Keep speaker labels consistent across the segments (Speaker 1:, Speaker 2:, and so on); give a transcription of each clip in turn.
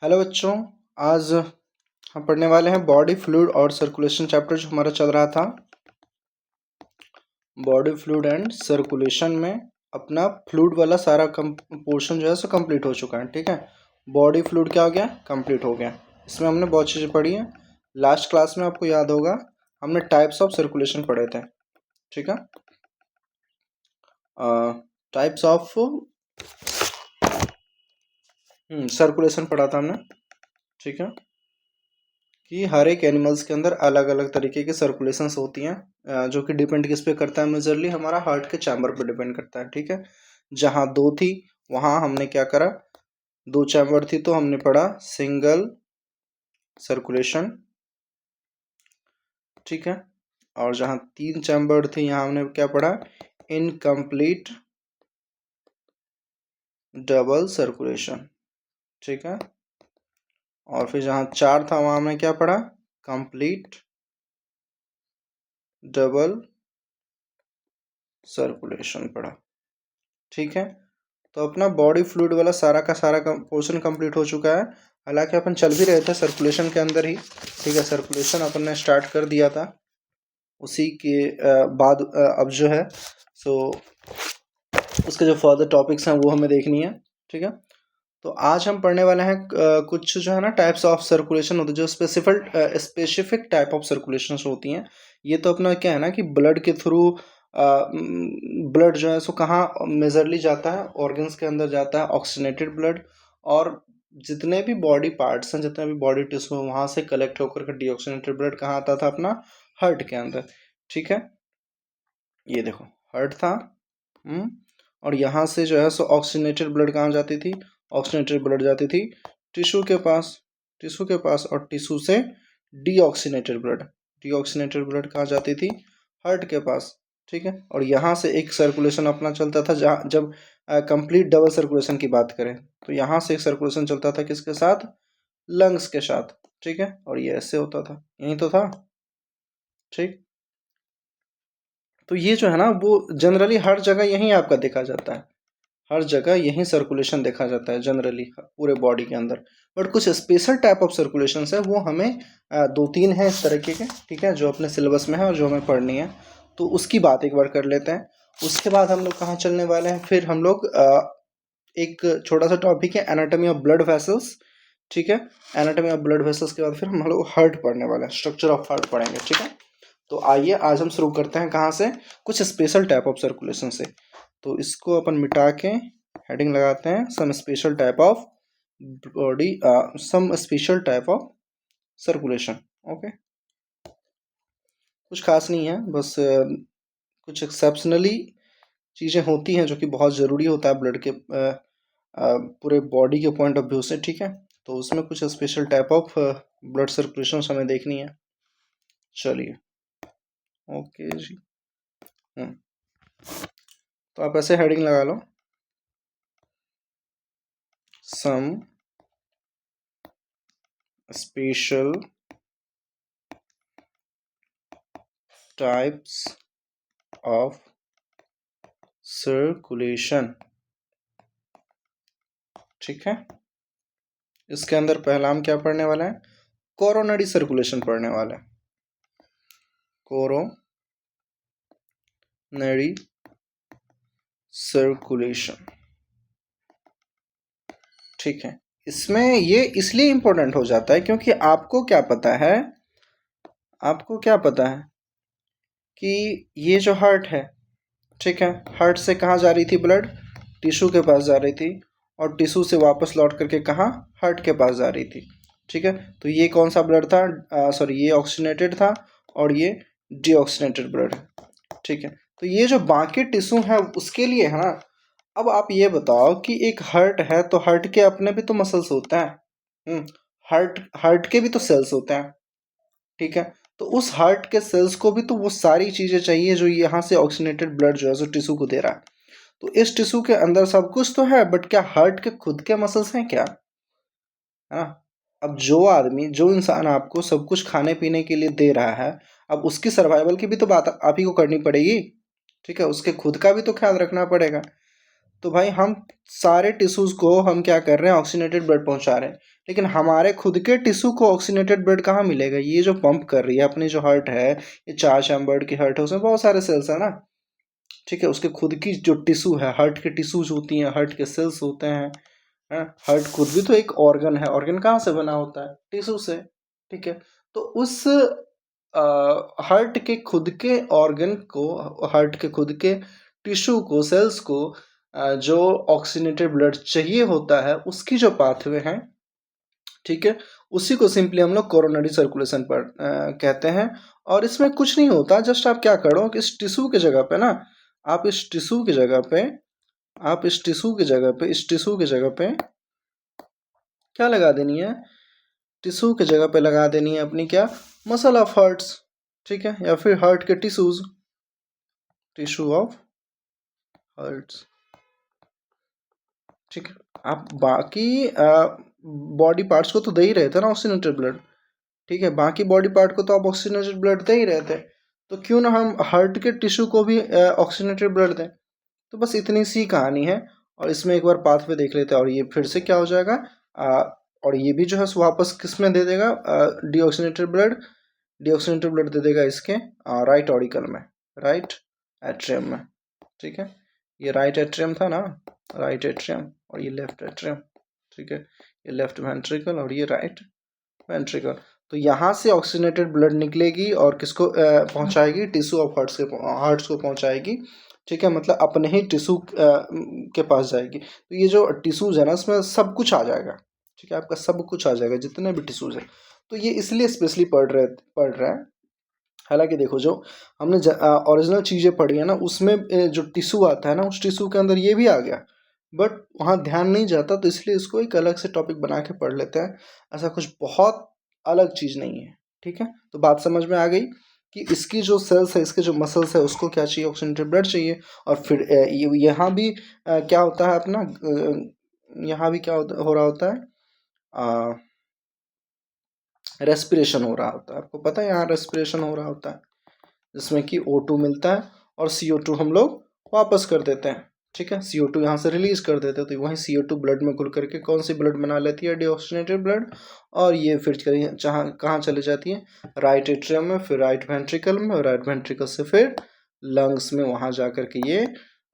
Speaker 1: Hello बच्चों। आज हम पढ़ने वाले हैं बॉडी फ्लूइड और सर्कुलेशन चैप्टर जो हमारा चल रहा था। बॉडी फ्लूइड एंड सर्कुलेशन में अपना फ्लूइड वाला सारा पोर्शन जो है सो कंप्लीट हो चुका है। ठीक है, बॉडी फ्लूइड क्या हो गया, कंप्लीट हो गया। इसमें हमने बहुत चीज़ें पढ़ी हैं। लास्ट क्लास में आपको याद होगा हमने टाइप्स ऑफ सर्कुलेशन पढ़े थे। ठीक है, टाइप्स ऑफ सर्कुलेशन पढ़ा था हमने। ठीक है, कि हर एक एनिमल्स के अंदर अलग अलग तरीके की सर्कुलेशंस होती हैं, जो कि डिपेंड किस पे करता है, मेजरली हमारा हार्ट के चैम्बर पे डिपेंड करता है। ठीक है, जहाँ दो थी वहाँ हमने क्या करा, दो चैम्बर थी तो हमने पढ़ा सिंगल सर्कुलेशन। ठीक है, और जहाँ तीन चैम्बर थी यहाँ हमने क्या पढ़ा, इनकम्प्लीट डबल सर्कुलेशन। ठीक है, और फिर जहाँ चार था वहाँ हमने क्या पढ़ा, कंप्लीट डबल सर्कुलेशन पढ़ा। ठीक है, तो अपना बॉडी फ्लूइड वाला सारा का सारा पोर्शन कंप्लीट हो चुका है। हालांकि अपन चल भी रहे थे सर्कुलेशन के अंदर ही। ठीक है, सर्कुलेशन अपन ने स्टार्ट कर दिया था, उसी के बाद अब जो है सो उसके जो फर्दर टॉपिक्स हैं वो हमें देखनी है। ठीक है, तो आज हम पढ़ने वाले हैं कुछ जो है ना टाइप्स ऑफ सर्कुलेशन होते हैं, जो स्पेसिफिक टाइप ऑफ सर्कुलेशन होती हैं। ये तो अपना क्या है ना कि ब्लड के थ्रू ब्लड जो है सो कहाँ मेजरली जाता है, ऑर्गन्स के अंदर जाता है, ऑक्सीजनेटेड ब्लड। और जितने भी बॉडी पार्ट्स हैं, जितने भी बॉडी टिश्यू हैं, वहाँ से कलेक्ट होकर के डीऑक्सीजनेटेड ब्लड कहाँ आता था, अपना हार्ट के अंदर। ठीक है, ये देखो हार्ट था। और यहाँ से जो है सो ऑक्सीजनेटेड ब्लड कहाँ जाती थी, ऑक्सीजनेटेड ब्लड जाती थी टिश्यू के पास, टिश्यू के पास, और टिश्यू से डीऑक्सीजनेटेड ब्लड कहाँ जाती थी, हार्ट के पास। ठीक है, और यहाँ से एक सर्कुलेशन अपना चलता था, जहाँ जब कंप्लीट डबल सर्कुलेशन की बात करें तो यहाँ से एक सर्कुलेशन चलता था किसके साथ, लंग्स के साथ। ठीक है, और ये ऐसे होता था, यही तो था। ठीक, तो ये जो है ना वो जनरली हर जगह यही आपका देखा जाता है, हर जगह यही सर्कुलेशन देखा जाता है जनरली पूरे बॉडी के अंदर। बट कुछ स्पेशल टाइप ऑफ सर्कुलेशन है, वो हमें दो तीन है इस तरीके के। ठीक है, जो अपने सिलेबस में है और जो हमें पढ़नी है, तो उसकी बात एक बार कर लेते हैं। उसके बाद हम लोग कहाँ चलने वाले हैं, फिर हम लोग एक छोटा सा टॉपिक है एनाटॉमी ऑफ ब्लड वेसल्स। ठीक है, एनाटॉमी ऑफ ब्लड वेसल्स के बाद फिर हम लोग हार्ट पढ़ने वाले हैं, स्ट्रक्चर ऑफ हार्ट पढ़ेंगे। ठीक है, तो आइए आज हम शुरू करते हैं कहाँ से, कुछ स्पेशल टाइप ऑफ सर्कुलेशन से। तो इसको अपन मिटा के हेडिंग लगाते हैं some special type of body, some special type of circulation. Okay, कुछ खास नहीं है, बस कुछ एक्सेप्शनली चीज़ें होती हैं जो कि बहुत ज़रूरी होता है ब्लड के पूरे बॉडी के पॉइंट ऑफ व्यू से। ठीक है, तो उसमें कुछ special type of blood circulation हमें देखनी है। चलिए, ओके जी। तो आप ऐसे हेडिंग लगा लो, some special types of circulation. ठीक है, इसके अंदर पहला हम क्या पढ़ने वाले हैं, कोरोनरी सर्कुलेशन पढ़ने वाले हैं, कोरोनरी सर्कुलेशन। ठीक है, इसमें ये इसलिए इंपॉर्टेंट हो जाता है क्योंकि आपको क्या पता है, आपको क्या पता है कि ये जो हार्ट है, ठीक है, हार्ट से कहाँ जा रही थी ब्लड, टिश्यू के पास जा रही थी, और टिश्यू से वापस लौट करके कहाँ, हार्ट के पास जा रही थी। ठीक है, तो ये कौन सा ब्लड था, सॉरी ये ऑक्सीजनेटेड था और ये डीऑक्सीजनेटेड ब्लड है। ठीक है, तो ये जो बाकी टिश्यू है उसके लिए है ना। अब आप ये बताओ कि एक हार्ट है तो हार्ट के अपने भी तो मसल्स होते हैं, हार्ट हार्ट के भी तो सेल्स होते हैं। ठीक है, तो उस हार्ट के सेल्स को भी तो वो सारी चीज़ें चाहिए जो यहाँ से ऑक्सीजनेटेड ब्लड जो है जो टिश्यू को दे रहा है। तो इस टिश्यू के अंदर सब कुछ तो है, बट क्या हार्ट के खुद के मसल्स हैं क्या, है ना। अब जो आदमी, जो इंसान आपको सब कुछ खाने पीने के लिए दे रहा है, अब उसकी सर्वाइवल की भी तो बात आप ही को करनी पड़ेगी। ठीक है, उसके खुद का भी तो ख्याल रखना पड़ेगा। तो भाई हम सारे टिश्यूज को हम क्या कर रहे हैं, ऑक्सीजनेटेड ब्लड पहुंचा रहे हैं, लेकिन हमारे खुद के टिश्यू को ऑक्सीजनेटेड ब्लड कहाँ मिलेगा? ये जो पंप कर रही है अपनी जो हार्ट है, ये 4 चैम्बर्ड की हार्ट है, उसमें बहुत सारे सेल्स है ना, ठीक है। उसके खुद की जो टिश्यू है, हार्ट के टिश्यूज होती हैं, हार्ट के सेल्स होते हैं, है। हार्ट खुद भी तो एक ऑर्गन है, ऑर्गन कहाँ से बना होता है? टिश्यू से, ठीक है। तो उस हार्ट के खुद के ऑर्गन को, हार्ट के खुद के टिश्यू को, सेल्स को जो ऑक्सीजनेटेड ब्लड चाहिए होता है, उसकी जो पाथवे हैं, ठीक है, उसी को सिंपली हम लोग कोरोनरी सर्कुलेशन पर कहते हैं। और इसमें कुछ नहीं होता, जस्ट आप क्या करो कि इस टिश्यू के जगह पे ना, आप इस टिश्यू की जगह पे, आप इस टिश्यू की जगह पे, इस टिश्यू की जगह पे क्या लगा देनी है? टिश्यू की जगह पे लगा देनी है अपनी क्या? मसल ऑफ हार्ट्स, ठीक है, या फिर हार्ट के टिश्यूज, टिश्यू ऑफ हार्ट्स, ठीक है। आप बाकी बॉडी पार्ट्स को तो दे ही रहे थे ना ऑक्सीजनेटेड ब्लड, ठीक है, बाकी बॉडी पार्ट को तो आप ऑक्सीजनेटेड ब्लड दे ही रहे थे, तो क्यों ना हम हार्ट के टिश्यू को भी ऑक्सीजनेटेड ब्लड दें? तो बस इतनी सी कहानी है। और इसमें एक बार पाथवे देख लेते हैं, और ये फिर से क्या हो जाएगा, और ये भी जो है सो वापस किस में दे देगा? डीऑक्सीजनेटेड ब्लड, डीऑक्सीजनेटेड ब्लड दे देगा इसके राइट ऑडिकल में, राइट एट्रियम में, ठीक है। ये राइट एट्रियम था ना, राइट एट्रियम, और ये लेफ्ट एट्रियम, ठीक है। ये लेफ्ट वेंट्रिकल और ये राइट वेंट्रिकल। तो यहाँ से ऑक्सीजनेटेड ब्लड निकलेगी और किसको पहुँचाएगी? टिश्यू ऑफ हार्ट्स के, हार्ट्स को पहुँचाएगी, ठीक है। मतलब अपने ही टिश्यू के पास जाएगी। तो ये जो टिश्यूज है ना, इसमें सब कुछ आ जाएगा, ठीक है, आपका सब कुछ आ जाएगा, जितने भी टिश्यूज है। तो ये इसलिए स्पेशली पढ़ रहा है। हालांकि देखो, जो हमने ओरिजिनल चीज़ें पढ़ी है ना, उसमें जो टिश्यू आता है ना, उस टिश्यू के अंदर ये भी आ गया, बट वहाँ ध्यान नहीं जाता, तो इसलिए इसको एक अलग से टॉपिक बना के पढ़ लेते हैं। ऐसा कुछ बहुत अलग चीज़ नहीं है, ठीक है। तो बात समझ में आ गई कि इसकी जो सेल्स है, इसके जो मसल्स है, उसको क्या चाहिए? ऑक्सीजनेटेड ब्लड चाहिए। और फिर यहाँ भी क्या होता है अपना, यहाँ भी क्या हो रहा होता है? रेस्पिरेशन हो रहा होता है। आपको पता है यहाँ रेस्पिरेशन हो रहा होता है, जिसमें कि O2 मिलता है और CO2 हम लोग वापस कर देते हैं, ठीक है। CO2 यहाँ से रिलीज कर देते हैं, तो वहीं CO2 ब्लड में घुल करके कौन सी ब्लड बना लेती है? Deoxygenated blood. और ये फिर जहाँ कहाँ चली जाती है? राइट एट्रियम में, फिर राइट वेंट्रिकल में, और राइट वेंट्रिकल से फिर लंग्स में, वहाँ जा करके ये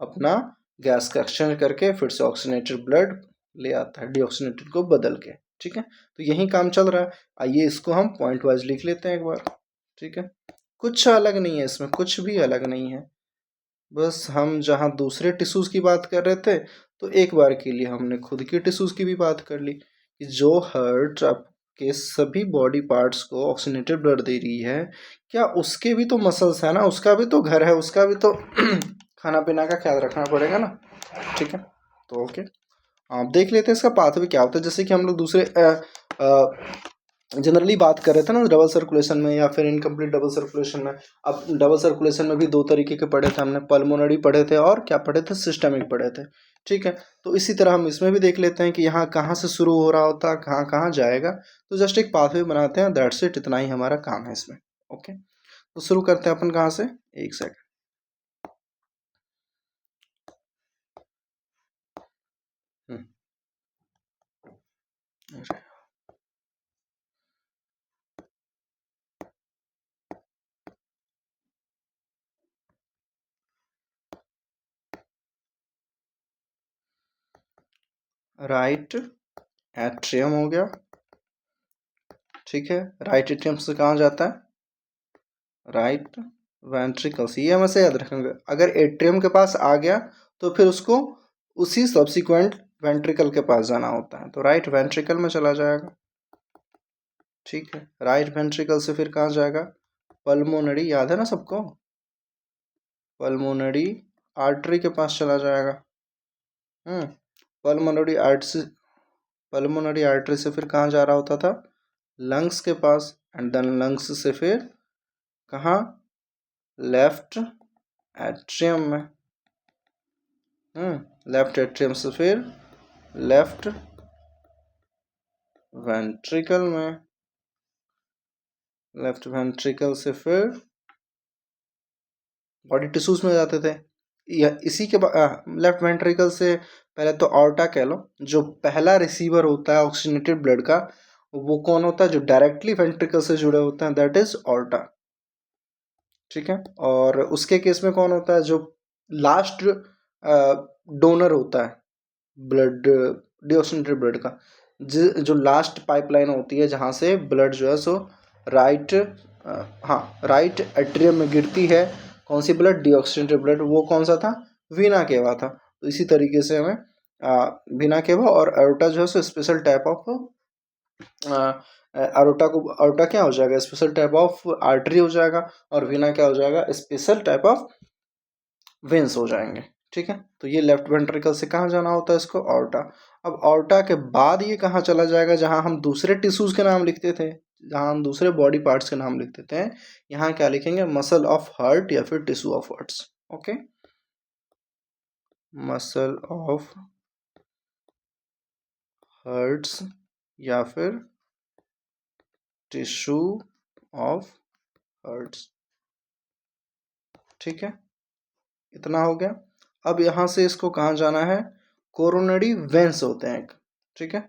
Speaker 1: अपना गैस का एक्सचेंज करके फिर से ऑक्सीजनेटेड ब्लड ले आता है, डीऑक्सीजनेटेड को बदल के, ठीक है। तो यही काम चल रहा है। आइए इसको हम पॉइंट वाइज लिख लेते हैं एक बार, ठीक है। कुछ अलग नहीं है इसमें, कुछ भी अलग नहीं है। बस हम जहाँ दूसरे टिश्यूज़ की बात कर रहे थे, तो एक बार के लिए हमने खुद के टिश्यूज़ की भी बात कर ली कि जो हार्ट आपके सभी बॉडी पार्ट्स को ऑक्सीजनेटेड ब्लड दे रही है, क्या उसके भी तो मसल्स है ना, उसका भी तो घर है, उसका भी तो खाना पीना का ख्याल रखना पड़ेगा ना, ठीक है। तो ओके, आप देख लेते हैं इसका पाथवे क्या होता है। जैसे कि हम लोग दूसरे जनरली बात कर रहे थे ना, डबल सर्कुलेशन में या फिर इनकम्प्लीट डबल सर्कुलेशन में। अब डबल सर्कुलेशन में भी दो तरीके के पढ़े थे हमने, पल्मोनरी पढ़े थे और क्या पढ़े थे? सिस्टमिक पढ़े थे, ठीक है। तो इसी तरह हम इसमें भी देख लेते हैं कि यहाँ कहाँ से शुरू हो रहा होता है, कहाँ कहाँ जाएगा। तो जस्ट एक पाथवे बनाते हैं, दैट्स इट, इतना ही हमारा काम है इसमें। ओके, तो शुरू करते हैं अपन कहाँ से? एक सेकंड। राइट एट्रियम हो गया, ठीक है। राइट एट्रियम से कहाँ जाता है? Right ventricles. ये हम ऐसे याद रखेंगे, अगर एट्रियम के पास आ गया तो फिर उसको उसी सब्सिक्वेंट वेंट्रिकल के पास जाना होता है, तो राइट वेंट्रिकल में चला जाएगा, ठीक है। राइट वेंट्रिकल से फिर कहाँ जाएगा? पल्मोनरी, याद है ना सबको? पल्मोनरी आर्टरी के पास चला जाएगा। पल्मोनरी आर्टरी, पल्मोनरी आर्टरी से फिर कहाँ जा रहा होता था? लंग्स के पास, एंड देन लंग्स से फिर कहाँ? लेफ्ट एट्रियम में। लेफ्ट एट्रियम से फिर लेफ्ट वेंट्रिकल में, लेफ्ट वेंट्रिकल से फिर बॉडी टिश्यूज में जाते थे, इसी के लेफ्ट वेंट्रिकल से पहले तो ऑर्टा कह लो, जो पहला रिसीवर होता है ऑक्सीजनेटेड ब्लड का, वो कौन होता है? जो डायरेक्टली वेंट्रिकल से जुड़े होते हैं, दैट इज ऑर्टा। ठीक है, और उसके केस में कौन होता है? जो लास्ट डोनर होता है ब्लड, डीऑक्सीजनेटेड ब्लड का, जो लास्ट पाइपलाइन होती है जहाँ से ब्लड जो है सो राइट हाँ राइट एट्रियम में गिरती है। कौन सी ब्लड? Deoxygenated blood. वो कौन सा था? वीना केवा था। तो इसी तरीके से हमें वीना केवा और अरोटा जो है so special type of aorta क्या हो जाएगा? स्पेशल टाइप ऑफ आर्टरी हो जाएगा, और वीना क्या हो जाएगा? स्पेशल टाइप ऑफ वेंस हो जाएंगे। ठीक है, तो ये लेफ्ट वेंट्रिकल से कहाँ जाना होता है इसको? ऑर्टा। अब ऑर्टा के बाद ये कहाँ चला जाएगा? जहाँ हम दूसरे टिश्यूज के नाम लिखते थे, जहाँ हम दूसरे बॉडी पार्ट्स के नाम लिखते थे, यहाँ क्या लिखेंगे? मसल ऑफ हार्ट या फिर tissue of hearts. Okay, muscle of hearts या फिर टिश्यू ऑफ हार्ट्स। ठीक है, इतना हो गया। अब यहाँ से इसको कहाँ जाना है? कोरोनरी वेंस होते हैं एक। ठीक है,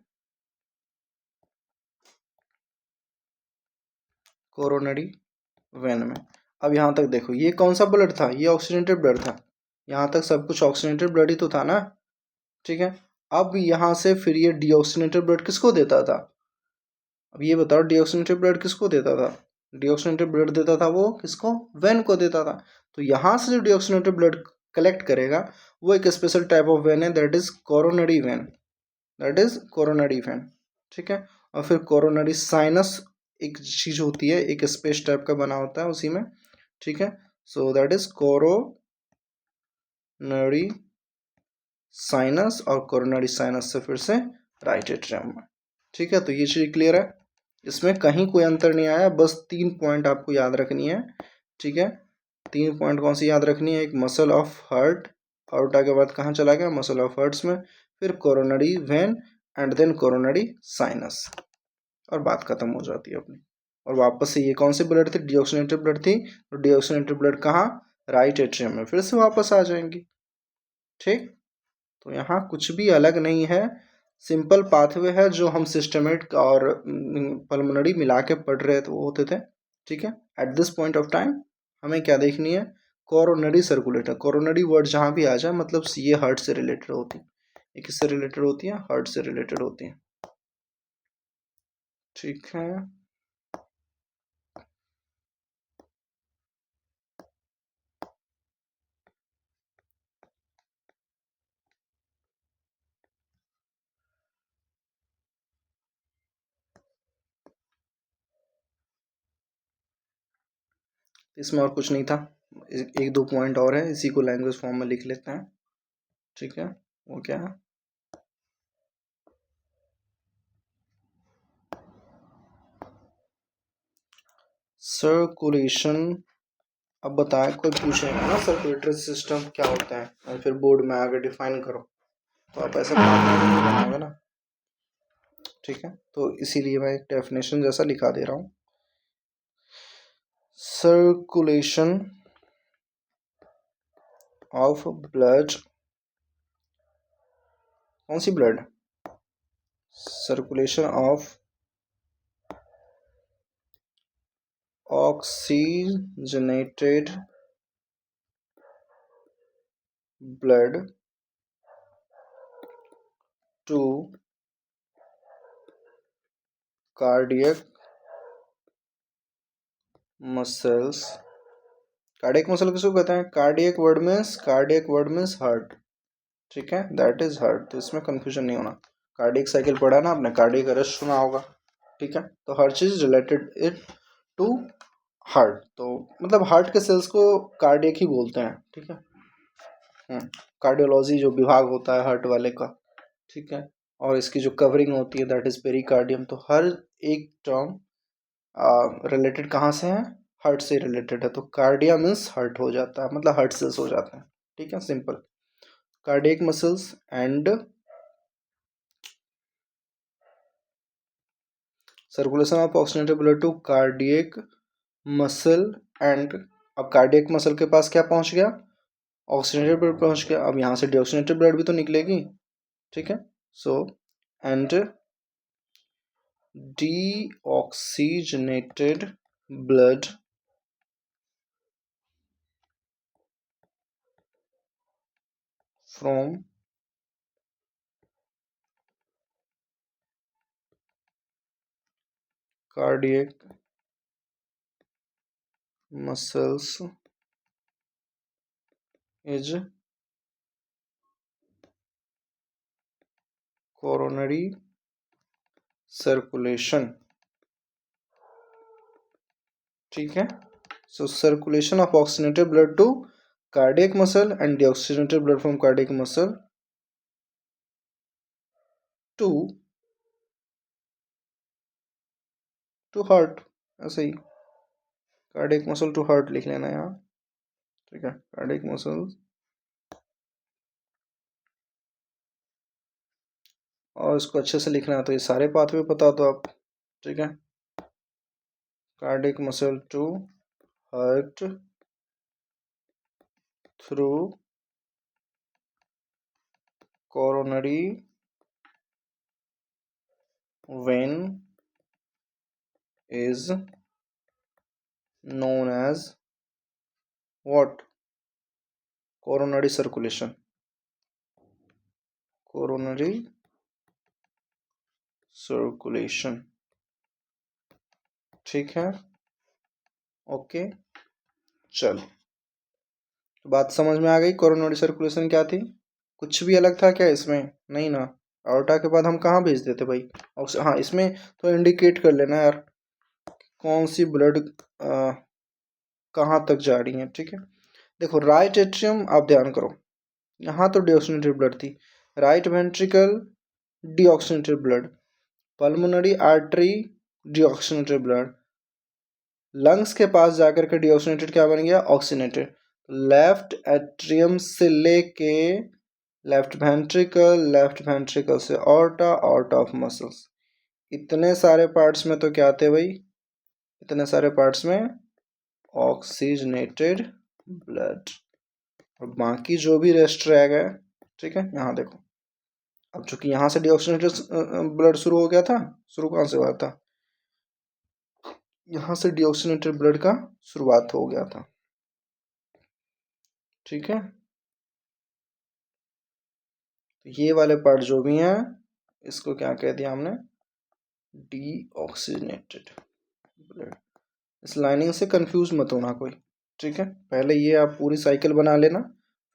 Speaker 1: कोरोनरी वेन में। अब यहाँ तक देखो, ये कौन सा ब्लड था? ये ऑक्सीजनेटेड ब्लड था। यहाँ तक सब कुछ ऑक्सीजनेटेड ब्लड ही तो था ना। ठीक है, अब यहाँ से फिर ये डीऑक्सीजनेटेड ब्लड किसको देता था? अब ये बताओ, डीऑक्सीजनेटेड ब्लड किसको देता था? डीऑक्सीजनेटेड ब्लड देता था वो किसको? वेन को देता था। तो यहाँ से जो डीऑक्सीजनेटेड ब्लड कलेक्ट करेगा वो एक स्पेशल टाइप ऑफ वेन है, that is coronary when. That is coronary when. ठीक है, और फिर कोरोनरी साइनस एक चीज होती है, एक स्पेस टाइप का बना होता है उसी में। ठीक है, so that is coronary sinus, और कोरोनरी साइनस से फिर से राइट एट्रियम में। ठीक है, तो ये चीज क्लियर है, इसमें कहीं कोई अंतर नहीं आया। बस 3 पॉइंट आपको याद रखनी है। ठीक है, 3 पॉइंट कौन सी याद रखनी है? एक मसल ऑफ हार्ट, हार्टा के बाद कहाँ चला गया? मसल ऑफ हार्ट्स में, फिर coronary vein, and then coronary sinus, और बात खत्म हो जाती है अपनी। और वापस से ये कौन सी ब्लड थी? डीऑक्सीजनेटेड ब्लड थी। तो डीऑक्सीजनेटेड ब्लड कहाँ? राइट एट्रियम में, फिर से वापस आ जाएंगी। ठीक, तो यहाँ कुछ भी अलग नहीं है, सिंपल पाथवे है जो हम सिस्टमेटिक और पल्मोनरी मिला के पढ़ रहे थे वो होते थे। ठीक है, at this point of time हमें क्या देखनी है? Coronary circulator. कोरोनरी वर्ड जहाँ भी आ जाए मतलब ये हार्ट से रिलेटेड होती है। ये किससे रिलेटेड होती है? हार्ट से रिलेटेड होती है। ठीक है, इसमें और कुछ नहीं था। एक दो पॉइंट और है, इसी को लैंग्वेज फॉर्म में लिख लेते हैं। ठीक है, वो क्या है? सर्कुलेशन। अब बताएं, कोई पूछेगा ना सर्कुलेटरी सिस्टम क्या होता है, और फिर बोर्ड में आगे डिफाइन करो, तो आप ऐसा नहीं बनाओगे ना। ठीक है, तो इसीलिए मैं एक डेफिनेशन जैसा लिखा दे रहा हूँ। Circulation of blood. कौन सी blood? Circulation of oxygenated blood to cardiac muscles. Cardiac muscle किसको कहते हैं? Cardiac word means heart. ठीक है, दैट इज हार्ट, तो इसमें कंफ्यूजन नहीं होना। कार्डियक साइकिल पढ़ा ना आपने, कार्डियक अरेस्ट सुना होगा। ठीक है, तो हर चीज रिलेटेड इट टू हार्ट, तो मतलब हार्ट के सेल्स को कार्डियक ही बोलते हैं। ठीक है, कार्डियोलॉजी जो विभाग होता है हार्ट वाले का। ठीक है, और इसकी जो कवरिंग होती है दैट इज पेरिकार्डियम। तो हर एक टर्म रिलेटेड कहाँ से है? हार्ट से रिलेटेड है, तो कार्डिया मीन्स हार्ट हो जाता है, मतलब हार्ट सेल्स हो जाते हैं। ठीक है, simple. Cardiac muscles and circulation of oxygenated blood to cardiac muscle and. अब कार्डियक मसल के पास क्या पहुंच गया? ऑक्सीजनेटेड ब्लड पहुंच गया, अब यहाँ से डीऑक्सीजनेटेड ब्लड भी तो निकलेगी, ठीक है। So and deoxygenated blood from cardiac muscles is coronary circulation, ठीक है। So circulation of oxygenated blood to cardiac muscle and deoxygenated blood from cardiac muscle to heart, ऐसे ही कार्डियक मसल टू हार्ट लिख लेना यहाँ, ठीक है। कार्डियक मसल और इसको अच्छे से लिखना है तो ये सारे पाथवे बता दो आप, ठीक है। Cardiac muscle to heart through coronary vein is known as what? Coronary circulation, coronary circulation, ठीक है। ओके चलो, तो बात समझ में आ गई। कोरोनरी सर्कुलेशन क्या थी? कुछ भी अलग था क्या इसमें? नहीं ना। आउटा के बाद हम कहाँ भेज देते भाई? हाँ, इसमें तो इंडिकेट कर लेना यार कौन सी ब्लड कहाँ तक जा रही है, ठीक है। देखो राइट एट्रियम, आप ध्यान करो, यहाँ तो डीऑक्सीजनेटेड ब्लड थी, right ventricle deoxygenated blood, pulmonary artery deoxygenated blood, lungs के पास जाकर के डीऑक्सीजनेटेड क्या बन गया? ऑक्सीजनेटेड। लेफ्ट एट्रियम से लेके लेफ्ट वेंट्रिकल से ऑर्टा, ऑर्टा ऑफ मसल्स, इतने सारे पार्ट्स में तो क्या थे भाई? इतने सारे पार्ट्स में ऑक्सीजनेटेड ब्लड, और बाकी जो भी रेस्ट रह गए, ठीक है। यहाँ देखो, अब चूंकि यहाँ से डीऑक्सीजनेटेड ब्लड शुरू हो गया था, शुरू कहाँ से हुआ था? यहाँ से डीऑक्सीजनेटेड ब्लड का शुरुआत हो गया था, ठीक है। तो ये वाले पार्ट जो भी हैं इसको क्या कह दिया हमने? Deoxygenated blood. इस लाइनिंग से कंफ्यूज मत होना कोई, ठीक है। पहले ये आप पूरी साइकिल बना लेना,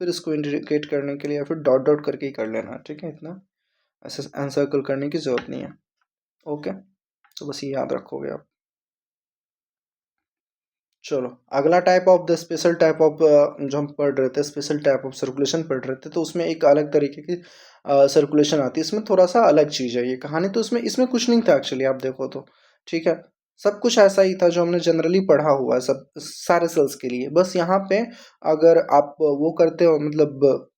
Speaker 1: फिर इसको इंडिकेट करने के लिए या फिर डॉट डॉट करके ही कर लेना, ठीक है। इतना ऐसे एनसर्कल करने की जरूरत नहीं है, ओके। तो बस ये याद रखोगे आप। चलो अगला type of the special type of जो हम पढ़ रहे थे, स्पेशल टाइप ऑफ सर्कुलेशन पढ़ रहे थे, तो उसमें एक अलग तरीके की सर्कुलेशन आती है। इसमें थोड़ा सा अलग चीज़ है ये कहानी, तो इसमें कुछ नहीं था एक्चुअली, आप देखो तो, ठीक है। सब कुछ ऐसा ही था जो हमने जनरली पढ़ा हुआ है सब सारे सेल्स के लिए। बस यहाँ पे अगर आप वो करते हो, मतलब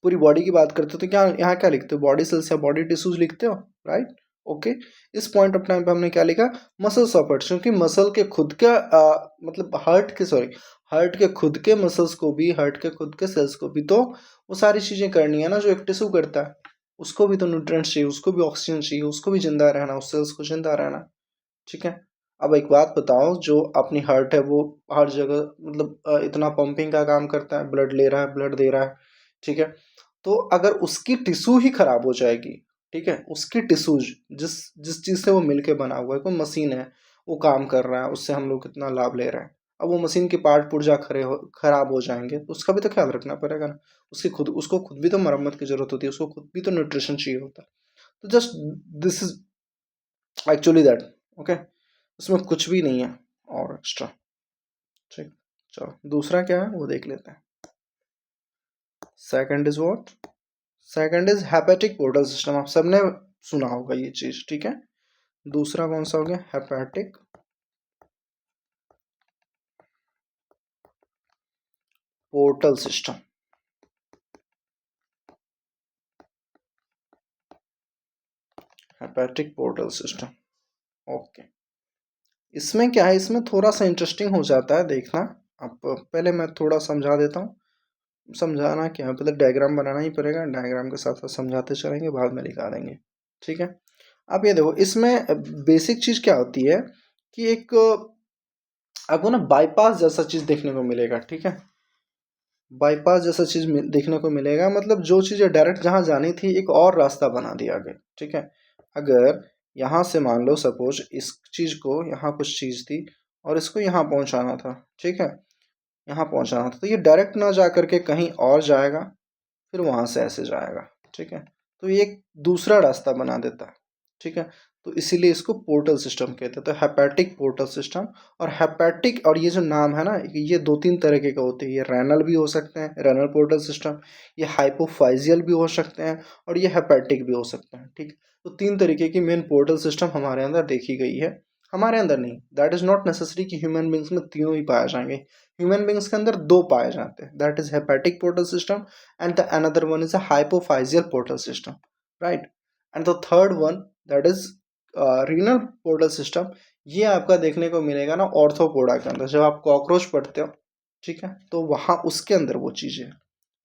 Speaker 1: पूरी बॉडी की बात करते हो, तो क्या यहाँ क्या लिखते हो? बॉडी सेल्स या बॉडी टिश्यूज लिखते हो, राइट? ओके। इस पॉइंट ऑफ टाइम पे हमने क्या लिखा? मसल्स ऑफ हार्ट, क्योंकि मसल के खुद का मतलब हार्ट के खुद के मसल्स को भी, हार्ट के खुद के सेल्स को भी तो वो सारी चीजें करनी है ना जो एक टिश्यू करता है। उसको भी तो न्यूट्रिएंट्स चाहिए, उसको भी ऑक्सीजन चाहिए, उसको भी जिंदा रहना, उस सेल्स को जिंदा रहना, ठीक है। अब एक बात बताओ, जो अपनी हार्ट है वो हर जगह मतलब इतना पंपिंग का काम करता है, ब्लड ले रहा है, ब्लड दे रहा है, ठीक है। तो अगर उसकी टिश्यू ही खराब हो जाएगी, ठीक है, उसकी टिश्यू जिस जिस चीज से वो मिलके बना हुआ है, कोई मशीन है वो काम कर रहा है, उससे हम लोग कितना लाभ ले रहे हैं, अब वो मशीन के पार्ट पुर्जा खराब हो जाएंगे तो उसका भी तो ख्याल रखना पड़ेगा ना। उसको खुद भी तो मरम्मत की जरूरत होती है, उसको खुद भी तो न्यूट्रिशन चाहिए होता है। तो just this is actually that, okay. उसमें कुछ भी नहीं है और एक्स्ट्रा, ठीक। चलो दूसरा क्या है वो देख लेते हैं। Second is what? Second is hepatic portal system, आप सबने सुना होगा ये चीज, ठीक है। दूसरा कौन सा हो गया? Hepatic portal system. Hepatic portal system, okay. इसमें क्या है? इसमें थोड़ा सा इंटरेस्टिंग हो जाता है, देखना। अब पहले मैं थोड़ा समझा देता हूँ, समझाना क्या है, मतलब डायग्राम बनाना ही पड़ेगा, डायग्राम के साथ साथ समझाते चलेंगे, बाद में लिखा देंगे। ठीक है, अब ये देखो इसमें बेसिक चीज़ क्या होती है कि एक आपको ना बाईपास जैसा चीज़ देखने को मिलेगा। ठीक है, बाईपास जैसा चीज़ देखने को मिलेगा, मतलब जो चीज़ें डायरेक्ट जहाँ जानी थी एक और रास्ता बना दिया गया। ठीक है, अगर यहाँ से मान लो सपोज इस चीज़ को, यहाँ कुछ चीज़ थी और इसको यहाँ पहुँचाना था। ठीक है, यहाँ पहुँचाना था, तो ये डायरेक्ट ना जा करके कहीं और जाएगा, फिर वहाँ से ऐसे जाएगा। ठीक है, तो ये एक दूसरा रास्ता बना देता है। ठीक है, तो इसीलिए इसको पोर्टल सिस्टम कहते हैं। तो हेपेटिक पोर्टल सिस्टम, और हेपेटिक, और ये जो नाम है ना, ये दो तीन तरीके के होते हैं। ये रेनल भी हो सकते हैं, रेनल पोर्टल सिस्टम, ये हाइपोफाइजियल भी हो सकते हैं, और ये हेपेटिक भी हो सकते हैं। ठीक, तो तीन तरीके की मेन पोर्टल सिस्टम हमारे अंदर देखी गई है। हमारे अंदर नहीं, दैट इज नॉट नेसेसरी कि ह्यूमन बींग्स में तीनों ही पाए जाएंगे। ह्यूमन बींग्स के अंदर दो पाए जाते हैं, that is hepatic portal system and the another one is a hypophyseal portal system, right? And the third one, that is renal portal system, ये आपका देखने को मिलेगा ना ऑर्थोपोडा के अंदर, जब आप कॉकरोच पढ़ते हो। ठीक है, तो वहाँ उसके अंदर वो चीज़ें हैं।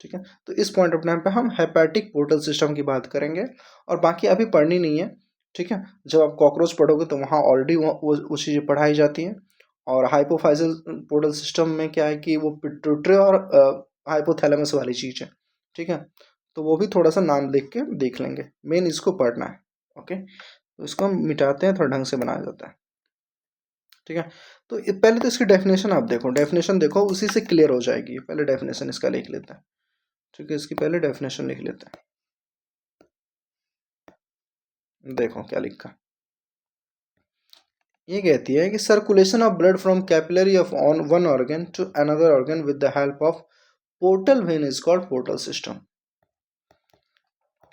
Speaker 1: ठीक है, तो इस पॉइंट ऑफ टाइम पे हम हेपेटिक पोर्टल सिस्टम की बात करेंगे, और बाकी अभी पढ़नी नहीं है। ठीक है, जब आप कॉकरोच पढ़ोगे तो वहाँ ऑलरेडी वो चीज़ें पढ़ाई जाती हैं। और हाइपोफाइजल पोर्टल सिस्टम में क्या है कि वो पिट्यूटरी और हाइपोथैलेमस वाली चीज़ है। ठीक है, तो वो भी थोड़ा सा नाम लिख के देख लेंगे, मेन इसको पढ़ना है। ओके, तो इसको हम मिटाते हैं, थोड़ा ढंग से बनाया जाता है। ठीक है, तो पहले तो इसकी डेफिनेशन आप देखो, डेफिनेशन देखो, उसी से क्लियर हो जाएगी। पहले डेफिनेशन इसका लिख लेते हैं। ठीक है, इसकी पहले डेफिनेशन लिख लेते हैं। देखो क्या लिखा, ये कहती है कि circulation of blood from capillary of on one organ to another organ with the help of portal vein is called portal system.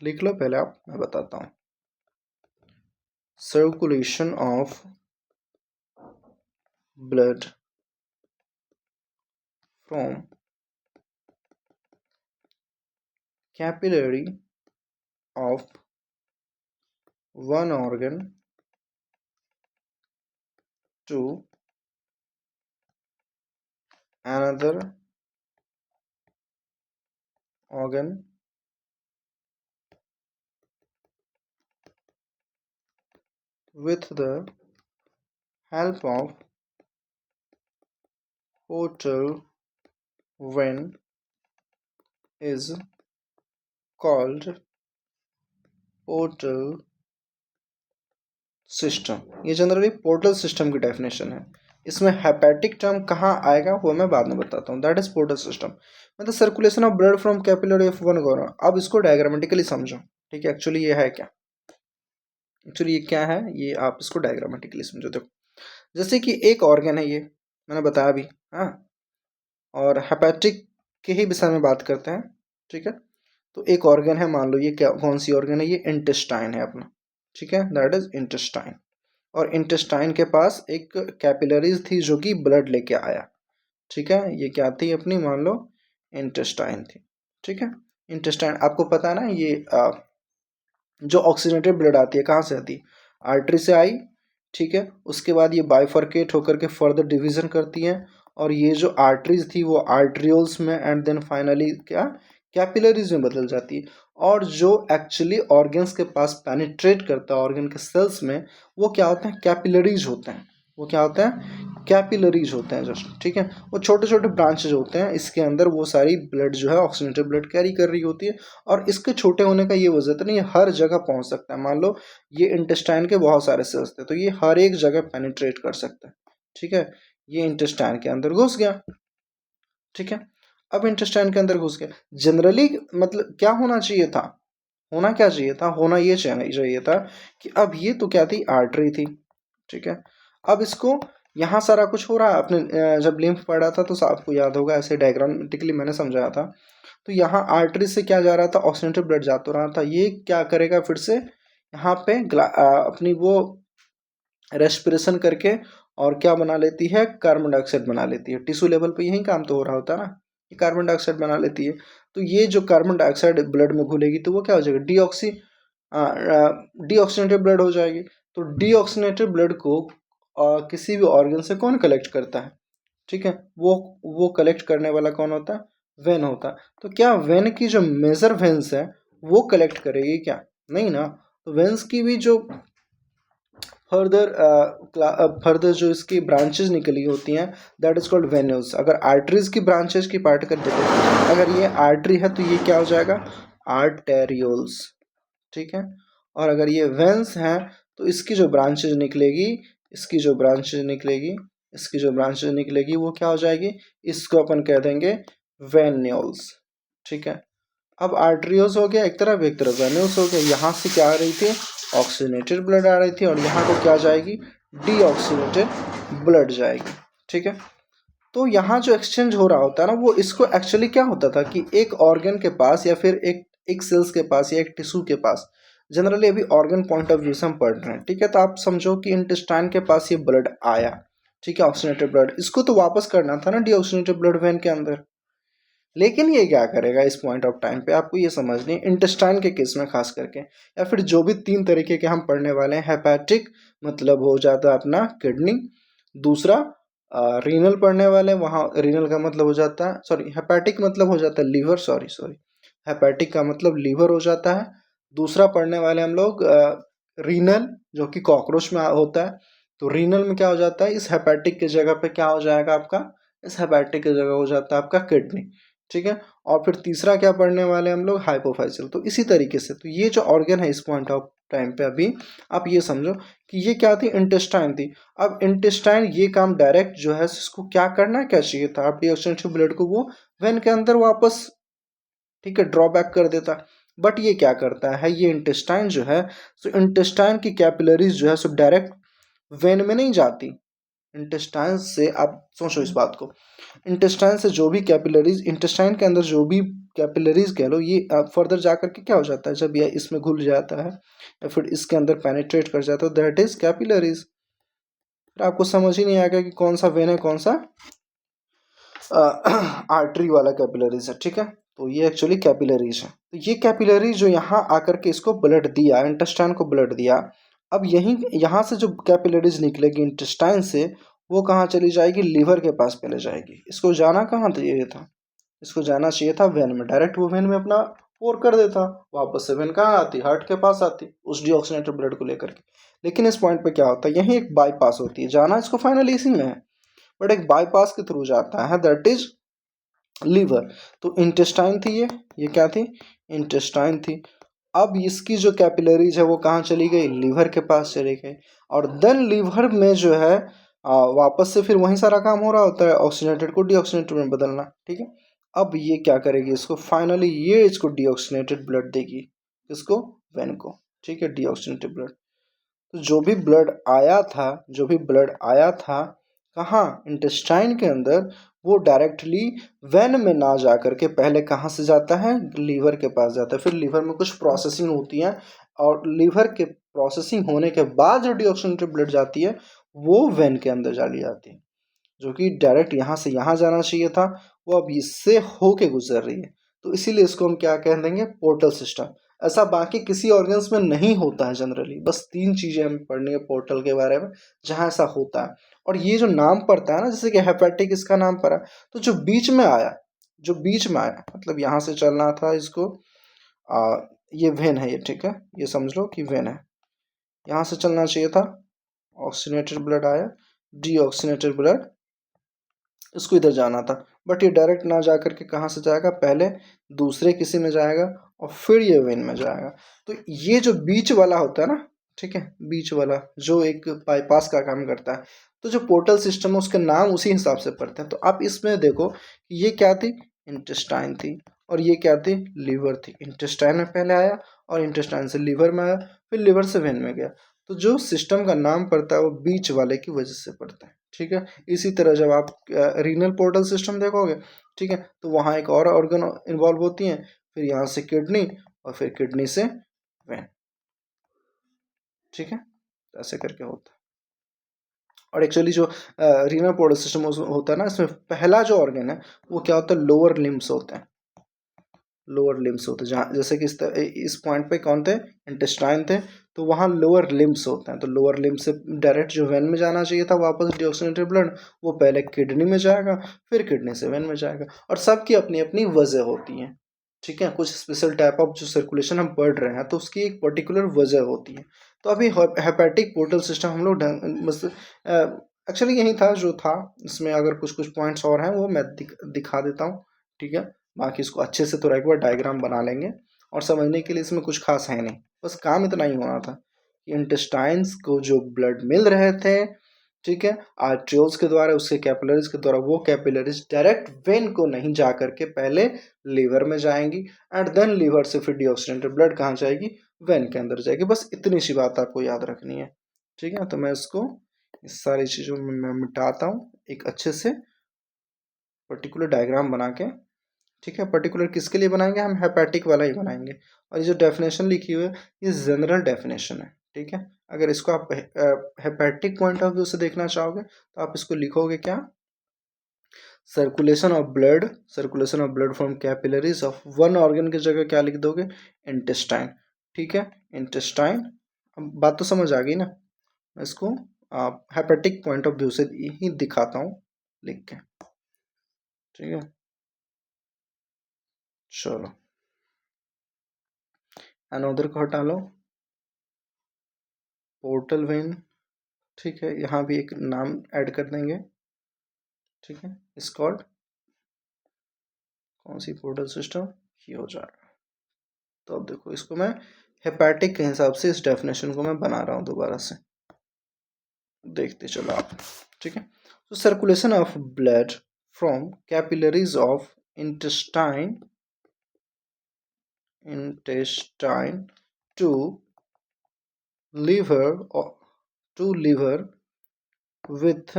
Speaker 1: लिख लो पहले आप, मैं बताता हूँ। Circulation of blood from capillary of one organ to another organ with the help of portal vein is called portal system. ये generally portal system की definition है। इसमें हेपेटिक टर्म कहाँ आएगा वो मैं बाद में बताता हूँ। दैट इज पोर्टल सिस्टम, मतलब circulation of blood from capillary of one organ. अब इसको डायग्रामेटिकली समझो। ठीक है, एक्चुअली ये है क्या, एक्चुअली ये क्या है, ये आप इसको डायग्रामेटिकली समझो। देखो, जैसे कि एक ऑर्गन है, ये मैंने बताया अभी, हाँ, और हेपेटिक के ही विषय में बात करते हैं। ठीक है, तो एक ऑर्गन है, मान लो ये क्या, कौन सी ऑर्गन है, ये इंटेस्टाइन है अपना। ठीक है, दैट इज इंटेस्टाइन। और इंटेस्टाइन के पास एक कैपिलरीज थी जो कि ब्लड लेके आया। ठीक है, ये क्या थी अपनी, मान लो इंटेस्टाइन थी। ठीक है, इंटेस्टाइन आपको पता है ना, ये जो ऑक्सीजनेटेड ब्लड आती है कहाँ से आती है, आर्टरी से आई। ठीक है, उसके बाद ये बाइफर्केट होकर के फर्दर डिवीजन करती है, और ये जो आर्टरीज थी वो आर्ट्रियोल्स में, एंड देन फाइनली क्या, कैपिलरीज में बदल जाती है। और जो एक्चुअली ऑर्गन्स के पास पेनिट्रेट करता है ऑर्गन के सेल्स में, वो क्या होते हैं, कैपिलरीज होते हैं। वो क्या होता है, कैपिलरीज होते हैं जस्ट। ठीक है, वो छोटे छोटे ब्रांचेज होते हैं, इसके अंदर वो सारी ब्लड जो है ऑक्सीजनेटेड ब्लड कैरी कर रही होती है। और इसके छोटे होने का ये वजह तो नहीं, ये हर जगह पहुंच सकता है। मान लो ये इंटेस्टाइन के बहुत सारे सेल्स थे, तो ये हर एक जगह पेनिट्रेट कर सकता है। ठीक है, ये इंटेस्टाइन के अंदर घुस गया। ठीक है, अब इंटेस्टाइन के अंदर घुस गया, जनरली मतलब क्या होना चाहिए था, होना क्या चाहिए था, होना ये चाहिए था कि अब ये तो क्या थी, आर्टरी थी। ठीक है, अब इसको यहाँ सारा कुछ हो रहा है। अपने जब लिम्फ पढ़ा था तो आपको याद होगा, ऐसे डायग्रामेटिकली मैंने समझाया था। तो यहाँ आर्टरी से क्या जा रहा था, ऑक्सीजनेटेड ब्लड जा तो रहा था, ये क्या करेगा फिर से यहाँ पे अपनी वो रेस्पिरेशन करके और क्या बना लेती है, कार्बन डाइऑक्साइड बना लेती है। टिश्यू लेवल पे यही काम तो हो रहा होता है ना, ये कार्बन डाइऑक्साइड बना लेती है। तो ये जो कार्बन डाइऑक्साइड ब्लड में घुलेगी तो वो क्या हो जाएगा, डीऑक्सीनेटेड ब्लड हो जाएगी। तो डीऑक्सीनेटेड ब्लड को किसी भी ऑर्गन से कौन कलेक्ट करता है, ठीक है, वो कलेक्ट करने वाला कौन होता है, वेन होता है। तो क्या वेन की जो मेजर वेन्स है वो कलेक्ट करेगी क्या? नहीं ना। तो वेन्स की भी जो फर्दर फर्दर जो इसकी ब्रांचेज निकली होती हैं दैट इज कॉल्ड वेन्यूल्स। अगर आर्टरीज की ब्रांचेज की पार्ट कर देते हैं, अगर ये आर्टरी है तो ये क्या हो जाएगा? आर्टेरियोल्स। ठीक है। और अगर ये वेन्स हैं तो इसकी जो ब्रांचेज निकलेगी, इसकी जो ब्रांचेज निकलेगी, इसकी जो ब्रांचेज निकलेगी वो क्या हो जाएगी? इसको अपन कह देंगे वेन्यूल्स। ठीक है। अब आर्टरियोस हो गया एक तरफ वेन्यूल्स हो गया। यहाँ से क्या आ रही थी? ऑक्सीजनेटेड ब्लड आ रही थी और यहाँ को क्या जाएगी? डीऑक्सीजनेटेड ब्लड जाएगी। ठीक है। तो यहाँ जो एक्सचेंज हो रहा होता है ना, वो इसको एक्चुअली क्या होता था कि एक ऑर्गन के पास या फिर एक सेल्स के पास या एक टिश्यू के पास, जनरली अभी ऑर्गन पॉइंट ऑफ व्यू से हम पढ़ रहे हैं। ठीक है। तो आप समझो कि इंटेस्टाइन के पास ये ब्लड आया, ठीक है, ऑक्सीजनेटेड ब्लड, इसको तो वापस करना था ना डीऑक्सीजनेटेड ब्लड वेन के अंदर। लेकिन ये क्या करेगा इस पॉइंट ऑफ टाइम पे, आपको ये समझनी है इंटेस्टाइन के केस में खास करके, या फिर जो भी 3 तरीके के हम पढ़ने वाले हैं। हेपेटिक मतलब हो जाता है अपना किडनी, दूसरा रीनल पढ़ने वाले, वहाँ रीनल का मतलब हो जाता है, सॉरी हेपेटिक मतलब हो जाता है लीवर, सॉरी सॉरी, हेपेटिक का मतलब लीवर हो जाता है। दूसरा पढ़ने वाले हम लोग रीनल, जो कि कॉकरोच में होता है। तो रीनल में क्या हो जाता है? इस हेपेटिक की जगह पे क्या हो जाएगा आपका? इस हेपेटिक की जगह हो जाता है आपका किडनी। ठीक है। और फिर तीसरा क्या पढ़ने वाले हम लोग? हाइपोफाइसियल। तो इसी तरीके से तो ये जो ऑर्गन है इस पॉइंट ऑफ टाइम पे अभी आप ये समझो कि ये क्या थी? इंटेस्टाइन थी। अब इंटेस्टाइन ये काम डायरेक्ट जो है इसको क्या करना क्या चाहिए था? आप डीऑक्सीजनेटेड ब्लड को वो वेन के अंदर वापस, ठीक है, ड्रॉबैक कर देता। बट ये क्या करता है? ये इंटेस्टाइन जो है, सो इंटेस्टाइन की कैपिलरीज जो है सो डायरेक्ट वेन में नहीं जाती। इंटेस्टाइन से आप सोचो इस बात को, इंटेस्टाइन से जो भी कैपिलरीज, इंटेस्टाइन के अंदर जो भी कैपिलरीज कह लो, ये फर्दर जा करके क्या हो जाता है? जब ये इसमें घुल जाता है या फिर इसके अंदर पेनिट्रेट कर जाता है, दैट इज कैपिलरीज। फिर आपको समझ ही नहीं आएगा कि कौन सा वेन है कौन सा आर्टरी वाला कैपिलरीज है। ठीक है। तो ये एक्चुअली कैपिलरीज है। तो ये कैपिलरीज जो यहाँ आकर के इसको ब्लड दिया, इंटेस्टाइन को ब्लड दिया, अब यहीं यहाँ से जो कैपिलरीज निकलेगी इंटेस्टाइन से, वो कहाँ चली जाएगी? लीवर के पास पहले जाएगी। इसको जाना कहाँ चाहिए था? इसको जाना चाहिए था वेन में, डायरेक्ट वो वेन में अपना पोर कर देता, वापस से वेन कहाँ आती? हार्ट के पास आती उस डीऑक्सीजनेटेड ब्लड को लेकर के। लेकिन इस पॉइंट पे क्या होता है? यहीं एक बाईपास होती है, जाना इसको फाइनली इसी में है, बट एक बाईपास के थ्रू जाता है, दैट इज लीवर। तो इंटेस्टाइन थी ये क्या थी? इंटेस्टाइन थी। अब इसकी जो कैपिलरीज है वो कहाँ चली गई? लीवर के पास चली गई। और देन लीवर में जो है वापस से फिर वहीं सारा काम हो रहा होता है, ऑक्सीजनेटेड को डीऑक्सीजनेटेड में बदलना। ठीक है। अब ये क्या करेगी? इसको फाइनली ये इसको डीऑक्सीजनेटेड ब्लड देगी, इसको वेन को। ठीक है, डीऑक्सीजनेटेड ब्लड। तो जो भी ब्लड आया था, जो भी ब्लड आया था कहाँ? इंटेस्टाइन के अंदर, वो डायरेक्टली वेन में ना जा करके पहले कहाँ से जाता है? लीवर के पास जाता है। फिर लीवर में कुछ प्रोसेसिंग होती है और लीवर के प्रोसेसिंग होने के बाद जो डीऑक्सीजनेटेड ब्लड जाती है वो वेन के अंदर डाली जाती है, जो कि डायरेक्ट यहाँ से यहाँ जाना चाहिए था, वो अब इससे होके गुजर रही है। तो इसीलिए इसको हम क्या कह देंगे? Portal system. ऐसा बाकी किसी ऑर्गन्स में नहीं होता है जनरली। बस 3 चीज़ें हमें पढ़नी है पोर्टल के बारे में जहाँ ऐसा होता है। और ये जो नाम पड़ता है ना, जैसे कि हेपेटिक इसका नाम पड़ा, तो जो बीच में आया, जो बीच में आया मतलब यहाँ से चलना था इसको, ये वेन है ये, ठीक है, ये समझ लो कि वेन है, यहाँ से चलना चाहिए था, ऑक्सीजनेटेड ब्लड आया, डीऑक्सीजनेटेड ब्लड इसको इधर जाना था, बट ये डायरेक्ट ना जा करके कहाँ से जाएगा? पहले दूसरे किसी में जाएगा और फिर ये वेन में जाएगा। तो ये जो बीच वाला होता है ना, ठीक है, बीच वाला जो एक बाईपास का काम करता है, तो जो पोर्टल सिस्टम है उसके नाम उसी हिसाब से पड़ते हैं। तो आप इसमें देखो ये क्या थी? इंटेस्टाइन थी। और ये क्या थी? लीवर थी। इंटेस्टाइन में पहले आया और इंटेस्टाइन से लीवर में आया, फिर लीवर से वेन में गया। तो जो सिस्टम का नाम पड़ता है वो बीच वाले की वजह से पड़ता है। ठीक है। इसी तरह जब आप रीनल पोर्टल सिस्टम देखोगे, ठीक है, तो वहाँ एक और ऑर्गन इन्वॉल्व होती हैं, फिर यहाँ से किडनी और फिर किडनी से वेन। ठीक है, तो ऐसे करके होता है। और एक्चुअली जो रीनल पोर्टल सिस्टम होता है ना, इसमें पहला जो ऑर्गन है वो क्या होता है? लोअर लिम्स होते हैं। लोअर लिम्स होते हैं, जहाँ जैसे कि इस पॉइंट पे कौन थे, इंटेस्टाइन थे, तो वहाँ लोअर लिम्स होते हैं। तो लोअर लिम्स से डायरेक्ट जो वेन में जाना चाहिए था वापस डिऑक्सीजनेटेड ब्लड, वो पहले किडनी में जाएगा, फिर किडनी से वेन में जाएगा। और सबकी अपनी अपनी वजह होती है, ठीक है। कुछ स्पेशल टाइप ऑफ जो सर्कुलेशन हम पढ़ रहे हैं तो उसकी एक पर्टिकुलर वजह होती है। तो अभी हेपेटिक पोर्टल सिस्टम हम लोग एक्चुअली यही था जो था। इसमें अगर कुछ कुछ पॉइंट्स और हैं वो मैं दिखा देता हूँ, ठीक है। बाकी इसको अच्छे से थोड़ा एक बार डायग्राम बना लेंगे, और समझने के लिए इसमें कुछ खास है नहीं, बस काम इतना ही होना था कि इंटेस्टाइन्स को जो ब्लड मिल रहे थे, ठीक है, आर्ट्रियोल्स के द्वारा, उसके कैपिलरीज के द्वारा, वो कैपिलरीज डायरेक्ट वेन को नहीं जा करके पहले लीवर में जाएंगी, एंड देन लीवर से फिर डिऑक्सीजनेटेड ब्लड कहाँ जाएगी, वेन के अंदर जाएगी। बस इतनी सी बात आपको याद रखनी है, ठीक है। तो मैं इसको इस सारी चीज़ों में मैं मिटाता हूँ एक अच्छे से पर्टिकुलर डायग्राम बना के, ठीक है। पर्टिकुलर किसके लिए बनाएंगे, हम हेपेटिक वाला ही बनाएंगे। और ये जो डेफिनेशन लिखी हुई है ये जनरल डेफिनेशन है, ठीक है। अगर इसको आप हेपेटिक पॉइंट ऑफ व्यू से देखना चाहोगे तो आप इसको लिखोगे क्या, circulation of blood from capillaries of one organ की जगह क्या लिख दोगे, इंटेस्टाइन, ठीक है, इंटेस्टाइन। अब बात तो समझ आ गई ना। मैं इसको हेपेटिक पॉइंट ऑफ व्यू से ही दिखाता हूँ लिख के, ठीक है। चलो अनोदर को हटा लो, पोर्टल वेन, ठीक है। यहाँ भी एक नाम ऐड कर देंगे, ठीक है, इस कॉल्ड कौन सी पोर्टल सिस्टम, ये हो जाएगा। तो अब देखो इसको मैं हेपेटिक के हिसाब से इस डेफिनेशन को मैं बना रहा हूँ दोबारा से, देखते चलो आप, ठीक है। तो circulation of blood from capillaries of intestine to liver with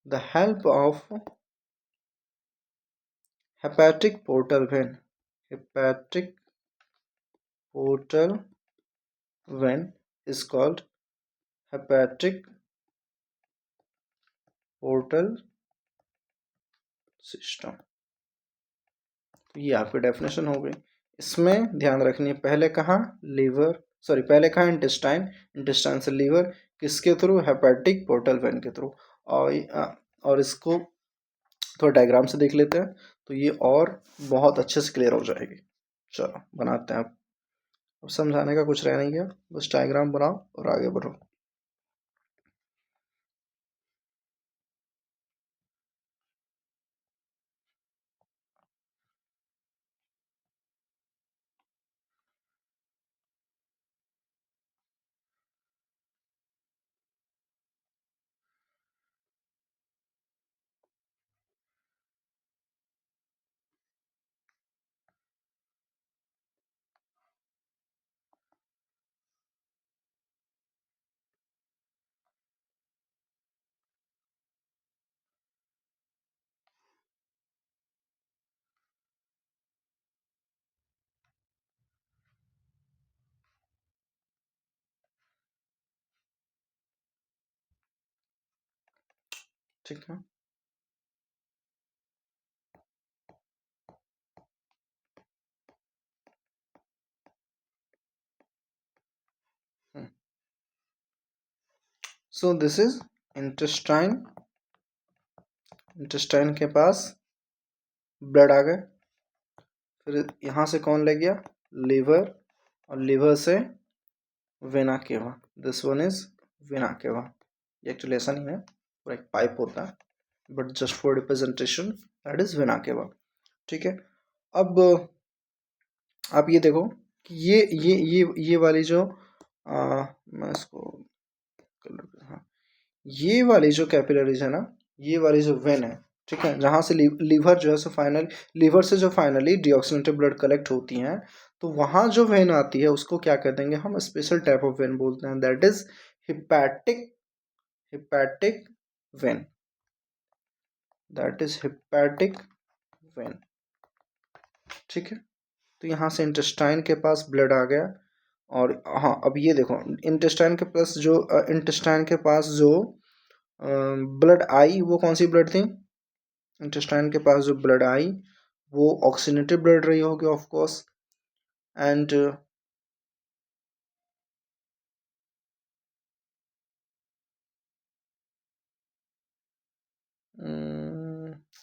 Speaker 1: the help of hepatic portal vein. Hepatic portal vein is called hepatic portal system. ये आपकी डेफिनेशन हो गई। इसमें ध्यान रखनी है, पहले कहाँ लीवर, सॉरी पहले कहाँ इंटेस्टाइन, इंटेस्टाइन से लीवर, किसके थ्रू, हेपेटिक पोर्टल वेन के थ्रू। और इसको थोड़ा डायग्राम से देख लेते हैं तो ये और बहुत अच्छे से क्लियर हो जाएगी। चलो बनाते हैं। अब समझाने का कुछ रह नहीं गया, बस डायग्राम बनाओ और आगे बढ़ो। ठीक है, so this is intestine, intestine के पास ब्लड आ गए, फिर यहाँ से कौन ले गया, लीवर, और लीवर से vena cava, this one is vena cava. ये एक्चुअली ऐसा नहीं है, पूरा एक पाइप होता है, but just for representation that is vena cava, ठीक है। अब आप ये देखो कि ये वाली जो मैं इसको हाँ, ये वाली जो कैपिलरीज है ना, ये वाली जो वेन है, ठीक है, जहाँ से लीवर जो है सो फाइनल, लीवर से जो फाइनली डिऑक्सीजनेटेड ब्लड कलेक्ट होती हैं, तो वहाँ जो वेन आती है उसको क्या कह देंगे हम, स्पेशल टाइप ऑफ वेन बोलते हैं, that is hepatic, hepatic vein, that is hepatic vein, ठीक है। तो यहाँ से इंटेस्टाइन के पास ब्लड आ गया, और हाँ अब ये देखो इंटेस्टाइन के पास जो इंटेस्टाइन के पास जो ब्लड आई वो कौन सी ब्लड थी, इंटेस्टाइन के पास जो ब्लड आई वो ऑक्सीनेटेड ब्लड रही होगी ऑफ कोर्स। एंड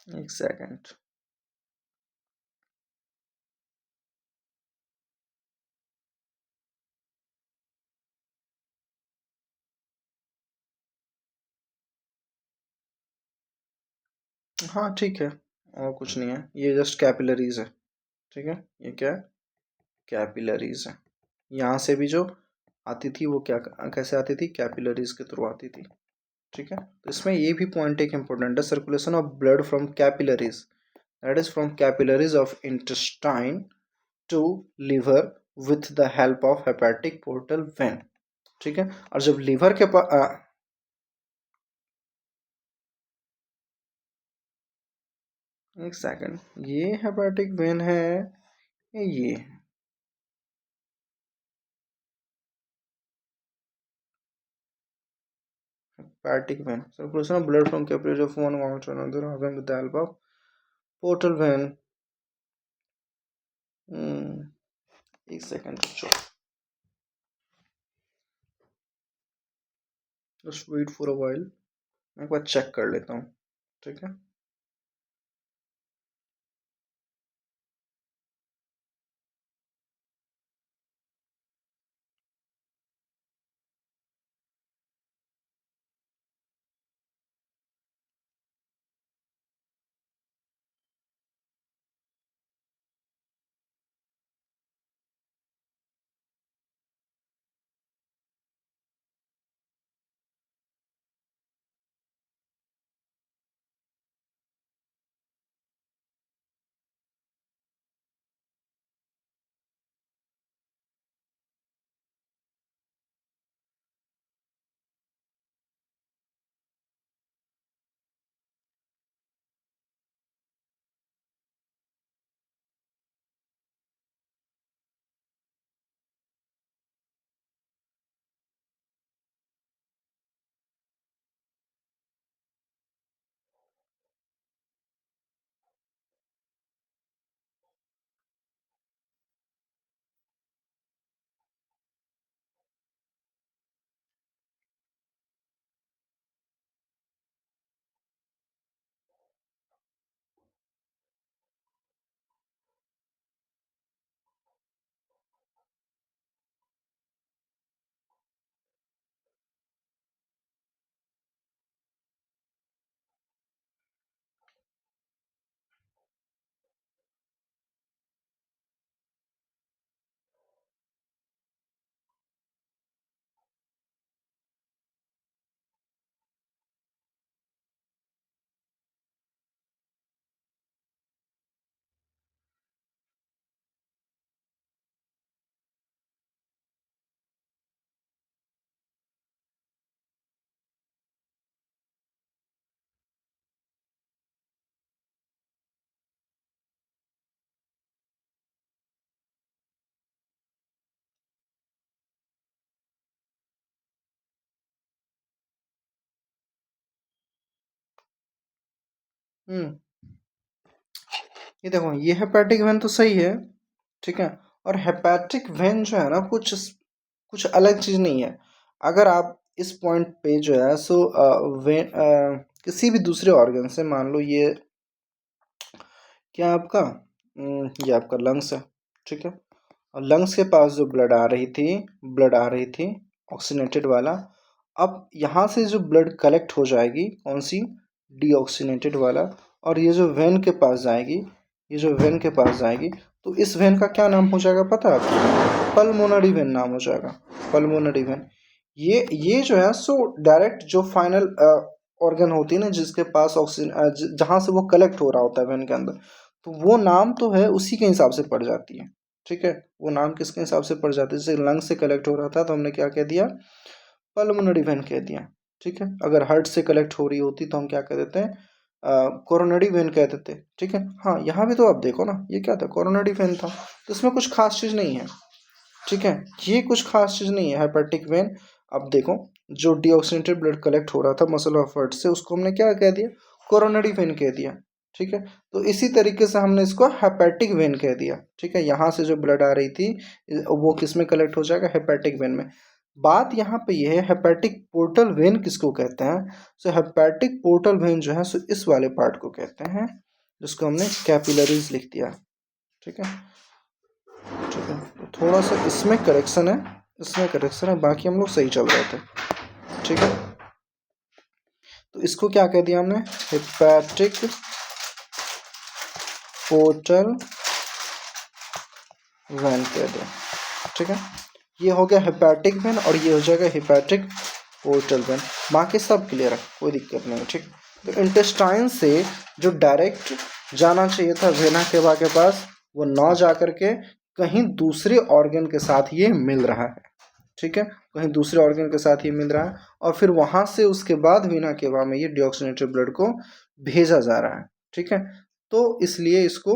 Speaker 1: एक सेकेंड, हाँ ठीक है, और कुछ नहीं है, ये जस्ट कैपिलरीज है। ठीक है, ये क्या है, कैपिलरीज है। यहाँ से भी जो आती थी वो क्या कैसे आती थी, कैपिलरीज के थ्रू आती थी। ठीक है, तो इसमें ये भी पॉइंट एक इम्पोर्टेंट है, circulation of blood from capillaries, that is from capillaries of intestine to liver with the help of hepatic portal vein. ठीक है, और जब लीवर के पास, एक सेकंड, ये हेपेटिक वेन है ये hepatic vein, circulation of blood from capillary of one organ to another organ with the help of portal vein। एक सेकंड बच्चों, just wait for a while, मैं एक बार चेक कर लेता हूँ। ठीक है, हम्म ये देखो, ये हेपेटिक वेन तो सही है। ठीक है, और हेपेटिक वेन जो है ना, कुछ कुछ अलग चीज नहीं है। अगर आप इस पॉइंट पे जो है सो वेन किसी भी दूसरे ऑर्गन से, मान लो ये क्या आपका, ये आपका लंग्स है। ठीक है, और लंग्स के पास जो ब्लड आ रही थी ऑक्सीनेटेड वाला, अब यहाँ से जो ब्लड कलेक्ट हो जाएगी कौन सी, डीऑक्सीनेटेड वाला, और ये जो वेन के पास जाएगी, ये जो वेन के पास जाएगी, तो इस वेन का क्या नाम हो जाएगा पता है आपको, पल्मोनरी वेन नाम हो जाएगा, पल्मोनरी वेन। ये जो है सो डायरेक्ट जो फाइनल ऑर्गन होती है ना, जिसके पास ऑक्सीजन जहाँ से वो कलेक्ट हो रहा होता है वेन के अंदर, तो वो नाम तो है उसी के हिसाब से पड़ जाती है। ठीक है, वो नाम किसके हिसाब से पड़ जाती है, जैसे लंग से कलेक्ट हो रहा था तो हमने क्या कह दिया, पल्मोनरी वेन कह दिया। ठीक है, अगर हार्ट से कलेक्ट हो रही होती तो हम क्या कह देते हैं, कोरोनरी वेन कह देते। ठीक है, हाँ यहाँ भी तो आप देखो ना, ये क्या था, कोरोनरी वेन था, तो इसमें कुछ खास चीज़ नहीं है। ठीक है, ये कुछ खास चीज़ नहीं है हेपेटिक वेन। अब देखो, जो डीऑक्सीनेटेड ब्लड कलेक्ट हो रहा था मसल ऑफ हार्ट से, उसको हमने क्या कह दिया, कोरोनरी वेन कह दिया। ठीक है। तो इसी तरीके से हमने इसको हेपेटिक वेन कह दिया, ठीक है। यहाँ से जो ब्लड आ रही थी वो किस में कलेक्ट हो जाएगा, हेपेटिक वेन में। बात यहाँ पे ये है हेपेटिक पोर्टल वेन किसको कहते हैं। सो हेपेटिक पोर्टल वेन जो है सो इस वाले पार्ट को कहते हैं, जिसको हमने कैपिलरीज लिख दिया, ठीक है। ठीक है, तो थोड़ा सा इसमें करेक्शन है, इसमें करेक्शन है, बाकी हम लोग सही चल रहे थे, ठीक है। तो इसको क्या कह दिया हमने, हेपेटिक पोर्टल वेन कह दिया, ठीक है। ये हो गया हेपेटिक वेन और ये हो जाएगा हेपेटिक पोर्टल वेन। बाकी सब क्लियर है, कोई दिक्कत नहीं है, ठीक। तो इंटेस्टाइन से जो डायरेक्ट जाना चाहिए था वेना केवा के पास, वो ना जा करके कहीं दूसरे ऑर्गन के साथ ये मिल रहा है, ठीक है। कहीं दूसरे ऑर्गन के साथ ये मिल रहा है और फिर वहाँ से उसके बाद वेना केवा में ये डिऑक्सीनेटेड ब्लड को भेजा जा रहा है, ठीक है। तो इसलिए इसको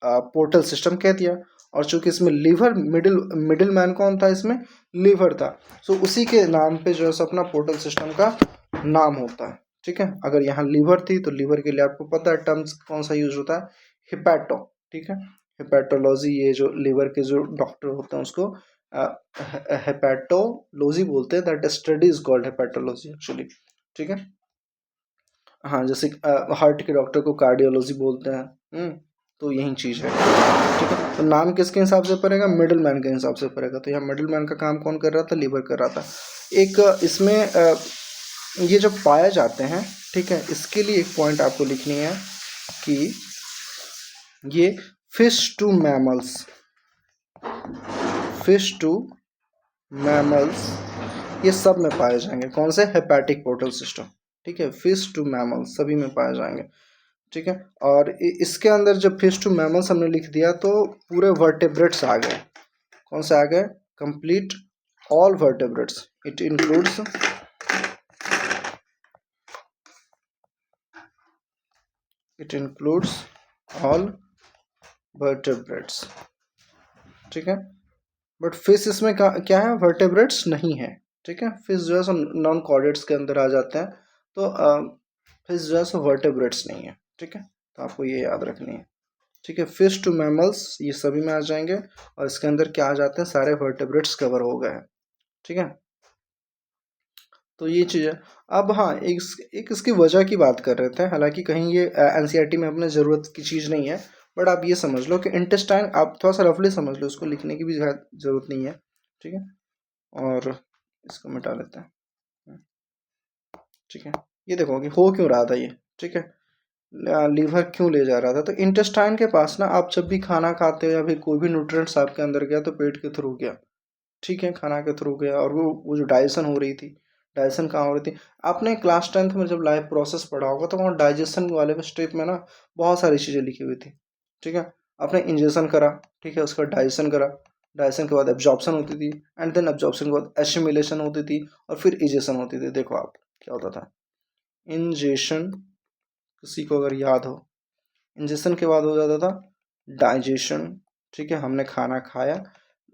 Speaker 1: पोर्टल सिस्टम कह दिया। और चूंकि इसमें लीवर मिडिल मैन कौन था, इसमें लीवर था, सो उसी के नाम पे जो है सो अपना पोर्टल सिस्टम का नाम होता है, ठीक है। अगर यहाँ लीवर थी तो लीवर के लिए आपको पता है टर्म्स कौन सा यूज होता है, हिपैटो, ठीक है। हिपैटोलॉजी, ये जो लीवर के जो डॉक्टर होते हैं उसको हेपेटोलॉजी बोलते हैं, that study is called hepatology actually, ठीक है। हाँ, जैसे हार्ट के डॉक्टर को कार्डियोलॉजी बोलते हैं, तो यही चीज़ है, ठीक है। तो नाम किसके हिसाब से पड़ेगा, मिडिल मैन के हिसाब से पड़ेगा। तो यहाँ मिडिल मैन का काम कौन कर रहा था, लीवर कर रहा था। एक इसमें ये जो पाए जाते हैं, ठीक है, इसके लिए एक पॉइंट आपको लिखनी है कि ये fish to mammals, fish to mammals ये सब में पाए जाएंगे, कौन से, हेपेटिक पोर्टल सिस्टम, ठीक है। फिश टू मैमल्स सभी में पाए जाएंगे, ठीक है। और इसके अंदर जब फिश टू मैमल्स हमने लिख दिया तो पूरे वर्टेब्रेट्स आ गए, कौन से आ गए, complete all vertebrates, it includes all vertebrates, ठीक है। बट फिश इसमें क्या है, वर्टेब्रेट्स नहीं है, ठीक है। फिश जो है सो नॉन कॉर्डेट्स के अंदर आ जाते हैं, तो फिश जो है सो वर्टेब्रेट्स नहीं है, ठीक है। तो आपको ये याद रखनी है, ठीक है। फिश टू मैमल्स ये सभी में आ जाएंगे और इसके अंदर क्या आ जाते हैं, सारे वर्टेब्रेट्स कवर हो गए हैं, ठीक है। तो ये चीज़ है। अब हाँ, एक इसकी वजह की बात कर रहे थे, हालांकि कहीं ये एनसीईआरटी में अपने ज़रूरत की चीज़ नहीं है, बट आप ये समझ लो कि इंटेस्टाइन, आप थोड़ा सा रफली समझ लो, उसको लिखने की भी ज़रूरत नहीं है, ठीक है। और इसको मिटा लेते हैं, ठीक है। ये देखो कि हो क्यों रहा था ये, ठीक है, लीवर क्यों ले जा रहा था। तो इंटेस्टाइन के पास ना, आप जब भी खाना खाते हो या फिर कोई भी न्यूट्रिएंट्स आपके अंदर गया तो पेट के थ्रू गया, ठीक है, खाना के थ्रू गया। और वो जो डाइजेशन हो रही थी, डाइजेशन कहाँ हो रही थी, आपने क्लास 10th में जब लाइफ प्रोसेस पढ़ा होगा तो वहाँ डाइजेशन वाले पे स्टेप में ना बहुत सारी चीज़ें लिखी हुई थी, ठीक है। आपने इंजेक्शन करा, ठीक है, उसका डाइजेशन करा, डाइजेशन के बाद एब्जॉर्प्शन होती थी, एंड देन एब्जॉर्प्शन के बाद एसिमिलेशन होती थी और फिर इजेशन होती थी। देखो आप क्या होता था, इंजेशन, किसी को अगर याद हो, इंजेक्शन के बाद हो जाता था डाइजेशन, ठीक है, हमने खाना खाया,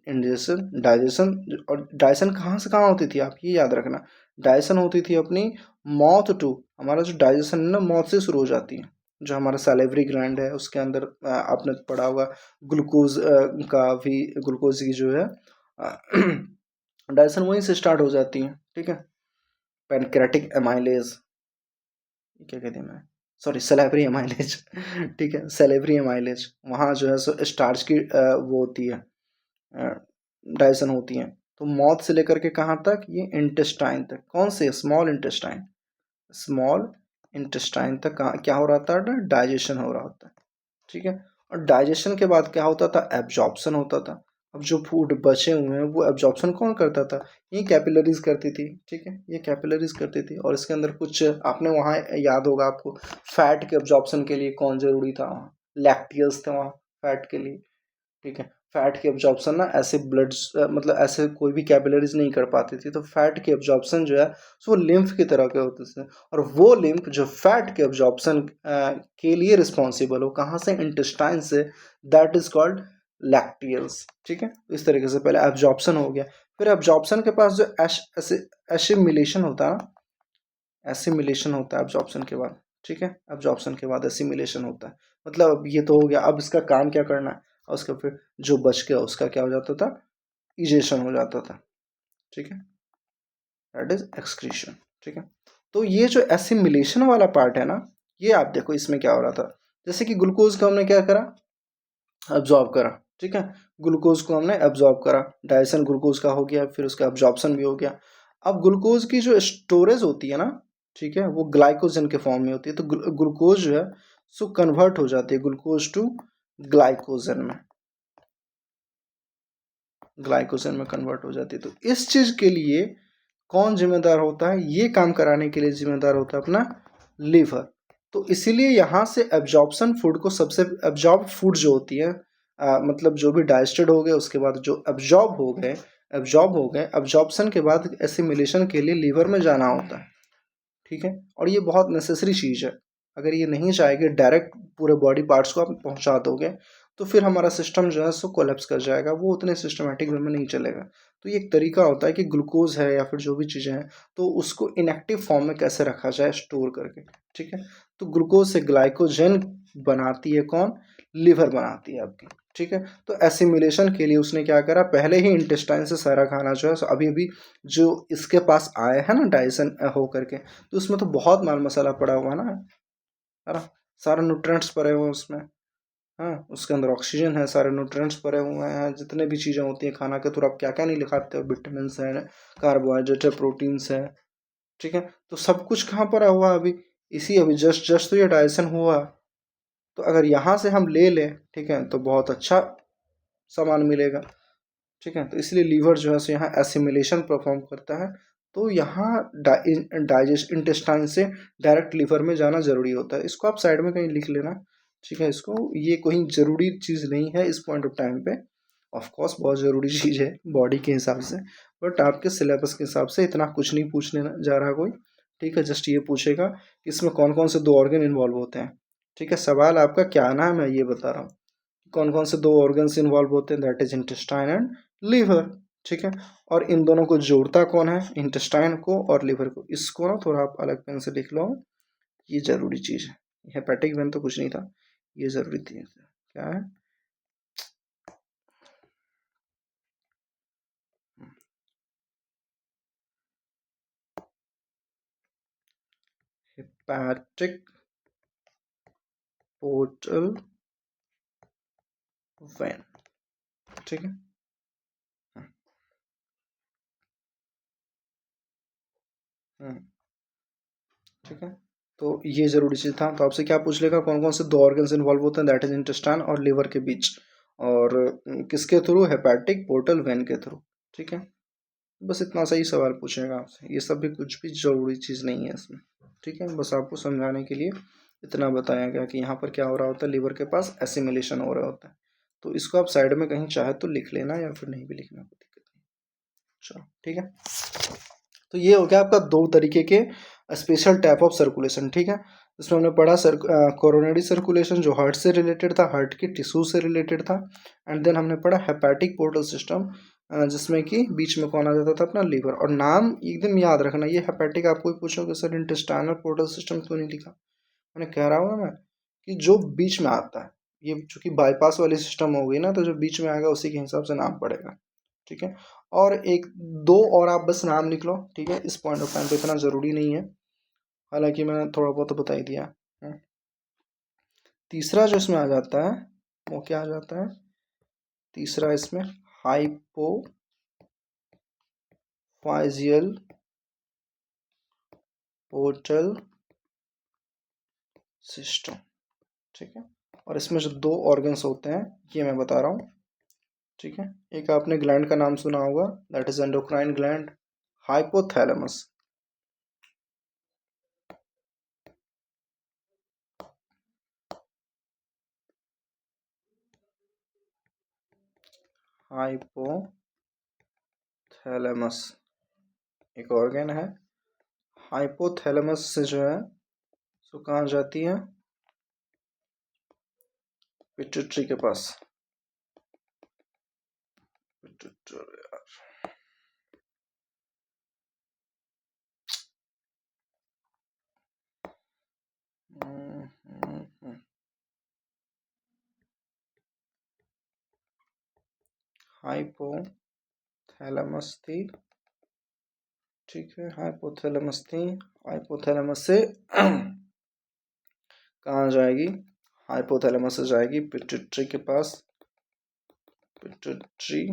Speaker 1: इंजेक्शन, डाइजेशन। और डाइजेशन कहाँ से कहाँ होती थी, आप ये याद रखना, डाइजेशन होती थी अपनी माउथ टू, हमारा जो डाइजेशन है ना मौत से शुरू हो जाती है, जो हमारा सैलिवरी ग्लैंड है उसके अंदर आपने पढ़ा होगा ग्लूकोज का भी, ग्लूकोज की जो है डाइजेशन वहीं से स्टार्ट हो जाती है, ठीक है। पैनक्रेटिक एमाइलेज, क्या कहते हैं मैं, सॉरी सेलेब्री एमाइलेज ठीक है, सेलेब्री एमाइलेज, वहाँ जो है सो स्टार्च की वो होती है, डाइजेशन होती है। तो माउथ से लेकर के कहाँ तक, ये इंटेस्टाइन तक, कौन से, स्मॉल इंटेस्टाइन, स्मॉल इंटेस्टाइन तक क्या हो रहा था, डाइजेशन हो रहा होता है, ठीक है। और डाइजेशन के बाद क्या होता था, एब्जॉर्प्शन होता था। अब जो फूड बचे हुए हैं वो एब्जॉर्प्शन कौन करता था, ये कैपिलरीज करती थी, ठीक है, ये कैपिलरीज करती थी। और इसके अंदर कुछ आपने वहाँ याद होगा आपको, फैट के एब्जॉर्प्शन के लिए कौन जरूरी था, वहाँ लैक्टियल्स थे वहाँ फैट के लिए, ठीक है। फैट की एब्जॉर्प्शन ना ऐसे ब्लड, मतलब ऐसे कोई भी कैपिलरीज नहीं कर पाती थी, तो फैट की एब्जॉर्प्शन जो है वो लिम्फ की तरह के होते थे। और वो लिम्फ जो फैट के एब्जॉर्प्शन के लिए रिस्पॉन्सिबल हो, कहाँ से, इंटेस्टाइन से, दैट इज कॉल्ड लैक्टियल्स, ठीक है। इस तरीके से पहले एब्जॉर्प्शन हो गया, फिर एब्जॉर्प्शन के पास जो एसिमिलेशन होता है, एसिमिलेशन होता है एब्जॉर्प्शन के बाद, ठीक है, एब्जॉर्प्शन के बाद एसिमिलेशन होता है। मतलब अब ये तो हो गया, अब इसका काम क्या करना है, और उसका फिर जो बच गया उसका क्या हो जाता था, इजेशन हो जाता था। ठीक है, दैट इज एक्सक्रीशन। ठीक है, तो ये जो एसिमिलेशन वाला पार्ट है ना, ये आप देखो इसमें क्या हो रहा था, जैसे कि ग्लूकोज को हमने क्या करा, एब्जॉर्ब करा। ठीक है, ग्लूकोज को हमने एब्जॉर्ब करा, डाइजेशन ग्लूकोज का हो गया, फिर उसका एब्जॉर्प्शन भी हो गया। अब ग्लूकोज की जो स्टोरेज होती है ना, ठीक है, वो ग्लाइकोजन के फॉर्म में होती है, तो ग्लूकोज जो है सो कन्वर्ट हो जाती है ग्लूकोज टू ग्लाइकोजन में, ग्लाइकोजन में कन्वर्ट हो जाती है। तो इस चीज के लिए कौन जिम्मेदार होता है, ये काम कराने के लिए जिम्मेदार होता है अपना लीवर। तो इसीलिए यहाँ से एब्जॉर्प्शन फूड को सबसे, एब्जॉर्ब फूड जो होती है, मतलब जो भी डाइजेस्टेड हो गए उसके बाद जो एब्जॉर्ब हो गए, एब्जॉर्प्शन के बाद एसिमिलेशन के लिए लीवर में जाना होता है। ठीक है, और ये बहुत नेसेसरी चीज़ है। अगर ये नहीं जाएगी डायरेक्ट पूरे बॉडी पार्ट्स को आप पहुंचा दोगे, तो फिर हमारा सिस्टम जो है सो कोलेप्स कर जाएगा, वो उतने सिस्टमेटिक वे में नहीं चलेगा। तो ये एक तरीका होता है कि ग्लूकोज है या फिर जो भी चीज़ें हैं, तो उसको इनएक्टिव फॉर्म में कैसे रखा जाए स्टोर करके। ठीक है, तो ग्लूकोज से ग्लाइकोजन बनाती है कौन, लिवर बनाती है आपकी। ठीक है, तो एसिमिलेशन के लिए उसने क्या करा, पहले ही इंटेस्टाइन से सारा खाना जो है सो अभी अभी जो इसके पास आया है ना डाइजेशन हो करके, तो उसमें तो बहुत माल मसाला पड़ा हुआ है ना, सारे न्यूट्रिएंट्स पड़े हुए हैं उसमें। हाँ, उसके अंदर ऑक्सीजन है, सारे न्यूट्रिएंट्स पड़े हुए हैं, जितने भी चीज़ें होती हैं खाना के थ्रू, आप क्या क्या नहीं लिखाते हो, विटामिन है, कार्बोहाइड्रेट है, प्रोटीन्स है। ठीक है, तो सब कुछ कहाँ पड़ा हुआ है अभी, इसी अभी जस्ट जस्ट तो ये डाइजेशन हुआ। तो अगर यहाँ से हम ले लें, ठीक है, तो बहुत अच्छा सामान मिलेगा। ठीक है, तो इसलिए लीवर जो है सो यहाँ एसिमिलेशन परफॉर्म करता है। तो यहाँ डाइजेस्ट इंटेस्टाइन से डायरेक्ट लीवर में जाना जरूरी होता है। इसको आप साइड में कहीं लिख लेना। ठीक है, इसको, ये कोई ज़रूरी चीज़ नहीं है इस पॉइंट ऑफ टाइम पे। ऑफ कोर्स बहुत ज़रूरी चीज़ है बॉडी के हिसाब से, बट आपके सिलेबस के हिसाब से इतना कुछ नहीं पूछने जा रहा कोई। ठीक है, जस्ट ये पूछेगा कि इसमें कौन कौन से दो ऑर्गन इन्वॉल्व होते हैं। ठीक है, सवाल आपका क्या नाम है ये बता रहा हूँ, कौन कौन से दो ऑर्गन्स इन्वॉल्व होते हैं, that is intestine and liver. ठीक है, और इन दोनों को जोड़ता कौन है, इंटेस्टाइन को और लीवर को। इसको ना थोड़ा आप अलग पेन से लिख लो, ये जरूरी चीज़ है। हेपेटिक वेन तो कुछ नहीं था, ये जरूरी थी। क्या है, हेपेटिक पोर्टल वेन। ठीक है, हम्म, ठीक है, तो ये जरूरी चीज था। तो आपसे क्या पूछ लेगा, कौन कौन से दो ऑर्गन्स इन्वॉल्व होते हैं, दैट इज इंटेस्टाइन और लिवर के बीच, और किसके थ्रू, हेपेटिक पोर्टल वेन के थ्रू। ठीक है, बस इतना सही सवाल पूछेगा आपसे, ये सब भी कुछ भी जरूरी चीज़ नहीं है इसमें। ठीक है, बस आपको समझाने के लिए इतना बताया गया कि यहाँ पर क्या हो रहा होता है, लीवर के पास एसिमिलेशन हो रहा होता है। तो इसको आप साइड में कहीं चाहे तो लिख लेना या फिर नहीं भी लिखना, कोई दिक्कत नहीं। चलो ठीक है, तो ये हो गया आपका दो तरीके के स्पेशल टाइप ऑफ सर्कुलेशन। ठीक है, इसमें हमने पढ़ा कोरोनरी सर्कुलेशन जो हार्ट से रिलेटेड था, हार्ट की टिश्यू से रिलेटेड था। एंड देन हमने पढ़ा हेपेटिक पोर्टल सिस्टम, जिसमें कि बीच में कौन आ जाता था, अपना लीवर। और नाम एकदम याद रखना, ये हेपेटिक आपको पूछोगे सर इंटेस्टाइनल पोर्टल सिस्टम क्यों नहीं लिखा, मैंने कह रहा हूँ ना मैं, कि जो बीच में आता है, ये चूंकि बाईपास वाली सिस्टम हो गई ना, तो जो बीच में आएगा उसी के हिसाब से नाम पड़ेगा। ठीक है, और एक दो और आप बस नाम लिख लो। ठीक है, इस पॉइंट ऑफ टाइम पे इतना ज़रूरी नहीं है, हालांकि मैंने थोड़ा बहुत तो बता ही दिया। तीसरा जो इसमें आ जाता है वो क्या आ जाता है, तीसरा इसमें हाइपोफाइजियल पोर्टल सिस्टम। ठीक है, और इसमें जो दो ऑर्गन्स होते हैं ये मैं बता रहा हूँ। ठीक है, एक आपने ग्लैंड का नाम सुना होगा, that is endocrine gland, hypothalamus. Hypothalamus एक ऑर्गन है, हाइपोथैलेमस से जो है सो कहाँ जाती है, पिट्यूटरी के पास। पिट्यूटरी, हाइपोथैलेमस थी, ठीक है, हाइपोथैलेमस थी। हाइपोथैलेमस से कहाँ जाएगी, हाइपोथैलेमस से जाएगी पिट्यूटरी के पास, पिट्यूटरी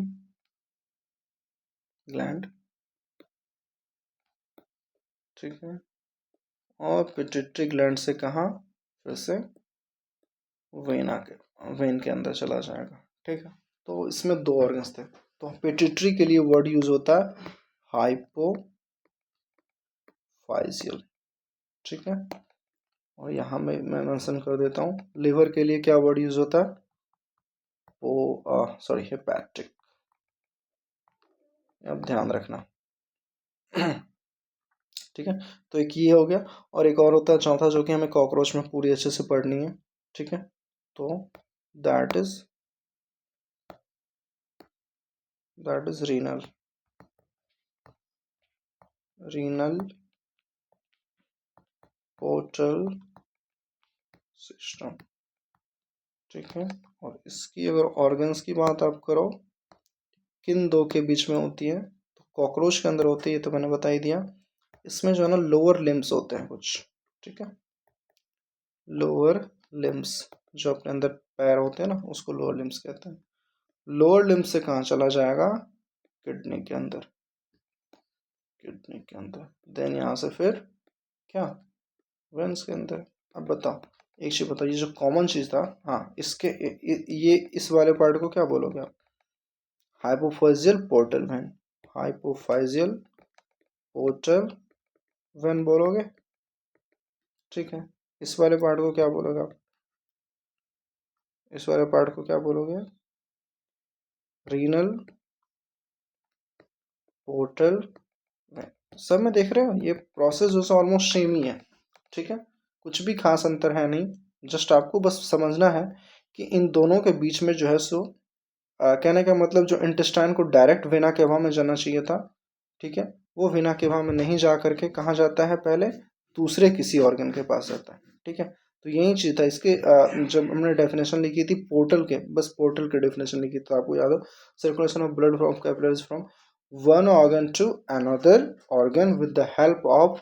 Speaker 1: ग्लैंड, ठीक है, और पिट्यूटरी ग्लैंड से कहाँ, फिर से वेन के अंदर चला जाएगा, ठीक है। तो इसमें दो ऑर्गन्स थे, तो पिट्यूटरी के लिए वर्ड यूज होता है हाइपोफाइजियल, ठीक है। और यहाँ मैं मेंशन कर देता हूँ, लिवर के लिए क्या वर्ड यूज होता है, हेपैटिक, अब ध्यान रखना ठीक है। तो एक ये हो गया, और एक और होता है चौथा, जो कि हमें कॉकरोच में पूरी अच्छे से पढ़नी है, ठीक है। तो that is renal portal system, ठीक है। और इसकी अगर ऑर्गन्स की बात आप करो, किन दो के बीच में होती है, तो कॉकरोच के अंदर होती है, तो मैंने बता ही दिया। इसमें जो है ना लोअर लिम्स होते हैं कुछ, ठीक है, लोअर लिम्स, जो अपने अंदर पैर होते हैं ना, उसको लोअर लिम्स कहते हैं। लोअर लिम्स से कहाँ चला जाएगा, किडनी के अंदर, किडनी के अंदर, देन यहाँ से फिर क्या, वेंस के अंदर। अब बताओ, एक चीज बताओ, ये जो कॉमन चीज था, हाँ, इसके ये इस वाले पार्ट को क्या बोलोगे आप, hypophyseal portal vein, hypophyseal portal vein बोलोगे, ठीक है। इस वाले पार्ट को क्या बोलोगे आप, इस वाले पार्ट को क्या बोलोगे, रीनल पोर्टल वेन। सब में देख रहे हो, ये प्रोसेस जो है ऑलमोस्ट सेम ही है, ठीक है, कुछ भी खास अंतर है नहीं। जस्ट आपको बस समझना है कि इन दोनों के बीच में जो है सो कहने का मतलब, जो इंटेस्टाइन को डायरेक्ट वेना केवा में जाना चाहिए था, ठीक है, वो वेना केवा में नहीं जा करके कहाँ जाता है, पहले दूसरे किसी ऑर्गन के पास जाता है, ठीक है। तो यही चीज था इसके, जब हमने डेफिनेशन लिखी थी पोर्टल के, बस पोर्टल के डेफिनेशन लिखी, तो आपको याद हो, circulation of blood from capillaries from one organ to another organ with the help of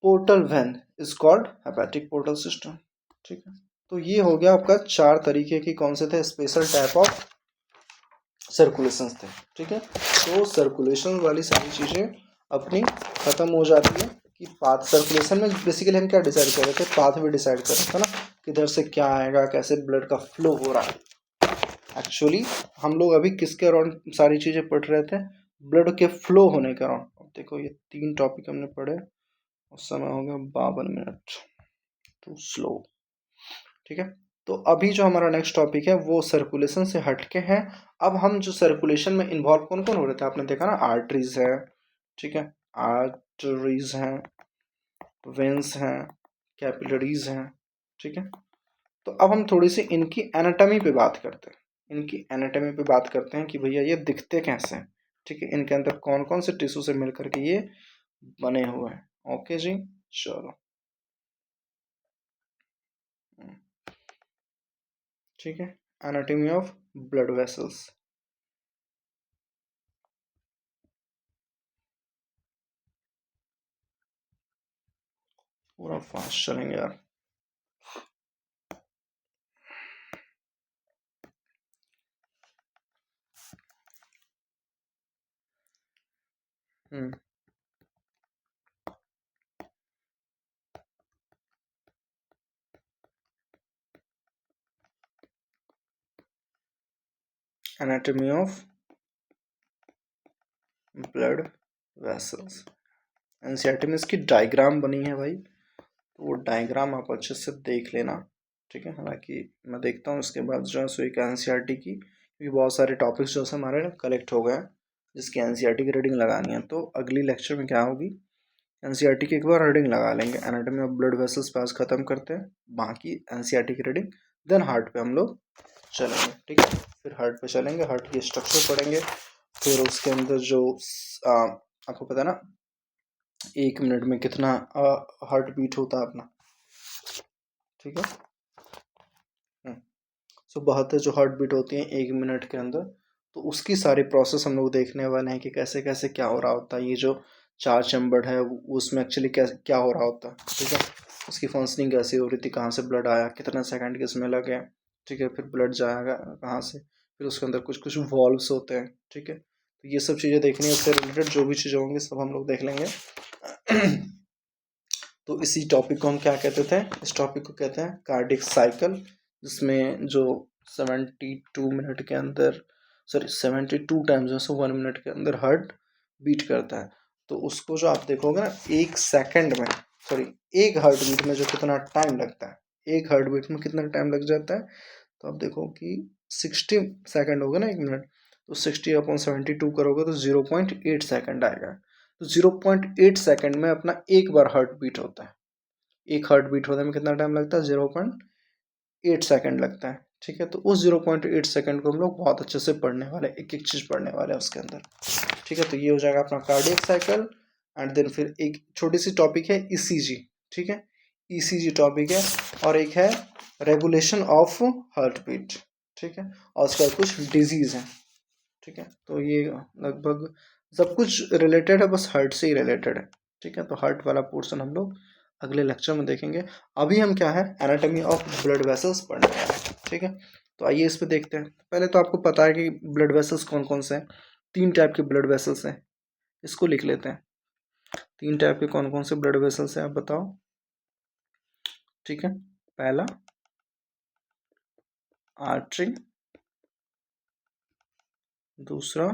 Speaker 1: portal vein is called hepatic portal system, ठीक है। तो ये हो गया आपका चार तरीके की, कौन से थे, स्पेशल टाइप ऑफ सर्कुलेशन थे, ठीक है। तो सर्कुलेशन वाली सारी चीज़ें अपनी ख़त्म हो जाती है, कि पाथ सर्कुलेशन में बेसिकली हम क्या डिसाइड कर रहे थे, पाथ भी डिसाइड कर रहे थे ना, किधर से क्या आएगा, कैसे ब्लड का फ्लो हो रहा है। एक्चुअली हम लोग अभी किसके अराउंड सारी चीज़ें पढ़ रहे थे, ब्लड के फ्लो होने के अराउंड। अब देखो, ये 3 टॉपिक हमने पढ़े, उस समय हो गया 52 मिनट, टू स्लो, ठीक है। तो अभी जो हमारा नेक्स्ट टॉपिक है वो सर्कुलेशन से हटके है। अब हम जो सर्कुलेशन में इन्वॉल्व कौन कौन हो रहे थे, आपने देखा ना, आर्टरीज है, ठीक है, आर्टरीज हैं, वेंस हैं, कैपिलरीज हैं, ठीक है। तो अब हम थोड़ी सी इनकी एनाटॉमी पे बात करते हैं, इनकी एनाटॉमी पे बात करते हैं कि भैया ये दिखते कैसे हैं, ठीक है, इनके अंदर कौन कौन से टिश्यू से मिलकर के ये बने हुए हैं। ओके जी, चलो, ठीक है, एनाटॉमी ऑफ ब्लड वेसल्स। पूरा फास्ट चलेंगे यार। Anatomy of blood vessels, NCERT में इसकी डायग्राम बनी है भाई, तो वो डायग्राम आप अच्छे से देख लेना, ठीक है। हालांकि मैं देखता हूँ इसके बाद जो है सो एक एनसीईआरटी की, क्योंकि बहुत सारे टॉपिक्स जो है हमारे कलेक्ट हो गए हैं, जिसकी एनसीईआरटी की रीडिंग लगानी है। तो अगली लेक्चर में क्या होगी, एनसीईआरटी की एक बार रीडिंग लगा लेंगे, एनाटॉमी ऑफ ब्लड वेसल्स पे आज खत्म करते हैं, बाकी एनसीईआरटी की रीडिंग, देन हार्ट पे हम लोग चलेंगे, ठीक है। फिर हार्ट पे चलेंगे, हार्ट की स्ट्रक्चर पढ़ेंगे, फिर उसके अंदर जो आपको पता है ना, 1 मिनट में कितना हार्ट बीट होता है अपना, ठीक है। सो 72 जो हार्ट बीट होती है 1 मिनट के अंदर, तो उसकी सारी प्रोसेस हम लोग देखने वाले हैं कि कैसे कैसे क्या हो रहा होता है। ये जो 4 चैम्बर है उसमें एक्चुअली क्या क्या हो रहा होता है, ठीक है। उसकी फंक्शनिंग कैसे हो रही थी, कहाँ से ब्लड आया, कितना सेकंड किसमें लगे, ठीक है। फिर ब्लड जाएगा कहाँ से, फिर उसके अंदर कुछ कुछ वॉल्व्स होते हैं, ठीक है। तो ये सब चीज़ें देखनी है, उससे रिलेटेड जो भी चीज़ें होंगी सब हम लोग देख लेंगे। तो इसी टॉपिक को हम क्या कहते थे, इस टॉपिक को कहते हैं कार्डियक साइकिल, जिसमें जो 72 मिनट के अंदर, सॉरी 72 टाइम्स जो है 1 मिनट के अंदर हार्ट बीट करता है। तो उसको जो आप देखोगे ना, एक सेकंड में, सॉरी एक हार्ट बीट में जो कितना टाइम लगता है, एक हार्ट बीट में कितना टाइम लग जाता है, तो आप देखो कि 60 सेकंड होगा ना 1 मिनट, तो 60/72 करोगे तो 0.8 सेकंड आएगा। तो 0.8 सेकंड में अपना एक बार हार्ट बीट होता है। एक हार्ट बीट होने में कितना टाइम लगता है, 0.8 सेकंड लगता है, ठीक है। तो उस 0.8 सेकंड को हम लोग बहुत अच्छे से पढ़ने वाले, एक एक चीज़ पढ़ने वाले हैं उसके अंदर, ठीक है। तो ये हो जाएगा अपना कार्डियक साइकिल। एंड देन फिर एक छोटी सी टॉपिक है ईसीजी, ठीक है। ईसीजी टॉपिक है, और एक है रेगुलेशन ऑफ हार्ट बीट, ठीक है। और उसके बाद कुछ डिजीज़ हैं, ठीक है। तो ये लगभग सब कुछ रिलेटेड है, बस हार्ट से ही रिलेटेड है, ठीक है। तो हार्ट वाला पोर्शन हम लोग अगले लेक्चर में देखेंगे। अभी हम क्या है, एनाटॉमी ऑफ ब्लड वेसल्स पढ़ने वाले हैं, ठीक है। तो आइए इस पे देखते हैं। पहले तो आपको पता है कि ब्लड वेसल्स कौन कौन से हैं। 3 टाइप के ब्लड वेसल्स हैं, इसको लिख लेते हैं। 3 टाइप के कौन कौन से ब्लड वेसल्स हैं आप बताओ, ठीक है। पहला आर्टरी, दूसरा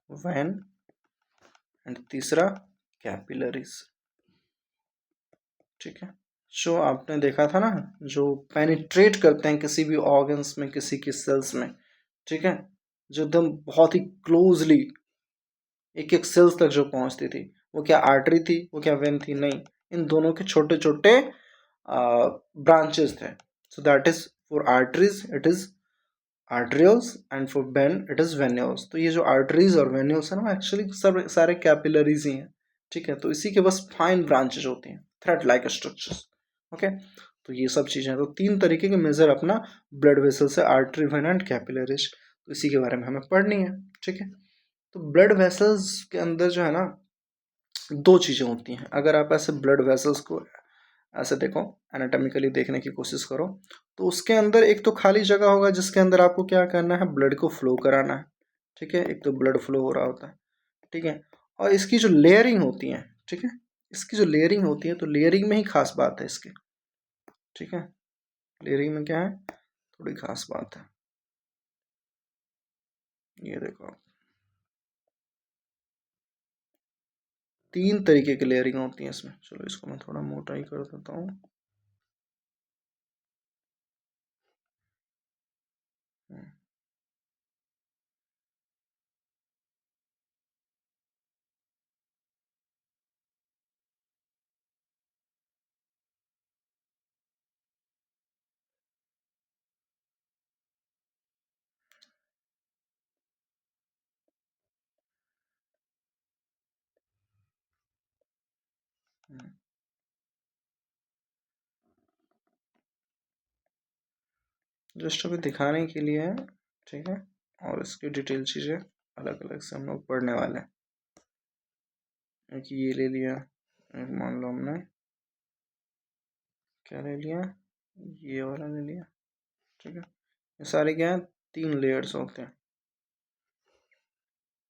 Speaker 1: वैन, एंड तीसरा कैपिलरीज, ठीक है। जो आपने देखा था ना, जो पेनिट्रेट करते हैं किसी भी ऑर्गन्स में, किसी की सेल्स में, ठीक है, जो एकदम बहुत ही क्लोजली एक एक सेल्स तक जो पहुंचती थी, वो क्या आर्टरी थी, वो क्या वेन थी, नहीं, इन दोनों के छोटे छोटे ब्रांचेस थे। So that is for arteries it is arterioles, and for when it is venules. तो ये जो आर्टरीज और वेन्यूल्स है ना, एक्चुअली सब सारे कैपिलरीज ही हैं, ठीक है। तो इसी के बस फाइन ब्रांचेज होती हैं, थ्रेड लाइक स्ट्रक्चर्स, ओके। तो ये सब चीज़ें, तो 3 तरीके के मेजर अपना ब्लड वेसल्स है, आर्टरी, वेन एंड कैपिलरीज। तो इसी के बारे में हमें पढ़नी है, ठीक है। तो ब्लड वेसल्स के अंदर जो है ना, 2 चीज़ें होती हैं। अगर आप ऐसे ब्लड वेसल्स को ऐसे देखो, एनाटॉमिकली देखने की कोशिश करो, तो उसके अंदर एक तो खाली जगह होगा जिसके अंदर आपको क्या करना है, ब्लड को फ्लो कराना है, ठीक है। एक तो ब्लड फ्लो हो रहा होता है, ठीक है। और इसकी जो लेयरिंग होती है, ठीक है, इसकी जो लेयरिंग होती है, तो लेयरिंग में ही खास बात है इसकी, ठीक है। लेयरिंग में क्या है, थोड़ी खास बात है। ये देखो आप, 3 तरीके की लेयरिंग होती है इसमें। चलो इसको मैं थोड़ा मोटा ही कर देता हूँ। जस्ट अभी दिखाने के लिए है, ठीक है। और इसकी डिटेल चीज़ें अलग अलग से हम लोग पढ़ने वाले हैं। एक ये ले लिया, एक मान लो हमने क्या ले लिया, ये वाला ले लिया, ठीक है। ये सारे क्या है, 3 लेयर्स होते हैं।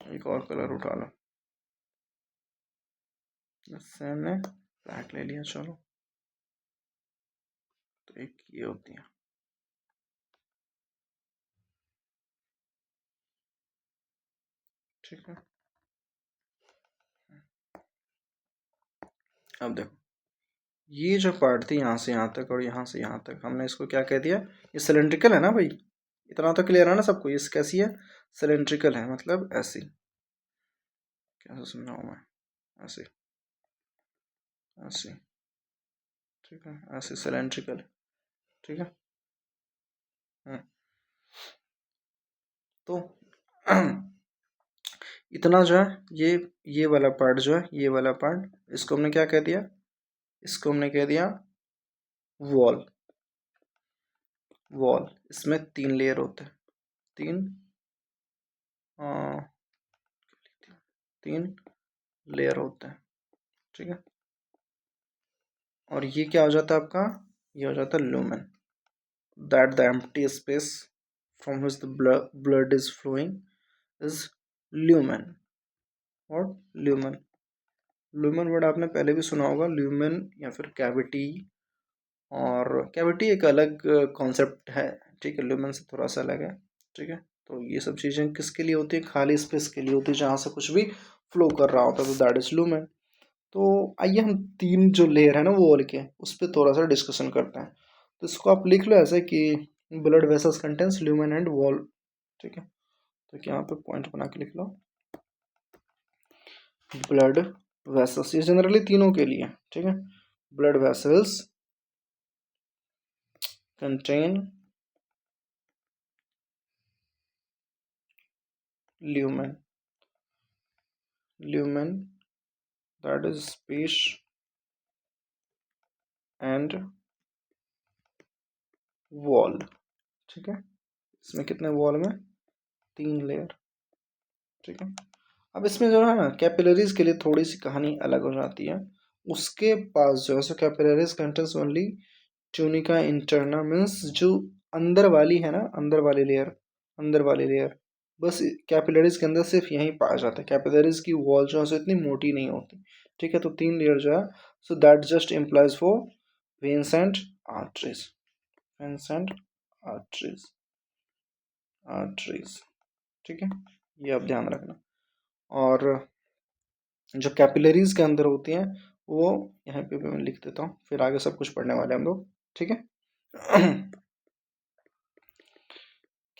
Speaker 1: एक और कलर उठा लो, इससे हमने ब्लैक ले लिया, चलो। तो एक ये होती है, ठीक है। अब देखो, ये जो पार्ट थी यहाँ से यहाँ तक और यहाँ से यहाँ तक, हमने इसको क्या कह दिया, ये सिलेंड्रिकल है ना भाई, इतना तो क्लियर है ना सबको। ये कैसी है, सिलेंड्रिकल है, मतलब ऐसी, कैसे समझाऊँ मैं, ऐसे ऐसे, ठीक है, ऐसे सिलेंड्रिकल, ठीक है। तो इतना जो है, ये वाला पार्ट जो है, ये वाला पार्ट, इसको हमने क्या कह दिया, इसको हमने कह दिया वॉल। वॉल, इसमें 3 लेयर होते हैं, 3 3 लेयर होते हैं, ठीक है। और ये क्या हो जाता है आपका, ये हो जाता है lumen, that the empty space from which the blood is following is lumen. और ल्यूमेन, ल्यूमेन वर्ड आपने पहले भी सुना होगा, ल्यूमेन या फिर कैविटी। और कैविटी एक अलग कॉन्सेप्ट है, ठीक है, ल्यूमेन से थोड़ा सा अलग है, ठीक है। तो ये सब चीज़ें किसके लिए होती है, खाली स्पेस के लिए होती है जहाँ से कुछ भी फ्लो कर रहा होता है, तो दैट इज ल्यूमेन। तो आइए हम 3 जो लेयर है ना वो वॉल के, उस पर थोड़ा सा डिस्कशन करते हैं। तो इसको आप लिख लो ऐसे कि blood vessels contains lumen and wall, ठीक है। तो यहाँ पे पॉइंट बना के लिख लो, ब्लड वेसल्स, ये जनरली तीनों के लिए, ठीक है। Blood vessels contain lumen, lumen that is space and wall, ठीक है। इसमें कितने वॉल में, 3 लेयर, ठीक है। अब इसमें जो है ना कैपिलरीज के लिए थोड़ी सी कहानी अलग हो जाती है। उसके पास जो है so capillaries contains only tunica interna, means जो अंदर वाली है ना, अंदर वाली लेयर, अंदर वाली लेयर, बस कैपिलरीज के अंदर सिर्फ यहीं पाया जाता है। कैपिलरीज की वॉल जो है सो इतनी मोटी नहीं होती, ठीक है। तो 3 लेयर जो है, so that just implies for veins and arteries, veins and arteries, arteries, ठीक है। ये आप ध्यान रखना। और जो कैपिलरीज के अंदर होती हैं वो यहाँ पे भी मैं लिख देता हूँ, फिर आगे सब कुछ पढ़ने वाले हम लोग, ठीक है।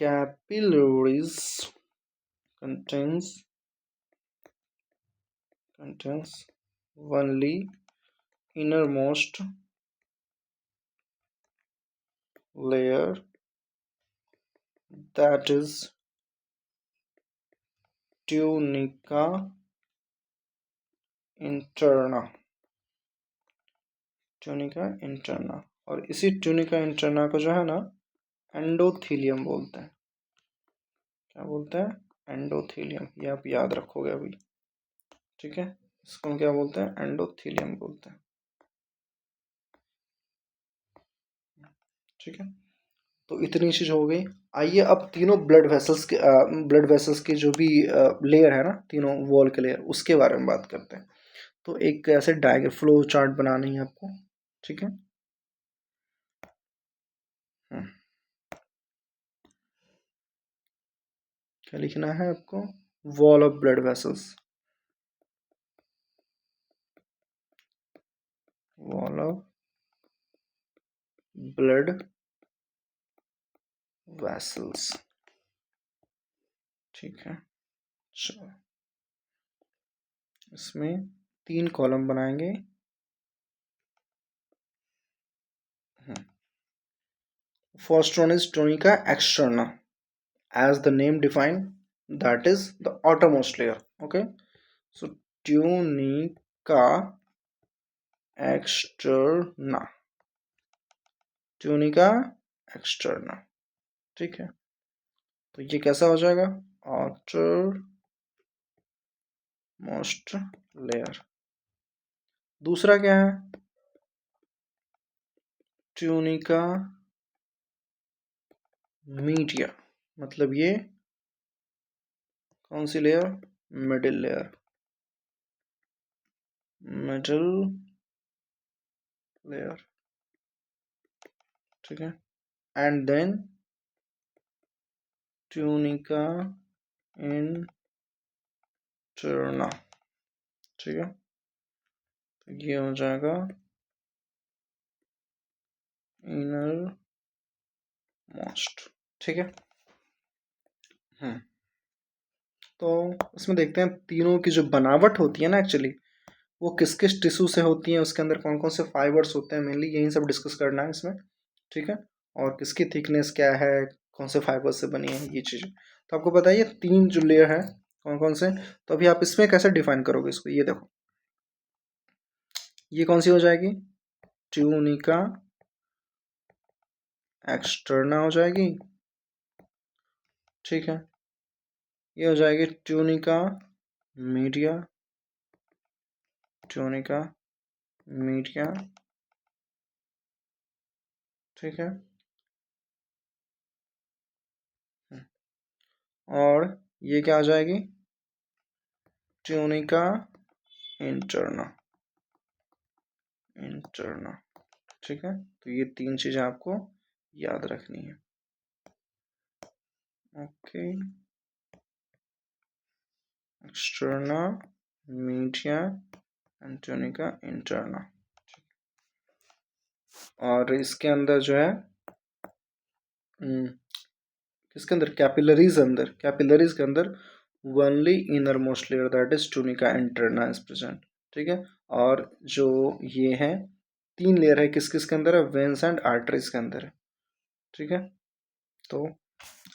Speaker 1: Capillaries contains only innermost layer, that is tunica interna, tunica interna। और इसी ट्यूनिका इंटरना को जो है ना एंडोथीलियम बोलते हैं। क्या बोलते हैं, एंडोथीलियम, ये आप याद रखोगे अभी, ठीक है। इसको हम क्या बोलते हैं, एंडोथीलियम बोलते हैं, ठीक है। तो इतनी चीज हो गई। आइए अब तीनों ब्लड वेसल्स के जो भी लेयर है ना, तीनों वॉल के लेयर, उसके बारे में बात करते हैं। तो एक ऐसे डायग्राम फ्लो चार्ट बनानी है आपको, ठीक है। क्या लिखना है आपको, wall of blood vessels, wall of blood vessels, ठीक है। चलो इसमें 3 कॉलम बनाएंगे। First one is tunica externa, as the name define, that is the outermost layer, okay। So tunica externa, tunica externa, ठीक है। तो ये कैसा हो जाएगा, outermost layer। दूसरा क्या है, tunica media, मतलब ये कौन सी layer, middle layer, middle layer, ठीक है। एंड देन tunica interna, ठीक है। तो ये हो जाएगा इनर मोस्ट, ठीक है। तो इसमें देखते हैं तीनों की जो बनावट होती है ना एक्चुअली, वो किस किस टिश्यू से होती है, उसके अंदर कौन कौन से फाइबर्स होते हैं, मेनली यही सब डिस्कस करना है इसमें, ठीक है। और किसकी थिकनेस क्या है, कौन से फाइबर से बनी है, ये चीज़ें। तो आपको बताइए 3 जो लेयर है कौन कौन से, तो अभी आप इसमें कैसे डिफाइन करोगे इसको, ये देखो, ये कौन सी हो जाएगी, ट्यूनिका एक्सटर्ना हो जाएगी, ठीक है। ये हो जाएगी ट्यूनिका मीडिया, ट्यूनिका मीडिया, ठीक है। और ये क्या आ जाएगी, ट्यूनिका इंटरना, इंटरना, ठीक है। तो ये तीन चीजें आपको याद रखनी है। Okay, externa, media and tunica interna. और इसके अंदर जो है किसके अंदर, कैपिलरीज के अंदर only inner most layer that is tunica interna is present, ठीक है। और जो ये है तीन लेयर है, किस किस के अंदर है, वेन्स एंड आर्टरीज के अंदर है, ठीक है। तो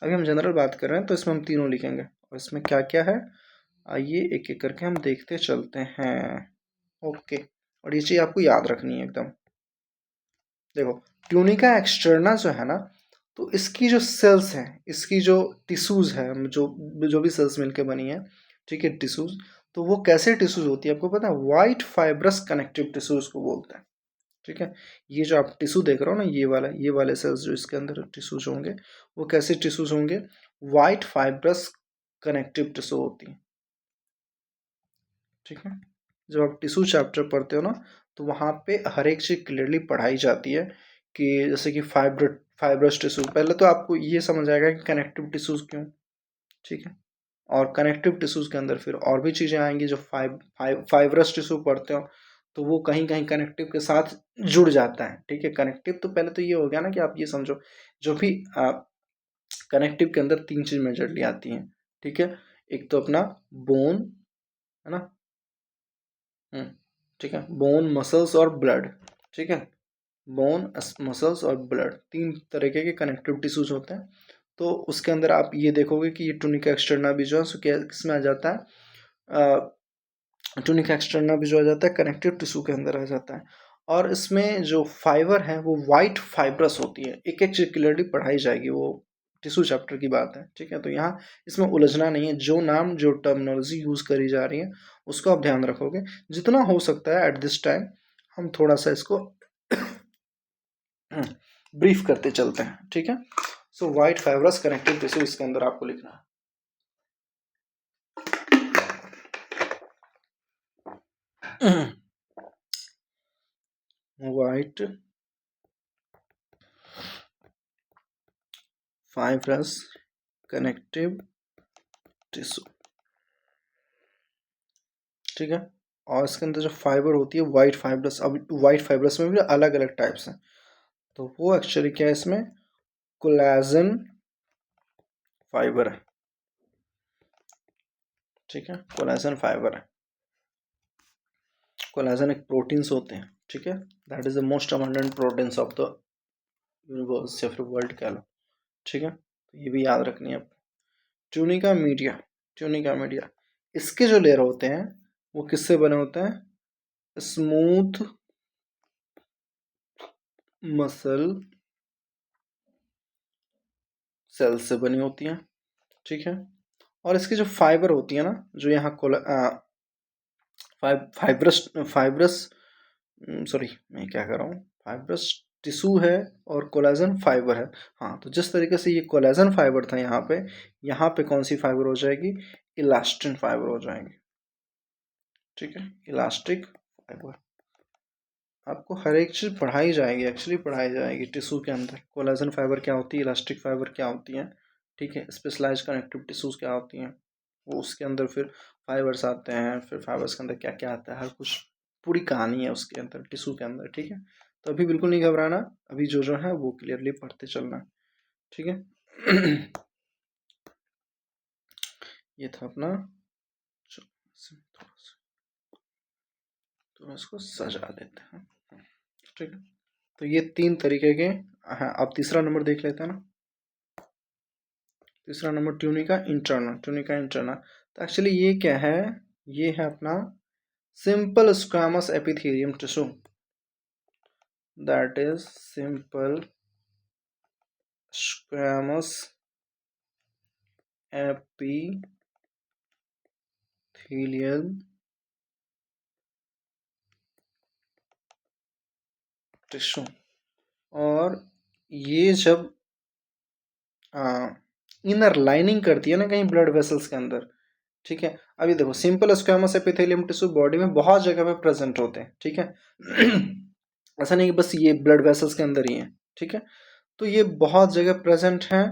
Speaker 1: अभी हम जनरल बात कर रहे हैं तो इसमें हम तीनों लिखेंगे, और इसमें क्या क्या है आइए एक एक करके हम देखते चलते हैं। ओके, और ये चीज़ आपको याद रखनी है एकदम। देखो, ट्यूनिका एक्सटर्ना जो है ना, तो इसकी जो सेल्स हैं, इसकी जो टिश्यूज है, जो जो भी सेल्स मिलके बनी है, ठीक है, टिश्यूज, तो वो कैसे टिश्यूज होती है आपको पता है, वाइट फाइब्रस कनेक्टिव टिश्यूज को बोलते हैं, ठीक है। ये जो आप टिश्यू देख रहे हो ना, ये वाले सेल्स जो इसके अंदर टिश्यूज होंगे, वो कैसे टिश्यूज होंगे, वाइट फाइब्रस कनेक्टिव टिश्यू होती है, ठीक है। जब आप टिश्यू चैप्टर पढ़ते हो ना, तो वहाँ पे हर एक चीज़ क्लियरली पढ़ाई जाती है, कि जैसे कि फाइब्रस टिश्यू, पहले तो आपको ये समझ आएगा कि कनेक्टिव टिश्यूज क्यों, ठीक है। और कनेक्टिव टिश्यूज के अंदर फिर और भी चीज़ें आएंगी, जो फाइब्रस टिश्यू पढ़ते हो तो वो कहीं कहीं कनेक्टिव के साथ जुड़ जाता है, ठीक है। कनेक्टिव तो पहले तो ये हो गया ना कि आप ये समझो, जो भी कनेक्टिव के अंदर तीन चीज़ मेजरली आती हैं, ठीक है। एक तो अपना बोन, है ना, ठीक है, बोन, मसल्स और ब्लड, ठीक है। बोन, मसल्स और ब्लड, तीन तरीके के कनेक्टिव टिश्यूज होते हैं। तो उसके अंदर आप ये देखोगे कि ये टूनिका एक्सटर्ना भी जो है सो किसमें आ जाता है, टूनिका एक्सटर्ना भी जो आ जाता है कनेक्टिव टिश्यू के अंदर आ जाता है। और इसमें जो फाइबर है वो वाइट फाइब्रस होती है, एक एक चीज क्लियरली पढ़ाई जाएगी, वो टिश्यू चैप्टर की बात है, ठीक है। तो यहाँ इसमें उलझना नहीं है, जो नाम जो टर्मिनोलॉजी यूज करी जा रही है उसको आप ध्यान रखोगे, जितना हो सकता है एट दिस टाइम हम थोड़ा सा इसको ब्रीफ करते चलते हैं, ठीक है। So white fibrous connective tissue इसके अंदर आपको लिखना है। वाइट फाइब्रस कनेक्टिव टिश्यू, ठीक है। और इसके अंदर जो फाइबर होती है वाइट फाइब्रस, अब वाइट फाइब्रस में भी अलग अलग टाइप्स हैं, तो वो एक्चुअली क्या है, इसमें कोलेजन फाइबर है, ठीक है। कोलेजन फाइबर है, कोलेजन एक प्रोटीन्स होते हैं, ठीक है। That is the most abundant proteins of the universe या फिर वर्ल्ड कह लो, ठीक है। तो ये भी याद रखनी है आपको। ट्यूनिका मीडिया, ट्यूनिका मीडिया, इसके जो लेयर होते हैं वो किससे बने होते हैं, स्मूथ मसल सेल से बनी होती हैं, ठीक है। और इसकी जो फाइबर होती है ना, जो यहाँ फाइब्रस फाइब्रस सॉरी मैं क्या कर रहा हूँ, फाइब्रस टिश्यू है और कोलेजन फाइबर है। हाँ, तो जिस तरीके से ये कोलेजन फाइबर था, यहाँ पे कौन सी फाइबर हो जाएगी, इलास्टिन फाइबर हो जाएंगे, ठीक है। इलास्टिक फाइबर, आपको हर एक चीज़ पढ़ाई जाएगी, एक्चुअली पढ़ाई जाएगी टिश्यू के अंदर, कोलेजन फाइबर क्या होती है, इलास्टिक फाइबर क्या होती है, ठीक है। स्पेशलाइज कनेक्टिव टिश्यूज क्या होती हैं, वो उसके अंदर फिर फाइबर्स आते हैं, फिर फाइबर्स के अंदर क्या क्या आता है, हर कुछ पूरी कहानी है उसके अंदर, टिश्यू के अंदर, ठीक है। तो अभी बिल्कुल नहीं घबराना, अभी जो जो है वो क्लियरली पढ़ते चलना है, ठीक है। ये था अपना, थोड़ा इसको सजा देते हैं, ठीक है। तो ये तीन तरीके के, हाँ अब तीसरा नंबर देख लेते हैं ना। तीसरा number tunica interna, tunica interna, तो एक्चुअली ये क्या है, ये है अपना simple squamous epithelium tissue, that is simple squamous epithelium endothelial tissue. और ये जब इनर लाइनिंग करती है ना कहीं ब्लड वेसल्स के अंदर, ठीक है। अभी देखो simple squamous epithelium tissue body में बहुत जगह पे प्रेजेंट होते हैं, ठीक है। ऐसा नहीं कि बस ये ब्लड वेसल्स के अंदर ही है, ठीक है। तो ये बहुत जगह प्रेजेंट हैं,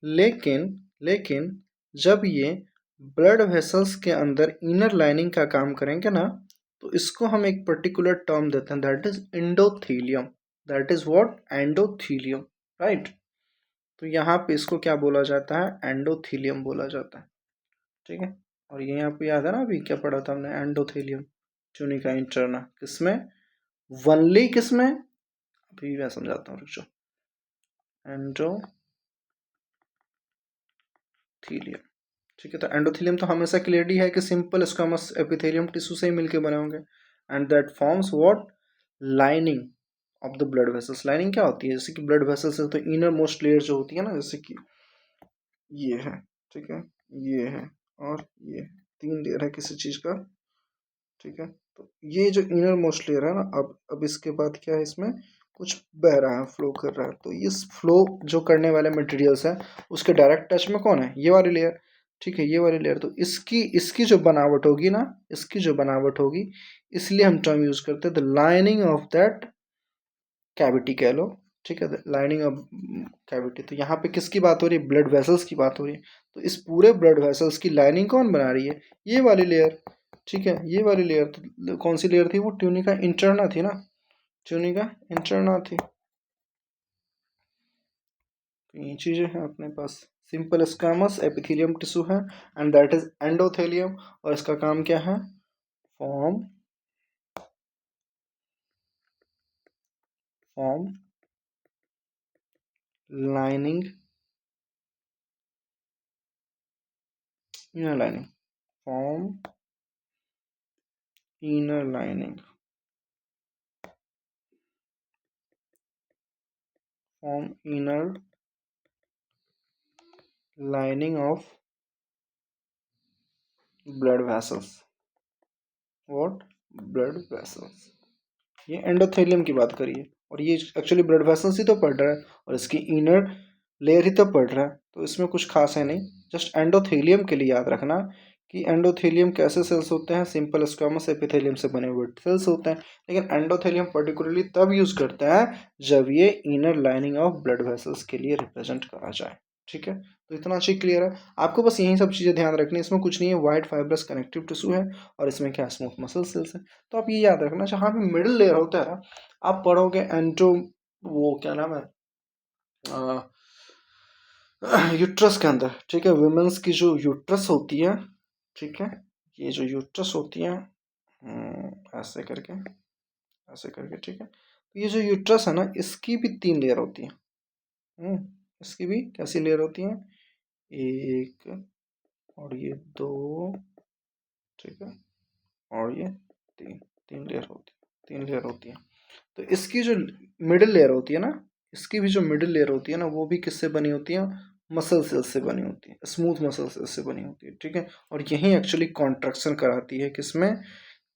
Speaker 1: लेकिन लेकिन जब ये ब्लड वेसल्स के अंदर इनर लाइनिंग का काम करेंगे ना, तो इसको हम एक पर्टिकुलर टर्म देते हैं, that is endothelium. That is what? Endothelium, right. तो यहाँ पे इसको क्या बोला जाता है? एंडोथेलियम बोला जाता है, ठीक है। और ये आपको याद है ना, अभी क्या पढ़ा था हमने? एंडोथेलियम ट्यूनिका इंटरना किसमें? वनली किसमें? अभी मैं समझाता हूँ, रुक जाओ। एंडोथेलियम, ठीक है। तो एंडोथेलियम तो हमेशा क्लियरली है कि सिंपल स्क्वामस एपिथेलियम टिश्यू से ही मिलके बने होंगे, and that forms what? Lining of the blood vessels. Lining क्या होती है? जैसे कि ब्लड वेसल्स है तो इनर मोस्ट लेयर जो होती है ना, जैसे कि ये है, ठीक है, ये है और ये, तीन लेयर है किसी चीज का, ठीक है। तो ये जो इनर मोस्ट लेयर है ना, अब इसके बाद क्या है, इसमें कुछ बह रहा है, फ्लो कर रहा है। तो इस फ्लो जो करने वाले मटेरियल्स है उसके डायरेक्ट टच में कौन है? ये वाली लेयर, ठीक है, ये वाली लेयर। तो इसकी इसकी जो बनावट होगी ना, इसकी जो बनावट होगी, इसलिए हम टर्म यूज करते हैं the lining of that cavity कह लो, ठीक है, लाइनिंग ऑफ कैविटी। तो यहाँ पे किसकी बात हो रही है? ब्लड वेसल्स की बात हो रही है। तो इस पूरे ब्लड वेसल्स की लाइनिंग कौन बना रही है? ये वाली लेयर, ठीक है, ये वाली लेयर। तो कौन सी लेयर थी? वो ट्यूनिका इंटरना थी ना, ट्यूनिका इंटरना थी। तो ये चीजें हैं अपने पास। सिंपल स्क्वामस एपिथेलियम टिश्यू है एंड दैट इज एंडोथेलियम, और इसका काम क्या है? Form form lining, inner lining, form inner lining, form inner lining of blood vessels. What? Blood vessels. ये एंडोथेलियम की बात करिए, और ये एक्चुअली ब्लड वेसल्स ही तो पढ़ रहा है, और इसकी इनर लेयर ही तो पढ़ रहा है। तो इसमें कुछ खास है नहीं, जस्ट एंडोथेलियम के लिए याद रखना कि एंडोथेलियम कैसे सेल्स होते हैं? सिंपल स्क्वामस एपिथेलियम से बने हुए सेल्स होते हैं। लेकिन एंडोथेलियम पर्टिकुलरली तब यूज करते हैं जब ये inner lining of blood vessels के लिए रिप्रेजेंट करा जाए, ठीक है। तो इतना अच्छी क्लियर है आपको, बस यही सब चीज़ें ध्यान रखनी है। इसमें कुछ नहीं है, वाइट फाइब्रस कनेक्टिव टिश्यू है, और इसमें क्या? स्मूथ मसल सेल्स है। तो आप ये याद रखना, जहाँ पे मिडिल लेयर होता है ना, आप पढ़ोगे एंटो, वो क्या नाम है, यूट्रस के अंदर, ठीक है, वुमेन्स की जो यूट्रस होती है, ठीक है, ये जो यूट्रस होती है, ऐसे करके, ऐसे करके, ठीक है। तो ये जो यूट्रस है ना, इसकी भी तीन लेयर होती है। इसकी भी कैसी लेयर होती है? एक, और ये दो, ठीक है, और ये तीन, तीन लेयर होती है, तीन लेयर होती है। तो इसकी जो मिडिल लेयर होती है ना, इसकी भी जो मिडिल लेयर होती है ना, वो भी किससे बनी होती है? मसल सेल्स से बनी होती है, स्मूथ मसल सेल्स से बनी होती है, ठीक है। और यही एक्चुअली कॉन्ट्रैक्शन कराती है, किसमें?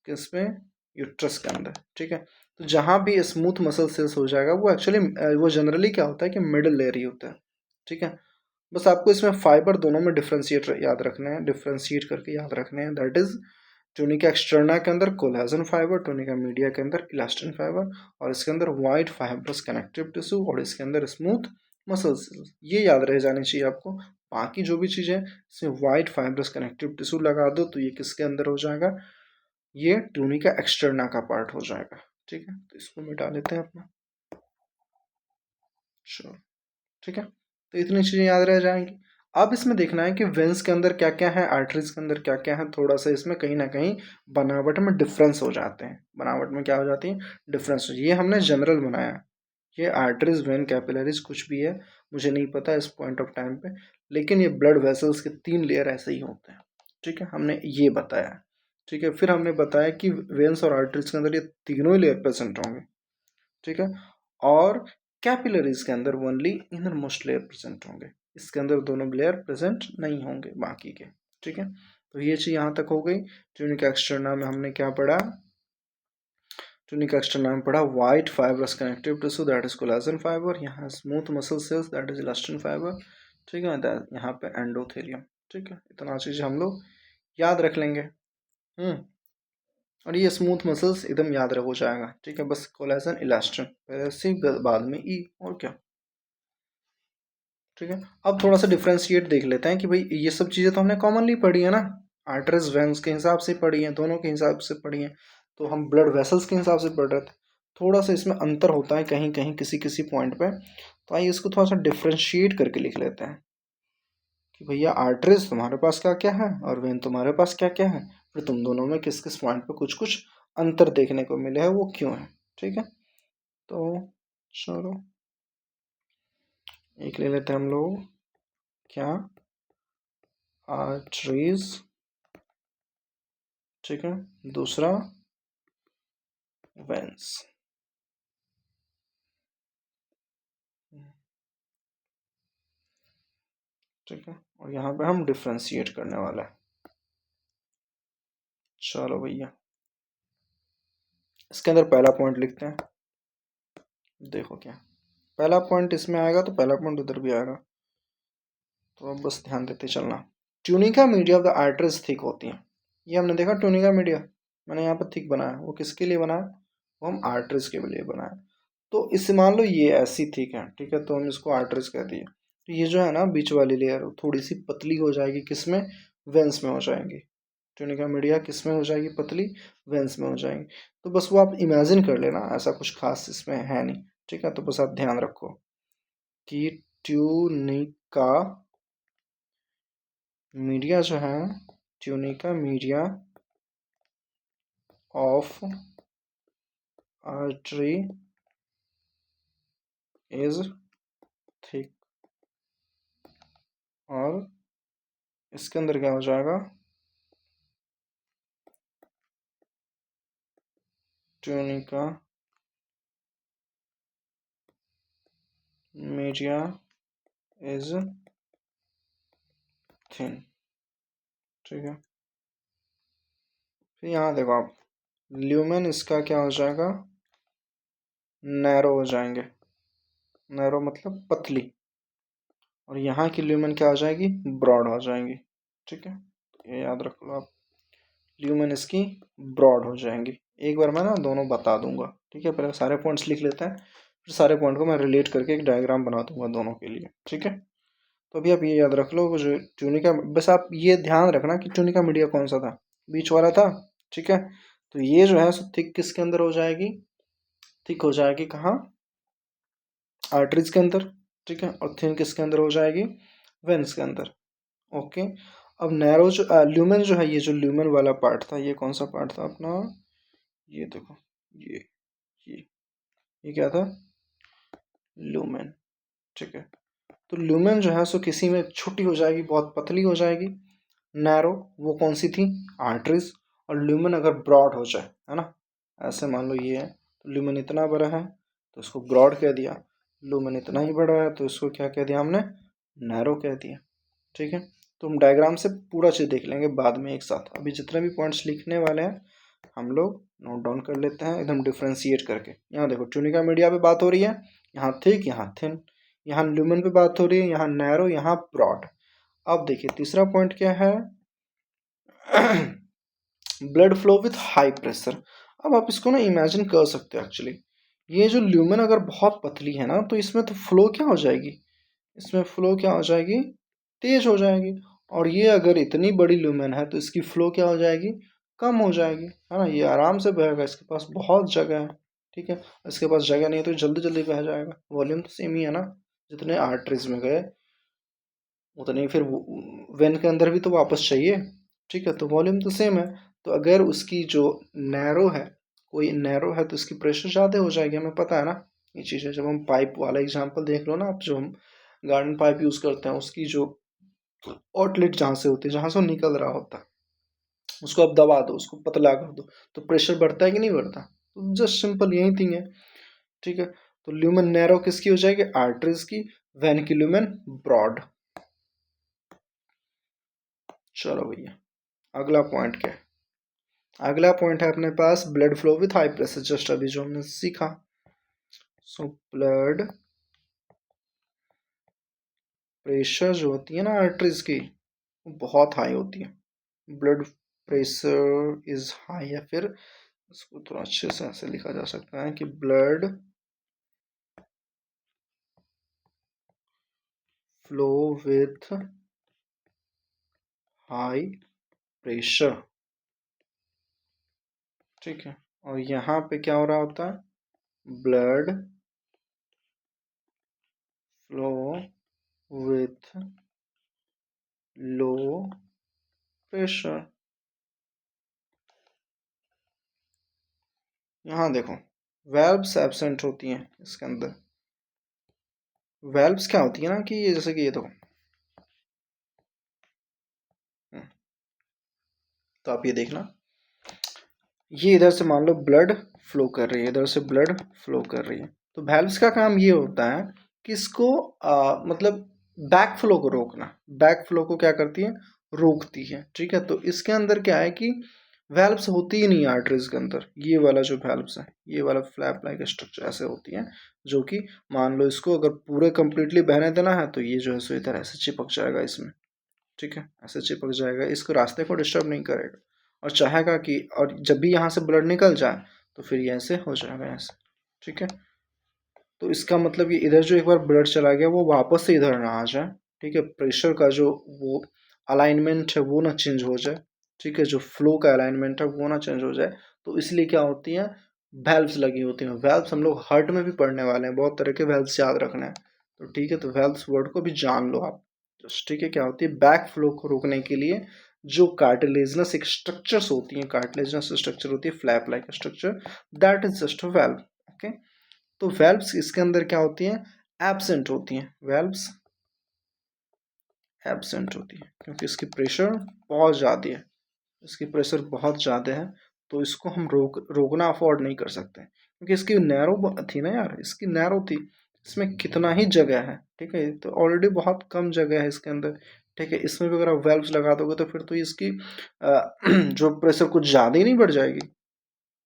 Speaker 1: किसमें? यूट्रस के अंदर, ठीक है। तो जहाँ भी स्मूथ मसल सेल्स हो जाएगा, वो एक्चुअली वो जनरली क्या होता है कि मिडिल लेयर ही होता है, ठीक है। बस आपको इसमें फाइबर दोनों में डिफ्रेंशिएट याद रखने हैं, डिफ्रेंशिएट करके याद रखने हैं। दैट इज टूनिका एक्सटर्ना के अंदर कोलेजन फाइबर, टूनिका मीडिया के अंदर इलास्टिन फाइबर, और इसके अंदर वाइट फाइब्रस कनेक्टिव टिश्यू, और इसके अंदर स्मूथ मसल्स। ये याद रह जानी चाहिए आपको। बाकी जो भी चीज़ है, इसमें वाइट फाइब्रस कनेक्टिव टिश्यू लगा दो तो ये किसके अंदर हो जाएगा? ये टूनिका एक्सटर्ना का पार्ट हो जाएगा, ठीक है। तो इसको मिटा लेते हैं अपना, श्योर, ठीक है। तो इतनी चीज़ें याद रह जाएंगी। अब इसमें देखना है कि वेंस के अंदर क्या क्या है, आर्टरीज के अंदर क्या क्या है। थोड़ा सा इसमें कहीं ना कहीं बनावट में डिफरेंस हो जाते हैं, बनावट में क्या हो जाती है? डिफरेंस। ये हमने जनरल बनाया, ये आर्टरीज, वेन, कैपिलरीज कुछ भी है मुझे नहीं पता इस पॉइंट ऑफ टाइम पे, लेकिन ये ब्लड वेसल्स के तीन लेयर ऐसे ही होते हैं, ठीक है, हमने ये बताया, ठीक है। फिर हमने बताया कि वेन्स और आर्टरीज के अंदर ये तीनों ही लेयर प्रेजेंट होंगे, ठीक है। और कैपिलरीज के अंदर only inner most layer present होंगे, इसके अंदर दोनों लेयर प्रेजेंट नहीं होंगे बाकी के, ठीक है। तो ये चीज़ यहाँ तक हो गई। ट्यूनिक एक्सटर्ना में हमने क्या पढ़ा? ट्यूनिक एक्सटर्ना में पढ़ा white fibrous connective tissue that is collagen fibre, यहाँ smooth muscle cells that is elastin fibre, ठीक है, यहाँ पे एंडोथेलियम। ठीक है, इतना चीज़ हम लोग याद रख लेंगे। और ये स्मूथ मसल्स एकदम याद रख हो जाएगा। ठीक है, बस कोलेजन इलास्टिन बाद में ई, और क्या। ठीक है, अब थोड़ा सा डिफ्रेंशिएट देख लेते हैं कि भाई ये सब चीज़ें तो हमने कॉमनली पढ़ी है ना, आर्टरीज वेन्स के हिसाब से पढ़ी हैं, दोनों के हिसाब से पढ़ी हैं, तो हम ब्लड वेसल्स के हिसाब से पढ़ रहे थे। थोड़ा सा इसमें अंतर होता है कहीं कहीं किसी किसी पॉइंट पे, तो आइए इसको थोड़ा सा डिफ्रेंशिएट करके लिख लेते हैं कि भैया आर्टरीज तुम्हारे पास क्या क्या है और वेन तुम्हारे पास क्या क्या है, फिर तुम दोनों में किस किस पॉइंट पे कुछ कुछ अंतर देखने को मिले है, वो क्यों है। ठीक है, तो चलो एक ले लेते हैं हम लोग, क्या, आर्टरीज, ठीक है, दूसरा वेंस। ठीक है, और यहाँ पे हम डिफ्रेंशिएट करने वाला है। चलो भैया, इसके अंदर पहला पॉइंट लिखते हैं। देखो क्या पहला पॉइंट इसमें आएगा तो पहला पॉइंट उधर भी आएगा, तो अब बस ध्यान देते चलना। Tunica media of the arteries thick होती है, ये हमने देखा ट्यूनिका मीडिया मैंने यहाँ पर थिक बनाया, वो किसके लिए बनाया? वो हम आर्टरीज के लिए बनाया। तो इससे मान लो ये ऐसी थिक है, ठीक है, तो हम इसको आर्टरीज कह दिए। तो ये जो है ना बीच वाली लेयर थोड़ी सी पतली हो जाएगी, किसमें? वेंस में हो जाएंगी। ट्यूनिका मीडिया किस में हो जाएगी? पतली, वेंस में हो जाएंगी। तो बस वो आप इमेजिन कर लेना, ऐसा कुछ खास इसमें है नहीं। ठीक है, तो बस आप ध्यान रखो कि ट्यूनिका मीडिया जो है, tunica media of artery is thick, और इसके अंदर क्या हो जाएगा? Tunica media is thin. ठीक है, फिर यहाँ देखो आप, ल्यूमेन इसका क्या हो जाएगा? नैरो हो जाएंगे। नैरो मतलब पतली, और यहाँ की ल्यूमेन क्या हो जाएगी? ब्रॉड हो जाएंगी। ठीक है, तो ये याद रख लो आप, ल्यूमेन इसकी ब्रॉड हो जाएंगी। एक बार मैं ना दोनों बता दूंगा। ठीक है, पहले सारे पॉइंट्स लिख लेते हैं, फिर सारे पॉइंट को मैं रिलेट करके एक डायग्राम बना दूंगा दोनों के लिए। ठीक है, तो अभी आप ये याद रख लो, जो ट्यूनिका, बस आप ये ध्यान रखना कि ट्यूनिका मीडिया कौन सा था? बीच वाला था। ठीक है, तो ये जो है सो थिक किसके अंदर हो जाएगी? थिक हो जाएगी कहाँ? आर्टरीज के अंदर। ठीक है, और थिन किसके अंदर हो जाएगी? वेन्स के अंदर। ओके, अब नैरो जो ल्यूमेन जो है, ये जो ल्यूमेन वाला पार्ट था, ये कौन सा पार्ट था अपना? ये देखो, ये ये ये क्या था? ल्यूमेन। ठीक है, तो ल्यूमेन जो है सो किसी में छोटी हो जाएगी, बहुत पतली हो जाएगी। नैरो वो कौन सी थी? आर्टरीज। और ल्यूमेन अगर ब्रॉड हो जाए, है ना, ऐसे मान लो ये है, तो ल्यूमेन इतना बड़ा है तो इसको ब्रॉड कह दिया, ल्यूमेन इतना ही बड़ा है तो इसको क्या कह दिया हमने? नैरो कह दिया। ठीक है, तो हम डायग्राम से पूरा चीज़ देख लेंगे बाद में एक साथ। अभी जितने भी पॉइंट्स लिखने वाले हैं हम लोग नोट डाउन कर लेते हैं एकदम डिफ्रेंशिएट करके। यहाँ देखो ट्यूनिका मीडिया पे बात हो रही है, यहाँ थिक, यहाँ थिन, यहाँ ल्यूमेन पे बात हो रही है, यहाँ नैरो, यहाँ ब्रॉड। अब देखिए तीसरा पॉइंट क्या है? Blood flow with high pressure. अब आप इसको ना इमेजिन कर सकते हो एक्चुअली, ये जो ल्यूमेन अगर बहुत पतली है ना, तो इसमें तो फ्लो क्या हो जाएगी? इसमें फ्लो क्या हो जाएगी? तेज हो जाएगी। और ये अगर इतनी बड़ी ल्यूमेन है तो इसकी फ्लो क्या हो जाएगी? कम हो जाएगी, है ना, ये आराम से बहेगा, इसके पास बहुत जगह है। ठीक है, इसके पास जगह नहीं है तो जल्दी जल्दी बह जाएगा। वॉल्यूम तो सेम ही है ना, जितने आर्टरीज में गए उतने ही फिर वेन के अंदर भी तो वापस चाहिए। ठीक है, तो वॉल्यूम तो सेम है। तो अगर उसकी जो नैरो है, कोई नैरो है, तो उसकी प्रेशर ज़्यादा हो जाएगी, हमें पता है ना ये चीज़ है। जब हम पाइप वाला एग्जांपल देख लो ना आप, जो हम गार्डन पाइप यूज़ करते हैं, उसकी जो आउटलेट जहाँ से होती है, जहाँ से वो निकल रहा होता है, उसको आप दबा दो, उसको पतला कर दो, तो प्रेशर बढ़ता है कि नहीं बढ़ता? तो जस्ट सिंपल यही थिंग है। ठीक है, तो ल्यूमेन नैरो किसकी हो जाएगी? आर्टरीज की। वेन की ल्यूमेन ब्रॉड। चलो भैया, अगला पॉइंट क्या है? अगला पॉइंट है अपने पास blood flow with high pressure, just अभी जो हमने सीखा। सो ब्लड प्रेशर जो होती है ना आर्टरीज की, वो बहुत हाई होती है। ब्लड प्रेशर इज हाई, या फिर इसको थोड़ा अच्छे से ऐसे लिखा जा सकता है कि blood flow with high pressure. ठीक है, और यहाँ पे क्या हो रहा होता है? Blood flow with low pressure. यहाँ देखो, वेल्व्स एब्सेंट होती हैं इसके अंदर। वेल्व्स क्या होती है ना, कि ये जैसे कि ये देखो, तो आप ये देखना, ये इधर से मान लो ब्लड फ्लो कर रही है, इधर से ब्लड फ्लो कर रही है। तो वेल्व्स का काम ये होता है कि इसको मतलब बैक फ्लो को रोकना। बैक फ्लो को क्या करती है? रोकती है। ठीक है, तो इसके अंदर क्या है कि वेल्व्स होती ही नहीं है आर्टरीज के अंदर। ये वाला जो वेल्व्स है, ये वाला फ्लैप लाइक स्ट्रक्चर ऐसे होती है, जो कि मान लो इसको अगर पूरे कंप्लीटली बहने देना है तो ये जो है सो इधर ऐसे चिपक जाएगा इसमें। ठीक है, ऐसे चिपक जाएगा, इसको रास्ते को डिस्टर्ब नहीं करेगा, और चाहेगा कि, और जब भी यहाँ से ब्लड निकल जाए तो फिर ये ऐसे हो जाएगा ऐसे। ठीक है, तो इसका मतलब ये इधर जो एक बार ब्लड चला गया वो वापस से इधर ना आ जाए। ठीक है, प्रेशर का जो वो अलाइनमेंट है वो ना चेंज हो जाए। ठीक है, जो फ्लो का अलाइनमेंट है वो ना चेंज हो जाए। तो इसलिए क्या होती है? वैल्व्स लगी होती हैं। वैल्व्स हम लोग हार्ट में भी पढ़ने वाले हैं, बहुत तरह के वैल्व्स याद रखना है। तो ठीक है, तो वैल्व्स वर्ड को भी जान लो आप। ठीक है, क्या होती है? बैक फ्लो को रोकने के लिए जो कार्टिलेजनस एक स्ट्रक्चर्स होती हैं, कार्टिलेजनस स्ट्रक्चर होती है flap like structure, that is just a valve. Okay, तो वेल्व्स इसके अंदर क्या होती हैं? एब्सेंट होती हैं। वेल्व्स एब्सेंट होती है क्योंकि इसकी प्रेशर बहुत ज़्यादा है। इसकी प्रेशर बहुत ज़्यादा है, तो इसको हम रोकना अफोर्ड नहीं कर सकते, क्योंकि इसकी नैरो थी ना यार, इसकी नैरो थी। इसमें कितना ही जगह है। ठीक है, तो ऑलरेडी बहुत कम जगह है इसके अंदर। ठीक है, इसमें भी अगर आप वेल्व्स लगा दोगे तो फिर तो इसकी जो प्रेशर कुछ ज़्यादा ही नहीं बढ़ जाएगी।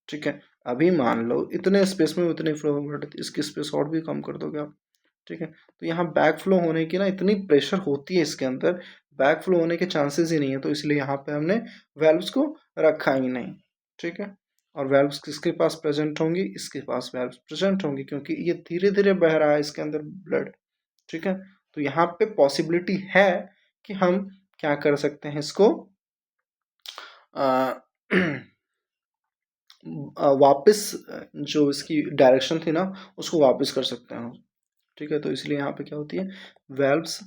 Speaker 1: ठीक है, अभी मान लो इतने स्पेस में उतनी फ्लो बढ़, इसकी स्पेस और भी कम कर दोगे आप। ठीक है, तो यहाँ बैक फ्लो होने की ना इतनी प्रेशर होती है इसके अंदर, बैक फ्लो होने के चांसेस ही नहीं है, तो इसलिए यहाँ पे हमने वेल्व्स को रखा ही नहीं। ठीक है, और वेल्व्स किसके पास प्रेजेंट होंगी? इसके पास वेल्व्स प्रेजेंट होंगी, क्योंकि ये धीरे धीरे बह रहा है इसके अंदर ब्लड। ठीक है, तो यहाँ पे पॉसिबिलिटी है कि हम क्या कर सकते हैं, इसको वापस जो इसकी डायरेक्शन थी ना उसको वापस कर सकते हैं। ठीक है, तो इसलिए यहाँ पे क्या होती है? वेल्व्स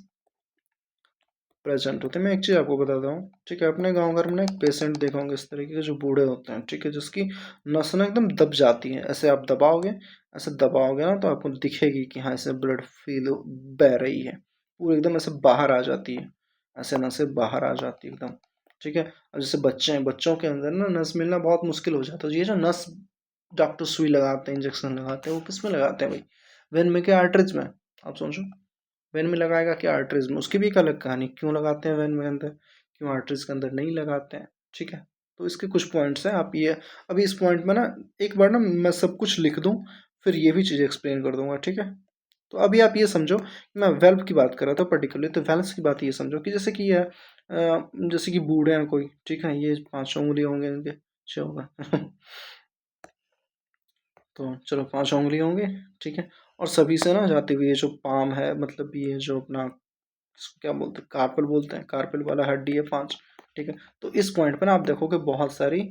Speaker 1: प्रेजेंट होते हैं। मैं एक चीज़ आपको बताता हूँ। ठीक है, अपने गांव घर में ना एक पेशेंट देखा होंगे इस तरीके के, जो बूढ़े होते हैं। ठीक है, जिसकी नस ना एकदम दब जाती है, ऐसे आप दबाओगे, ऐसे दबाओगे ना तो आपको दिखेगी कि हाँ ऐसे ब्लड फील बह रही है, पूरी एकदम ऐसे बाहर आ जाती है, ऐसे नसें बाहर आ जाती है एकदम। ठीक है, और जैसे बच्चे हैं, बच्चों के अंदर ना नस मिलना बहुत मुश्किल हो जाता है। ये जो नस डॉक्टर सुई लगाते हैं, इंजेक्शन लगाते हैं, वो किस में लगाते हैं भाई? वेन में, क्या आर्टरीज में? आप सोचो, वेन में लगाएगा कि आर्टरीज में? उसकी भी एक अलग कहानी, क्यों लगाते हैं वेन में अंदर, क्यों आर्टरीज के अंदर नहीं लगाते हैं। ठीक है, तो इसके कुछ पॉइंट्स हैं। आप ये अभी इस पॉइंट में ना एक बार ना मैं सब कुछ लिख दूं, फिर ये भी चीज़ एक्सप्लेन कर दूंगा। ठीक है, तो अभी आप ये समझो कि मैं वेल्व की बात कर रहा था पर्टिकुलरली, तो वेल्व्स की बात ये समझो कि जैसे कि ये जैसे कि बूढ़े हैं कोई, ठीक है, ये 5 उंगली होंगे इनके, 6 होगा तो चलो 5 उंगली होंगे। ठीक है, और सभी से ना जाती हुई ये जो पाम है, मतलब ये जो अपना इसको क्या बोलते हैं, कार्पल बोलते हैं, कार्पल वाला हड्डी है 5। ठीक है, तो इस पॉइंट पे ना आप देखोगे बहुत सारी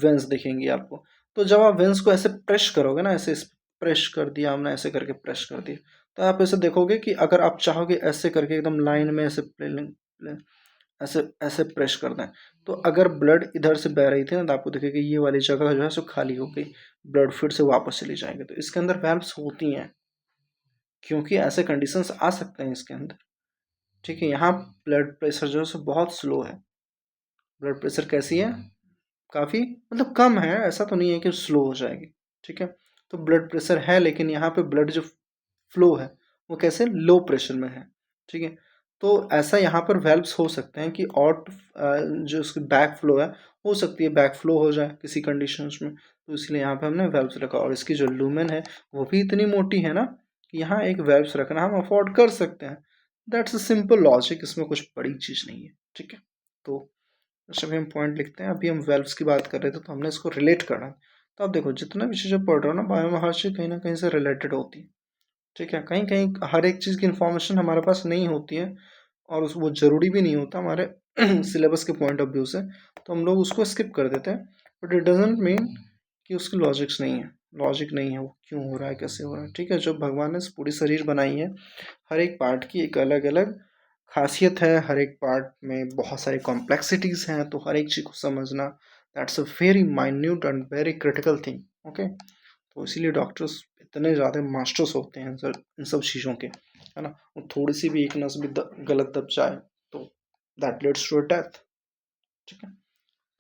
Speaker 1: वेंस दिखेंगी आपको। तो जब आप वेंस को ऐसे प्रेस करोगे ना, ऐसे प्रेस कर दिया हमने, ऐसे करके प्रेस कर दिया, तो आप ऐसे देखोगे कि अगर आप चाहोगे ऐसे करके एकदम लाइन में ऐसे ऐसे ऐसे प्रेस कर दें, तो अगर ब्लड इधर से बह रही थी ना तो आपको दिखेगा ये वाली जगह जो है सो खाली हो गई, ब्लड फिर से वापस चली जाएगी। तो इसके अंदर वैल्व्स होती हैं, क्योंकि ऐसे कंडीशंस आ सकते हैं इसके अंदर। ठीक है, यहाँ ब्लड प्रेशर जो है सो बहुत स्लो है। ब्लड प्रेशर कैसी है? काफ़ी मतलब कम है, ऐसा तो नहीं है कि स्लो हो जाएगी। ठीक है, तो ब्लड प्रेशर है, लेकिन यहाँ पे ब्लड जो फ्लो है वो कैसे लो प्रेशर में है। ठीक है, तो ऐसा यहाँ पर वेल्व्स हो सकते हैं कि जो उसकी बैक फ्लो है, हो सकती है बैक फ्लो हो जाए किसी कंडीशंस में, तो इसलिए यहाँ पे हमने वेल्व्स रखा। और इसकी जो लूमेन है वो भी इतनी मोटी है ना कि यहाँ एक वेल्व्स रखना हम अफोर्ड कर सकते हैं। दैट्स अ सिंपल लॉजिक, इसमें कुछ बड़ी चीज़ नहीं है, ठीक है। तो जब हम पॉइंट लिखते हैं, अभी हम वेल्व्स की बात कर रहे थे तो हमने इसको रिलेट करना। तो आप देखो जितना भी चीज़ें पढ़ रहे हो ना बायो में, हर चीज़ कहीं ना कहीं से रिलेटेड होती है, ठीक है। कहीं कहीं हर एक चीज़ की इन्फॉर्मेशन हमारे पास नहीं होती है, और वो ज़रूरी भी नहीं होता हमारे सिलेबस के पॉइंट ऑफ व्यू से, तो हम लोग उसको स्किप कर देते हैं। बट इट डजेंट मीन कि उसकी लॉजिक्स नहीं है, लॉजिक नहीं है, वो क्यों हो रहा है, कैसे हो रहा है, ठीक है। जो भगवान ने पूरी शरीर बनाई है, हर एक पार्ट की एक अलग अलग खासियत है, हर एक पार्ट में बहुत सारी कॉम्प्लेक्सिटीज़ हैं, तो हर एक चीज़ को समझना that's a very minute and very critical thing, okay. तो इसीलिए डॉक्टर्स इतने ज़्यादा मास्टर्स होते हैं इन सब चीज़ों के, है ना। और थोड़ी सी भी एक नस भी गलत दब जाए तो दैट लीड्स टू डेथ, ठीक है।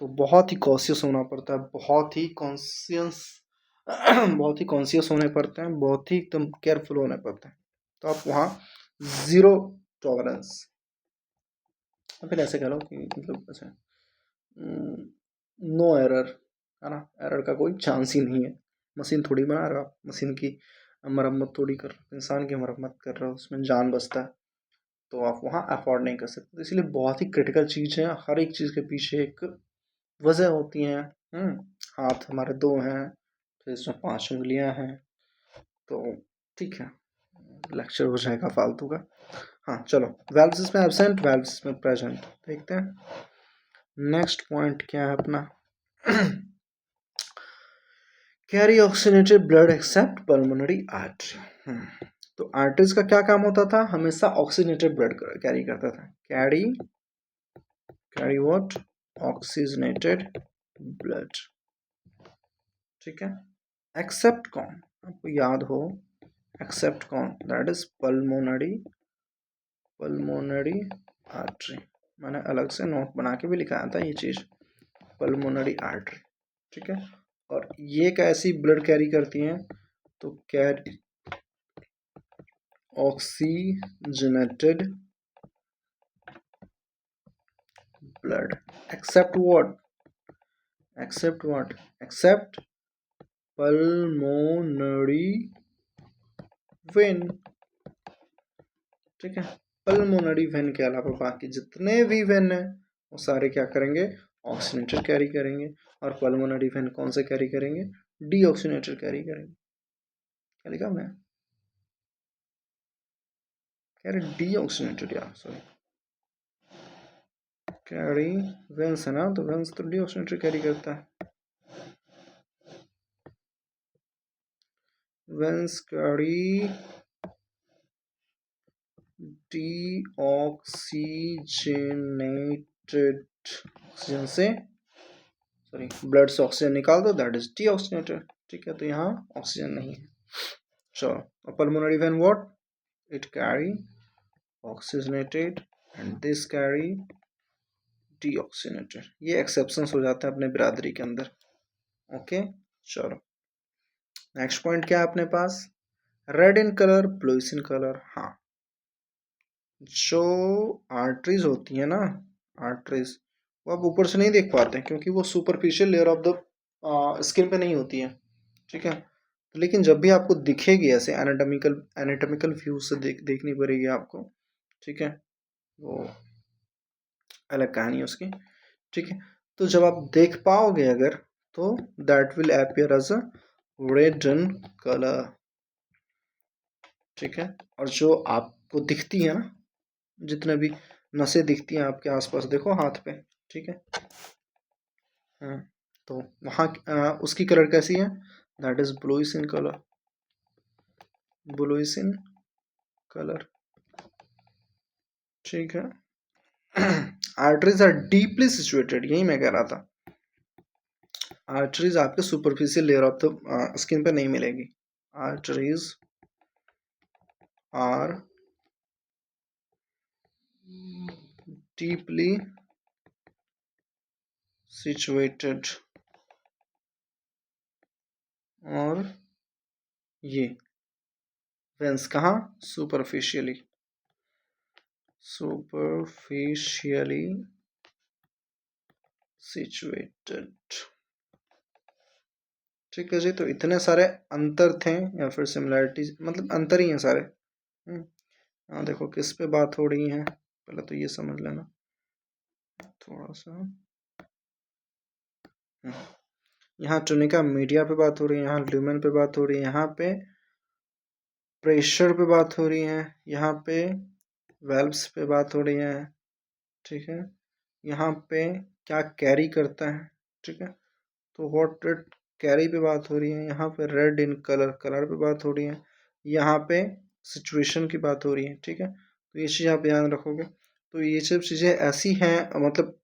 Speaker 1: तो बहुत ही कॉशियस होना पड़ता है, बहुत ही कॉन्शियस बहुत ही कॉन्शियस होने पड़ते हैं, बहुत ही एकदम केयरफुल होने पड़ते हैं। तो आप वहाँ ज़ीरो टॉलरेंस, फिर ऐसे कह लो कि मतलब ऐसे नो एरर, है ना। एरर का कोई चांस ही नहीं है। मशीन थोड़ी बना रहा, मशीन की मरम्मत थोड़ी कर रहा, इंसान की मरम्मत कर रहा, उसमें जान बचता है, तो आप वहाँ अफोर्ड नहीं कर सकते। तो इसलिए बहुत ही क्रिटिकल चीज़ है, हर एक चीज़ के पीछे एक वजह होती है। हाथ हमारे दो हैं, तो इसमें 5 उंगलियां हैं, तो ठीक है, लेक्चर हो जाएगा फालतू का। हाँ चलो, वेल्व्स इसमें एब्सेंट, वेल्व्स इसमें प्रेजेंट, देखते हैं नेक्स्ट पॉइंट क्या है अपना। Carry oxygenated blood accept pulmonary artery. तो आर्टरीज का क्या काम होता था, हमेशा ऑक्सीजनेटेड ब्लड कैरी करता था। कैरी व्हाट, ऑक्सीजनेटेड ब्लड, ठीक है। एक्सेप्ट कौन, आपको याद हो, एक्सेप्ट कौन, दैट इज पल्मोनरी आर्टरी। मैंने अलग से नोट बना के भी लिखाया था ये चीज, पल्मोनरी आर्टरी, ठीक है। और ये कैसी ब्लड कैरी करती हैं, तो carry oxygenated blood except what, except pulmonary vein, ठीक है। पल्मोनरी वेन के अलावा बाकी जितने भी वेन है वो सारे क्या करेंगे, ऑक्सीजनेटेड कैरी करेंगे। और पल्मोनरी वेन कौन से कैरी करेंगे, डीऑक्सीजनेटेड कैरी करेंगे। क्या लिखा हमने, कह रहे डीऑक्सीजनेटेड यार, सॉरी, कैरी वेंस है ना, तो वेंस तो डीऑक्सीजनेटेड कैरी करता है। वेंस कैरी डीऑक्सीजनेटेड, ऑक्सीजन से, सॉरी ब्लड से ऑक्सीजन निकाल दो, दैट इज डीऑक्सीजनेटेड, ठीक है। तो यहाँ ऑक्सीजन नहीं है। चलो, pulmonary vein what, it carry oxygenated and this carry deoxygenated. ये एक्सेप्शंस हो जाते हैं अपने बिरादरी के अंदर, ओके। चलो नेक्स्ट पॉइंट क्या है अपने पास, red in colour, bluish in colour. हाँ, जो आर्टरीज होती है ना, आर्टरीज वो आप ऊपर से नहीं देख पाते हैं क्योंकि वो superficial layer of the skin पे नहीं होती है, ठीक है। लेकिन जब भी आपको दिखेगी ऐसे एनाटॉमिकल व्यू से देखनी पड़ेगी आपको, ठीक है। वो अलग कहानी है उसकी, ठीक है। तो जब आप देख पाओगे अगर, तो that will appear as a red in colour, ठीक है। और जो आपको दिखती है ना, जितने भी नसें दिखती हैं आपके आसपास, देखो हाथ पे, ठीक है। हाँ, तो वहाँ उसकी कलर कैसी है, that is bluish in colour, bluish in colour, ठीक है। आर्टरीज आर डीपली सिचुएटेड, यही मैं कह रहा था, आर्टरीज आपके superficial layer of the skin पे नहीं मिलेगी। आर्टरीज आर डीपली सिचुएटेड, और ये वेंस कहाँ, सुपरफिशियली, सुपरफिशियली सिचुएटेड। ठीक है जी, तो इतने सारे अंतर थे या फिर सिमिलैरिटीज, मतलब अंतर ही हैं सारे। हाँ देखो किस पे बात हो रही है, पहले तो ये समझ लेना थोड़ा सा। यहाँ टुनिका मीडिया पे बात हो रही है, यहाँ ल्यूमेन पे बात हो रही है, यहाँ पे प्रेशर पे बात हो रही है, यहाँ पे वेल्व्स पे बात हो रही है। ठीक है, यहाँ पे क्या कैरी करता है। ठीक है, तो व्हाट इट कैरी पे बात हो रही है। यहाँ पे रेड इन कलर, कलर पे बात हो रही है। यहाँ पे सिचुएशन की बात हो रही है। ठीक है, तो ये चीज़ आप ध्यान रखोगे। तो ये सब चीज़ें ऐसी हैं, मतलब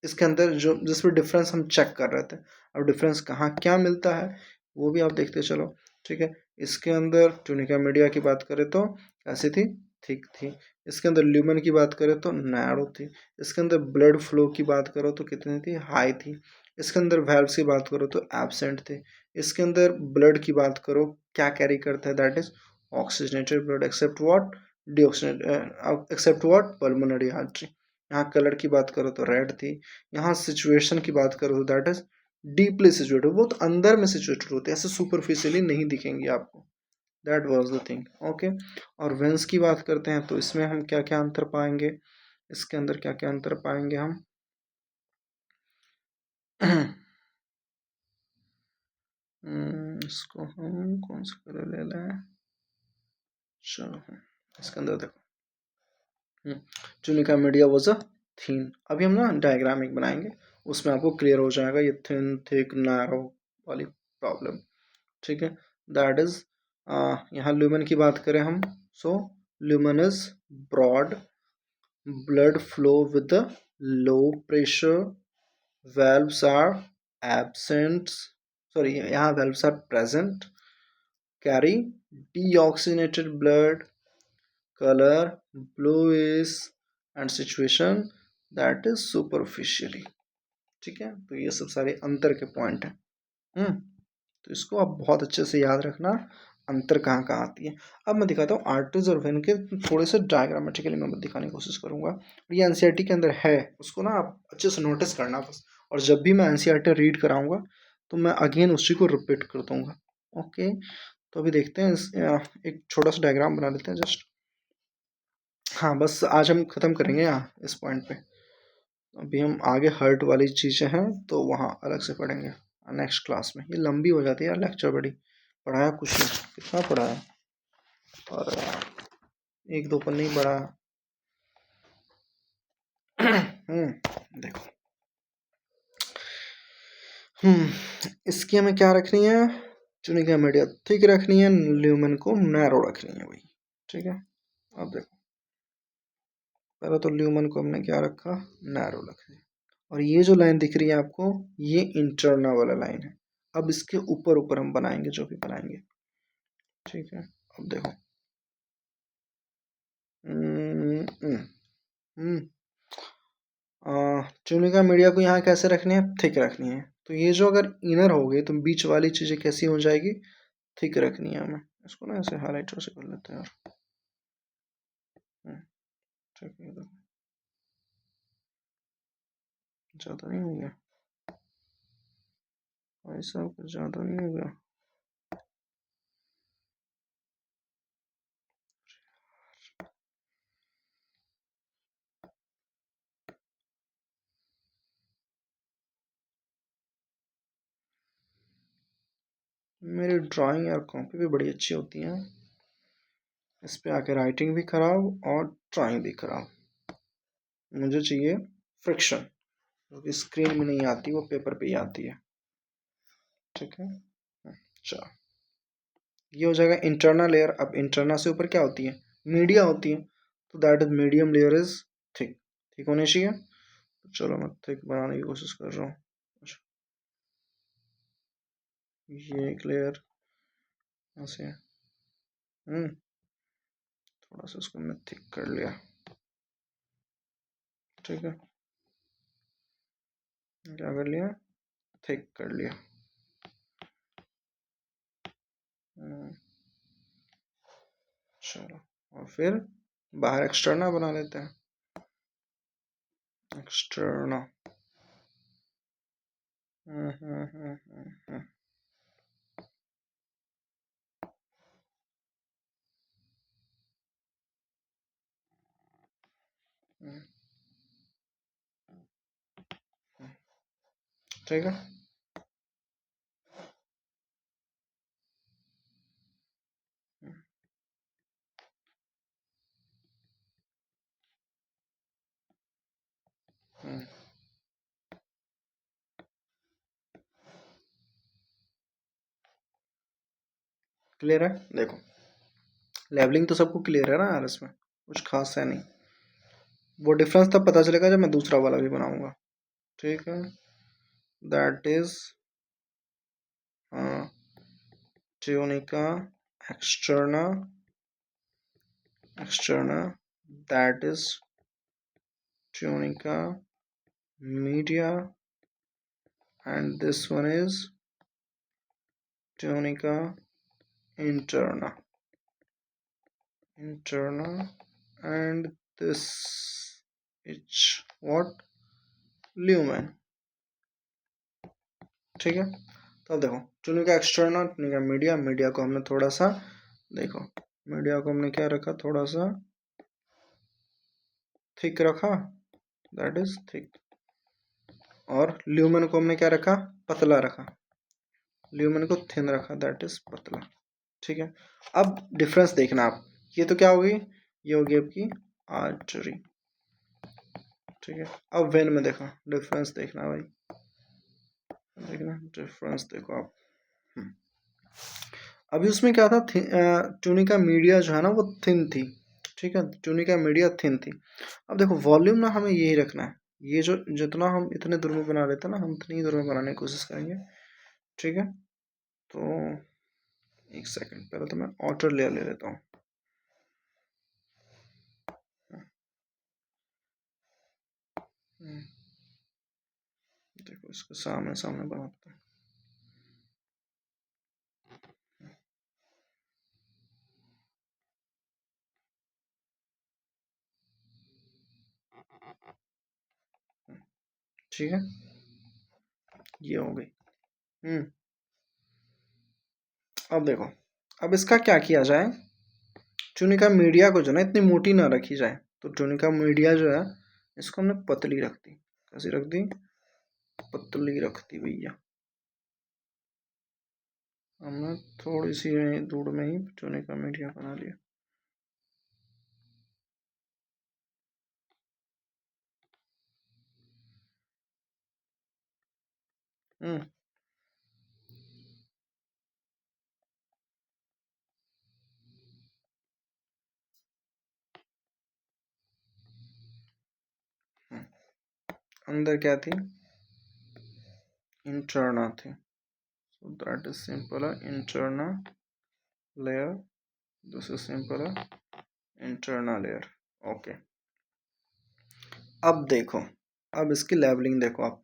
Speaker 1: इसके अंदर जो जिसमें डिफरेंस हम चेक कर रहे थे। अब डिफरेंस कहाँ क्या मिलता है वो भी आप देखते चलो। ठीक है, इसके अंदर ट्यूनिका मीडिया की बात करें तो कैसी थी, थिक थी। इसके अंदर ल्यूमेन की बात करें तो नैरो थी। इसके अंदर ब्लड फ्लो की बात करो तो कितनी थी, हाई थी। इसके अंदर वैल्व्स की बात करो तो एब्सेंट थे। इसके अंदर ब्लड की बात करो क्या कैरी करता है, that is oxygenated blood except what, deoxygenate except what, pulmonary artery. यहाँ कलर की बात करो तो रेड थी। यहाँ सिचुएशन की बात करो तो दैट इज डीपली सिचुएटेड, बहुत अंदर में सिचुएटेड होते हैं, ऐसे सुपरफिशियली नहीं दिखेंगी आपको। That was the thing. Okay, और वेंस की बात करते हैं तो इसमें हम क्या क्या अंतर पाएंगे, इसके अंदर क्या क्या अंतर पाएंगे हम। इसको हम कौन सा कलर ले लें, चलो इसके अंदर देखो टुनिका मीडिया वाज अ थीन। अभी हम ना डायग्राम एक बनाएंगे, उसमें आपको क्लियर हो जाएगा ये थिन थिक नैरो वाली प्रॉब्लम। ठीक है, दैट इज यहाँ ल्यूमेन की बात करें हम, so lumen is broad, blood flow with low pressure, valves are absent, sorry यहाँ valves are present, carry deoxygenated blood, color bluish and situation that is superficially। ठीक है, तो ये सब सारे अंतर के पॉइंट हैं। तो इसको आप बहुत अच्छे से याद रखना, अंतर कहाँ कहाँ आती है। अब मैं दिखाता हूँ आर्टरीज और वेन के थोड़े से डायग्रामेटिकली मैं दिखाने की कोशिश करूँगा। ये एनसीईआरटी के अंदर है, उसको ना आप अच्छे से नोटिस करना बस। और जब भी मैं एनसीईआरटी रीड कराऊंगा तो मैं अगेन उसी को रिपीट कर दूंगा। ओके, तो अभी देखते हैं एक छोटा सा डायग्राम बना लेते हैं जस्ट। हाँ बस आज हम ख़त्म करेंगे यहाँ इस पॉइंट पे। अभी हम आगे हर्ट वाली चीज़ें हैं तो वहाँ अलग से पढ़ेंगे नेक्स्ट क्लास में। ये लंबी हो जाती है यार लेक्चर, बड़ी पढ़ाया कुछ नहीं, कितना पढ़ाया, और एक दो पन्ने ही पढ़ाया। देखो इसकी हमें क्या रखनी है, टुनिका मीडिया थिक रखनी है, ल्यूमेन को नैरो रखनी है भाई। ठीक है, अब देखो पहले तो ल्यूमेन को हमने क्या रखा, नैरो रख दिया। और ये जो लाइन दिख रही है आपको, ये इंटरनल वाला लाइन है। अब इसके ऊपर ऊपर हम बनाएंगे जो भी बनाएंगे। ठीक है, अब देखो टुनिका मीडिया को यहाँ कैसे रखनी है, थिक रखनी है। तो ये जो अगर इनर हो गई तो बीच वाली चीज़ें कैसी हो जाएगी, थिक रखनी है हमें। इसको ना ऐसे हाईलाइटर से कर लेते हैं यार। ठीक है, ज़्यादा नहीं हो गया भाई साहब, कुछ ज़्यादा नहीं हो गया। मेरी ड्राइंग यार कॉपी भी बड़ी अच्छी होती है, इस पे आके राइटिंग भी खराब और ड्राइंग भी खराब। मुझे चाहिए फ्रिक्शन, जो कि स्क्रीन में नहीं आती, वो पेपर पे ही आती है। ठीक है, चलो ये हो जाएगा इंटरनल लेयर। अब इंटरनल से ऊपर क्या होती है, मीडिया होती है, तो that is medium layer is thick, ठीक होनी चाहिए। तो चलो मैं थिक बनाने की कोशिश कर रहा हूँ। ये एक लेयर ऐसे, थोड़ा सा इसको मैं थिक कर लिया। ठीक है, क्या कर लिया, थिक कर लिया। चलो और फिर बाहर एक्सटर्नल बना लेते हैं। एक्सटर्नल। ठीक है। क्लियर है? देखो लेवलिंग तो सबको क्लियर है ना यार, इसमें कुछ खास है नहीं। वो डिफरेंस तब पता चलेगा जब मैं दूसरा वाला भी बनाऊंगा। ठीक है, that is tunica external, that is tunica media, and this one is tunica interna, and this is what lumen। ठीक है, तो अब देखो tunica externa, tunica media, media को हमने थोड़ा सा, देखो मीडिया को हमने क्या रखा, थोड़ा सा थिक रखा, दैट इज थिक, और ल्यूमेन को हमने क्या रखा, पतला रखा, ल्यूमेन को थिन रखा, दैट इज पतला। ठीक है, अब डिफरेंस देखना आप, ये तो क्या होगी, ये होगी आपकी आर्टरी। ठीक है, अब वेन में देखो डिफरेंस देखना भाई, देखना डिफरेंस देखो आप। अभी उसमें क्या था, ट्यूनिका मीडिया जो है ना वो थिन थी। ठीक है, ट्यूनिका मीडिया थिन थी। अब देखो वॉल्यूम ना हमें यही रखना है, ये जो जितना हम इतने दूर में बना लेते हैं ना, हम इतनी दूर में बनाने की कोशिश करेंगे। ठीक है, तो एक सेकंड, पहले तो मैं आउटर लेयर ले लेता हूँ। देखो इसको सामने सामने बनाते हैं। ठीक है, ये हो गई। अब देखो, अब इसका क्या किया जाए, ट्यूनिका मीडिया को जो ना इतनी मोटी ना रखी जाए, तो ट्यूनिका मीडिया जो है इसको हमने पतली रख दी। कैसी रख दी, पतली रख दी भैया। हमने थोड़ी सी दूर में ही ट्यूनिका मीडिया बना लिया। अंदर क्या थी, इंटरना थी, so that is simple interna layer, this is simple internal layer। Okay, अब देखो, अब इसकी लेवलिंग देखो आप,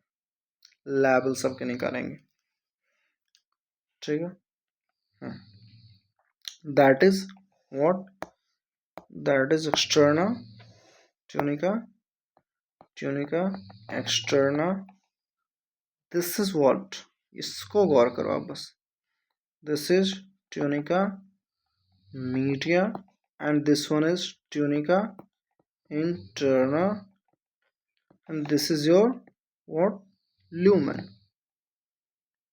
Speaker 1: लेवल सबके निकालेंगे। ठीक है, that is what, that is externa tunica, externa, this is what, इसको गौर करो आप बस, this is tunica media and this one is tunica interna and this is your what, lumen।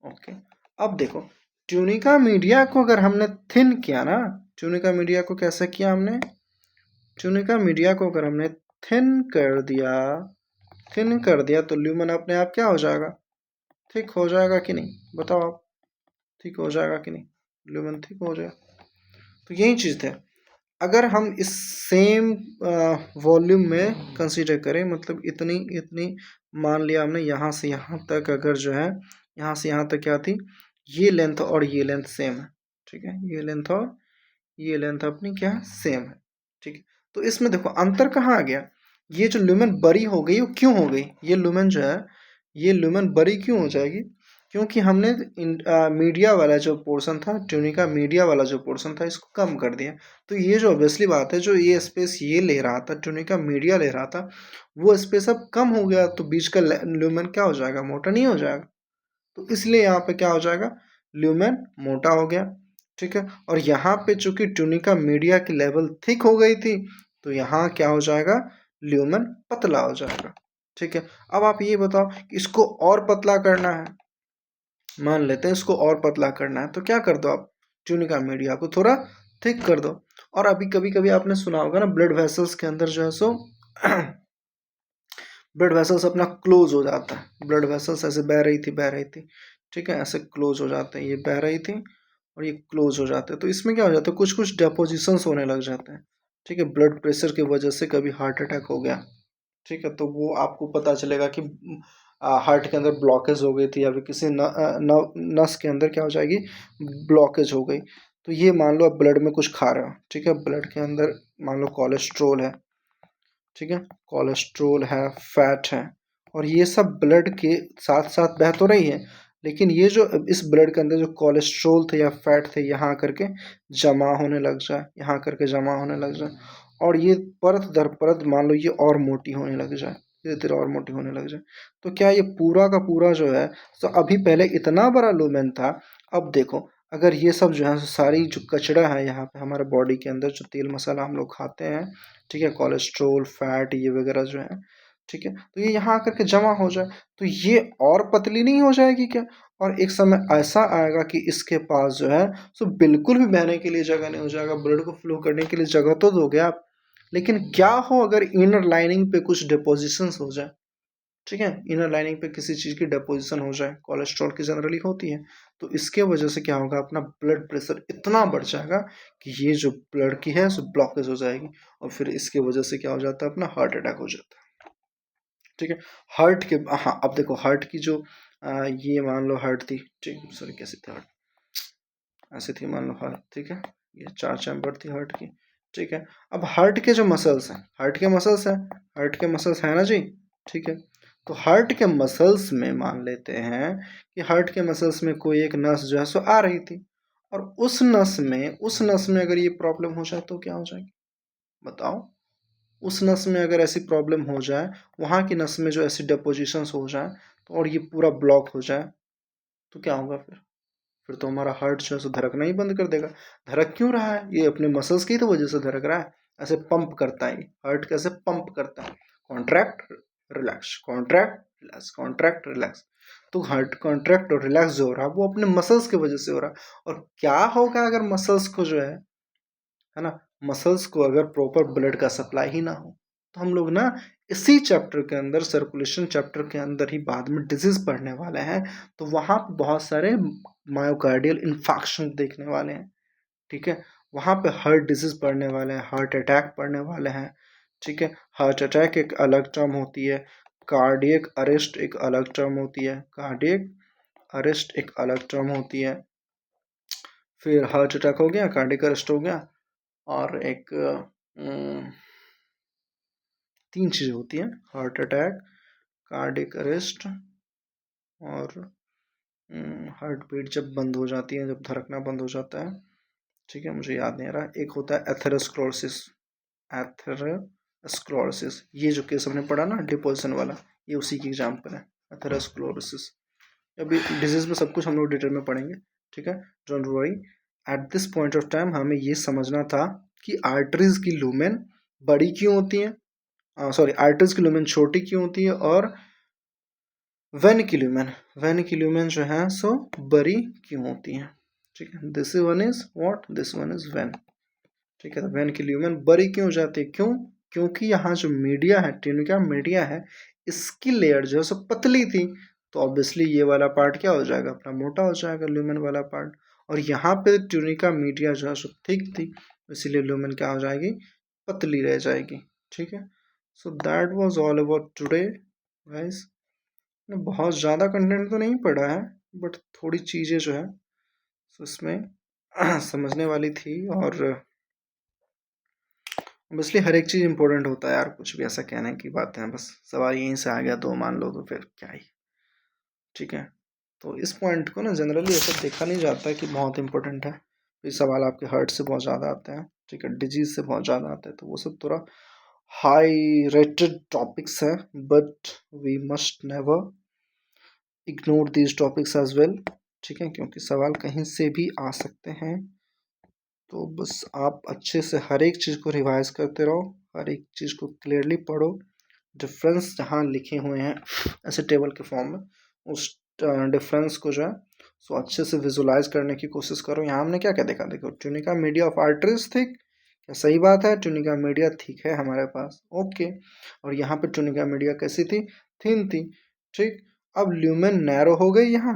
Speaker 1: Okay, अब देखो ट्यूनिका मीडिया को अगर हमने थिन किया ना, ट्यूनिका मीडिया को कैसे किया हमने, ट्यूनिका मीडिया को अगर हमने थिन कर दिया तो ल्यूमन अपने आप क्या हो जाएगा, थिक हो जाएगा कि नहीं, बताओ आप, थिक हो जाएगा कि नहीं, ल्यूमन थिक हो जाएगा। तो यही चीज़ है, अगर हम इस सेम वॉल्यूम में कंसीडर करें, मतलब इतनी मान लिया हमने, यहाँ से यहाँ तक अगर जो है, यहाँ से यहाँ तक क्या थी, ये लेंथ और ये लेंथ सेम है। ठीक है, ये लेंथ और ये लेंथ अपनी क्या है, सेम है। ठीक है, तो इसमें देखो अंतर कहाँ आ गया, ये जो ल्यूमेन बड़ी हो गई वो क्यों हो गई, ये ल्यूमेन जो है, ये ल्यूमेन बड़ी क्यों हो जाएगी, क्योंकि हमने मीडिया वाला जो पोर्शन था, ट्यूनिका मीडिया वाला जो पोर्शन था, इसको कम कर दिया। तो ये जो ऑब्वियसली बात है, जो ये स्पेस ये ले रहा था, ट्यूनिका मीडिया ले रहा था, वो स्पेस अब कम हो गया, तो बीच का ल्यूमेन क्या हो जाएगा, मोटा नहीं हो जाएगा। तो इसलिए यहाँ पे क्या हो जाएगा, ल्यूमेन मोटा हो गया। ठीक है, और यहाँ पे चूंकि ट्यूनिका मीडिया की लेवल थिक हो गई थी, तो यहाँ क्या हो जाएगा, ल्यूमेन पतला हो जाएगा। ठीक है, अब आप ये बताओ कि इसको और पतला करना है, मान लेते हैं इसको और पतला करना है, तो क्या कर दो आप, ट्यूनिका मीडिया को थोड़ा थिक कर दो। और अभी कभी कभी आपने सुना होगा ना, ब्लड वेसल्स के अंदर जो है सो ब्लड वेसल्स अपना क्लोज हो जाता है, ब्लड वेसल्स ऐसे बह रही थी, ठीक है, ऐसे क्लोज हो जाते हैं, ये बह रही थी और ये क्लोज हो जाते हैं। तो इसमें क्या हो जाता है, कुछ कुछ डेपोजिशंस होने लग जाते हैं। ठीक है, ब्लड प्रेशर की वजह से कभी हार्ट अटैक हो गया, ठीक है, तो वो आपको पता चलेगा कि हार्ट के अंदर ब्लॉकेज हो गई थी, या फिर किसी नस के अंदर क्या हो जाएगी, ब्लॉकेज हो गई। तो ये मान लो आप ब्लड में कुछ खा रहे हो, ठीक है, ब्लड के अंदर मान लो कोलेस्ट्रोल है, ठीक है, कोलेस्ट्रोल है, फैट है, और ये सब ब्लड के साथ साथ बह तो रही है, लेकिन ये जो इस ब्लड के अंदर जो कोलेस्ट्रोल थे या फैट थे, यहाँ करके जमा होने लग जाए, यहाँ करके जमा होने लग जाए, और ये परत दर परत मान लो ये और मोटी होने लग जाए, धीरे धीरे और मोटी होने लग जाए। तो क्या ये पूरा का पूरा जो है, तो अभी पहले इतना बड़ा लूमेन था, अब देखो अगर ये सब जो है सारी जो कचरा है यहाँ पे हमारे बॉडी के अंदर, जो तेल मसाला हम लोग खाते हैं, ठीक है, कोलेस्ट्रोल फैट ये वगैरह जो है, ठीक है, तो ये यहाँ आकर के जमा हो जाए, तो ये और पतली नहीं हो जाएगी क्या। और एक समय ऐसा आएगा कि इसके पास जो है सो बिल्कुल भी बहने के लिए जगह नहीं हो जाएगा, ब्लड को फ्लो करने के लिए जगह तो दोगे आप, लेकिन क्या हो अगर इनर लाइनिंग पे कुछ डिपोजिशंस हो जाए, ठीक है, इनर लाइनिंग पे किसी चीज़ की डिपोजिशन हो जाए, कोलेस्ट्रॉल की जनरली होती है, तो इसके वजह से क्या होगा, अपना ब्लड प्रेशर इतना बढ़ जाएगा कि ये जो ब्लड की है सो ब्लॉकेज हो जाएगी, और फिर इसके वजह से क्या हो जाता है, अपना हार्ट अटैक हो जाता है। ठीक है, हार्ट के, हाँ अब देखो हार्ट की जो ये मान लो हार्ट थी, ठीक, सॉरी कैसे थी हार्ट, ऐसे थी मान लो हार्ट, ठीक है, ये 4 चैम्बर थी हार्ट की, ठीक है। अब हार्ट के जो मसल्स हैं, हार्ट के मसल्स हैं, हार्ट के मसल्स हैं ना जी, ठीक है, तो हार्ट के मसल्स में मान लेते हैं कि हार्ट के मसल्स में कोई एक नस जो है सो आ रही थी, और उस नस में अगर ये प्रॉब्लम हो जाए तो क्या हो जाएगी, बताओ। उस नस में अगर ऐसी प्रॉब्लम हो जाए, वहाँ की नस में जो ऐसी डिपोजिशंस हो जाए, तो और ये पूरा ब्लॉक हो जाए, तो क्या होगा फिर तो हमारा हार्ट जो है सो धड़कना ही बंद कर देगा। धड़क क्यों रहा है, ये अपने मसल्स की तो वजह से धड़क रहा है, ऐसे पंप करता है, हार्ट कैसे पंप करता है, contract relax, contract relax, contract relax. तो हार्ट कॉन्ट्रैक्ट और रिलैक्स जो हो रहा है वो अपने मसल्स की वजह से हो रहा है। और क्या होगा अगर मसल्स को जो है ना, मसल्स को अगर प्रॉपर ब्लड का सप्लाई ही ना हो, तो हम लोग ना इसी चैप्टर के अंदर, सर्कुलेशन चैप्टर के अंदर ही बाद में डिजीज पढ़ने वाले हैं, तो वहाँ पे बहुत सारे मायोकार्डियल इन्फाक्शन देखने वाले हैं, ठीक है, वहाँ पे हार्ट डिजीज पढ़ने वाले हैं, हार्ट अटैक पढ़ने वाले हैं, ठीक है। हार्ट अटैक एक अलग टर्म होती है, कार्डियक अरेस्ट एक अलग टर्म होती है, कार्डियक अरेस्ट एक अलग टर्म होती है, फिर हार्ट अटैक हो गया, कार्डियक अरेस्ट हो गया, और एक 3 चीज़ें होती हैं, हार्ट अटैक, कार्डियक अरेस्ट, और हार्ट बीट जब बंद हो जाती है, जब धड़कना बंद हो जाता है, ठीक है, मुझे याद नहीं आ रहा, एक होता है एथेरोस्क्लेरोसिस, एथेरोस्क्लेरोसिस, ये जो केस हमने पढ़ा ना डिपोजिशन वाला, ये उसी की एग्जाम्पल है, एथेरोस्क्लेरोसिस। अभी डिजीज में सब कुछ हम लोग डिटेल में पढ़ेंगे, ठीक है, don't worry. At this point of time हमें ये समझना था कि आर्टरीज की लूमेन बड़ी क्यों होती है, सॉरी आर्टरीज की लूमेन छोटी क्यों होती है, और वेन की लूमेन जो है सो बड़ी क्यों होती है, ठीक है, this one is what, this one is when, ठीक है। तो वेन की ल्यूमेन बड़ी क्यों हो जाती है, क्यों, क्योंकि यहाँ जो मीडिया है, ट्यूनिका मीडिया है, इसकी लेयर जो है सो पतली थी, तो ऑब्वियसली ये वाला पार्ट क्या हो जाएगा, अपना मोटा हो जाएगा, ल्यूमेन वाला पार्ट, और यहाँ पे ट्यूनिका मीडिया जो है सो थिक थी, इसीलिए ल्यूमेन क्या हो जाएगी, पतली रह जाएगी, ठीक है। So that was all about today guys. बहुत ज़्यादा कंटेंट तो नहीं पढ़ा है, बट थोड़ी चीज़ें जो है सो इसमें समझने वाली थी, और ऑब्वियसली हर एक चीज़ इंपॉर्टेंट होता है यार, कुछ भी ऐसा कहने की बात है, बस सवाल यहीं से आ गया तो मान लो तो फिर क्या ही, ठीक है। तो इस पॉइंट को ना जनरली ऐसा देखा नहीं जाता है कि बहुत इंपॉर्टेंट है। ये सवाल आपके हार्ट से बहुत ज़्यादा आते हैं, ठीक है, डिजीज से बहुत ज़्यादा आते हैं, तो वो सब थोड़ा हाई रेटेड टॉपिक्स हैं, but we must never ignore these topics as well, ठीक है, क्योंकि सवाल कहीं से भी आ सकते हैं। तो बस आप अच्छे से हर एक चीज़ को रिवाइज करते रहो, हर एक चीज़ को क्लियरली पढ़ो, डिफरेंस जहाँ लिखे हुए हैं ऐसे टेबल के फॉर्म में, उस डिफरेंस को जो है सो अच्छे से विजुलाइज करने की कोशिश करो। यहाँ हमने क्या क्या देखा, देखो tunica media of arteries thick, क्या सही बात है, ट्यूनिका मीडिया थिक है हमारे पास, ओके। और यहाँ पे ट्यूनिका मीडिया कैसी थी, थिन थी, ठीक। अब ल्यूमेन नैरो हो गई, यहाँ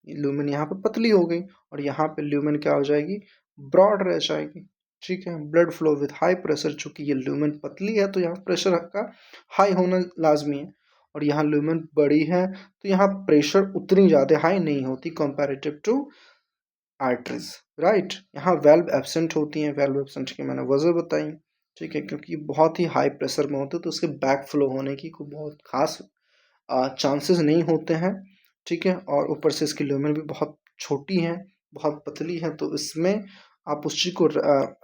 Speaker 1: ल्यूमेन यहाँ पे पतली हो गई, और यहाँ पे ल्यूमेन क्या हो जाएगी, ब्रॉड रह जाएगी, ठीक है। Blood flow with high pressure, चूंकि ये ल्यूमेन पतली है तो यहाँ प्रेशर का हाई होना लाजमी है, और यहाँ ल्यूमेन बड़ी है तो यहाँ प्रेशर उतनी ज़्यादा हाई नहीं होती कंपैरेटिव टू आर्टरीज, राइट। यहाँ वेल्व एब्सेंट होती हैं, वेल्व एब्सेंट की मैंने वजह बताई, ठीक है, क्योंकि बहुत ही हाई प्रेशर में होते तो उसके बैक फ्लो होने की कोई बहुत खास चांसेस नहीं होते हैं, ठीक है। और ऊपर से इसकी ल्यूमेन भी बहुत छोटी है, बहुत पतली है, तो इसमें आप उस चीज़ को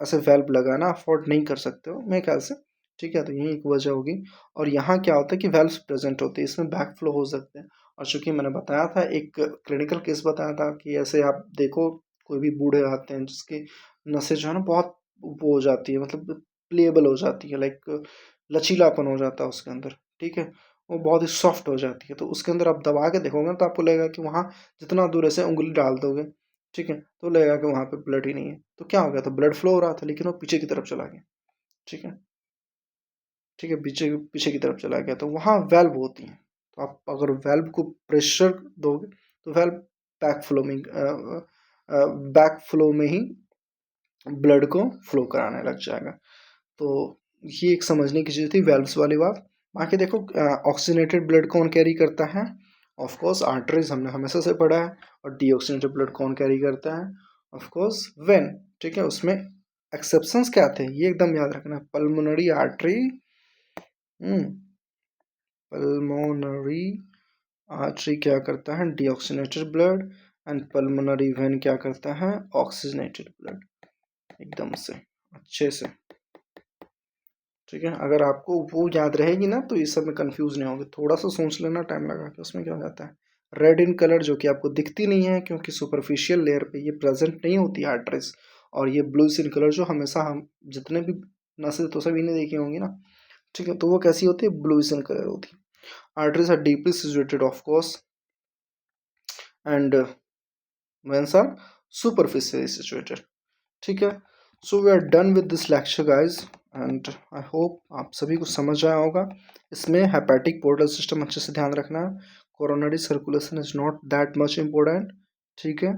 Speaker 1: ऐसे वेल्व लगाना अफोर्ड नहीं कर सकते हो मेरे ख्याल से, ठीक है। तो यही एक वजह होगी। और यहाँ क्या होता है कि वेल्व्स प्रेजेंट होते हैं, इसमें बैक फ्लो हो सकते हैं। और चूंकि मैंने बताया था, एक क्लिनिकल केस बताया था कि ऐसे आप देखो कोई भी बूढ़े आते हैं जिसकी नसें जो है ना बहुत वो हो जाती है, मतलब प्लेबल हो जाती है, लाइक लचीलापन हो जाता है उसके अंदर, ठीक है, वो बहुत ही सॉफ्ट हो जाती है, तो उसके अंदर आप दबा के देखोगे तो आपको लगेगा कि वहाँ जितना दूर ऐसे उंगली डाल दोगे, ठीक है, तो लगेगा कि वहाँ पे ब्लड ही नहीं है। तो क्या हो गया, तो ब्लड फ्लो हो रहा था लेकिन वो पीछे की तरफ चला गया, ठीक है, ठीक है, पीछे पीछे की तरफ चला गया, तो वहाँ वेल्व होती हैं। तो आप अगर वेल्व को प्रेशर दोगे तो वेल्व बैक फ्लो में ही ब्लड को फ्लो कराने लग जाएगा। तो ये एक समझने की चीज़ थी वेल्व्स वाली बात। बाकी देखो ऑक्सीजनेटेड ब्लड कौन कैरी करता है, ऑफ कोर्स आर्टरीज, हमने हमेशा से पढ़ा है। और डीऑक्सीजनेटेड ब्लड कौन कैरी करता है, ऑफ कोर्स वेन, ठीक है। उसमें एक्सेप्शंस क्या थे ये एकदम याद रखना, पल्मोनरी आर्टरी, पल्मोनरी आर्टरी क्या करता है, deoxygenated blood, and pulmonary vein क्या करता है, ऑक्सीजनेटेड ब्लड, एकदम से अच्छे से, ठीक है। अगर आपको वो याद रहेगी ना तो इस सब में कंफ्यूज नहीं होगे, थोड़ा सा सोच लेना टाइम लगा के। उसमें क्या हो जाता है, रेड इन कलर जो कि आपको दिखती नहीं है क्योंकि सुपरफिशियल लेयर पे ये प्रेजेंट नहीं होती आर्टरीज, और ये ब्लू इन कलर जो हमेशा हम जितने भी नसें तो सभी ने देखी होंगी ना, ठीक है, तो वो कैसी होती है, ब्लू इन कलर होती है। Arteries are deeply situated of course, and veins are superficially situated, ठीक है। So we are done with this lecture guys, and I hope आप सभी को समझ आया होगा। इसमें हेपेटिक पोर्टल सिस्टम अच्छे से ध्यान रखना है, coronary circulation is not that much important, ठीक है।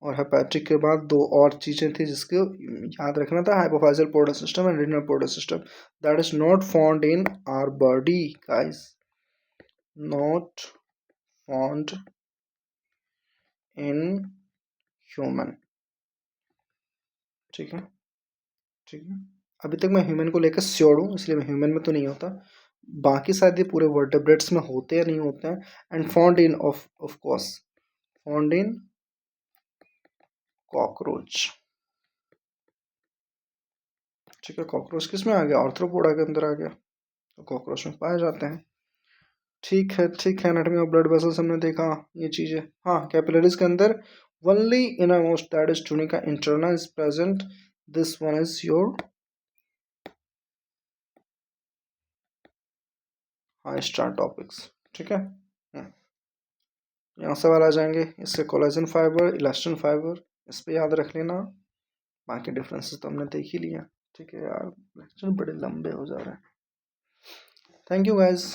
Speaker 1: और हेपेटिक के बाद दो और चीज़ें थी जिसको याद रखना था, hypophyseal portal system and renal portal system, that is not found in our body guys, not found in human, ठीक है, ठीक है। अभी तक मैं ह्यूमन को लेकर श्योर हूँ, इसलिए मैं ह्यूमन में तो नहीं होता, बाकी शायद ये पूरे वर्टेब्रेट्स में होते या नहीं होते हैं। And found in of course, found in cockroach, ठीक है। कॉकरोच किस में आ गया, आर्थ्रोपोडा के अंदर आ गया, तो कॉकरोच में पाए जाते हैं, ठीक है, ठीक है। एनाटॉमी ऑफ ब्लड वेसल्स हमने देखा ये चीज़ें, हाँ, कैपिलरीज के अंदर only innermost that is tunica interna is present, this one is your high star topics, ठीक है। यहाँ सवाल आ जाएंगे, इससे कोलेजन फाइबर, इलास्टिन फाइबर, इस पे याद रख लेना। बाकी डिफरेंसेस तो हमने देख ही लिया, ठीक है यार, लेक्चर बड़े लंबे हो जा रहे हैं। Thank you guys.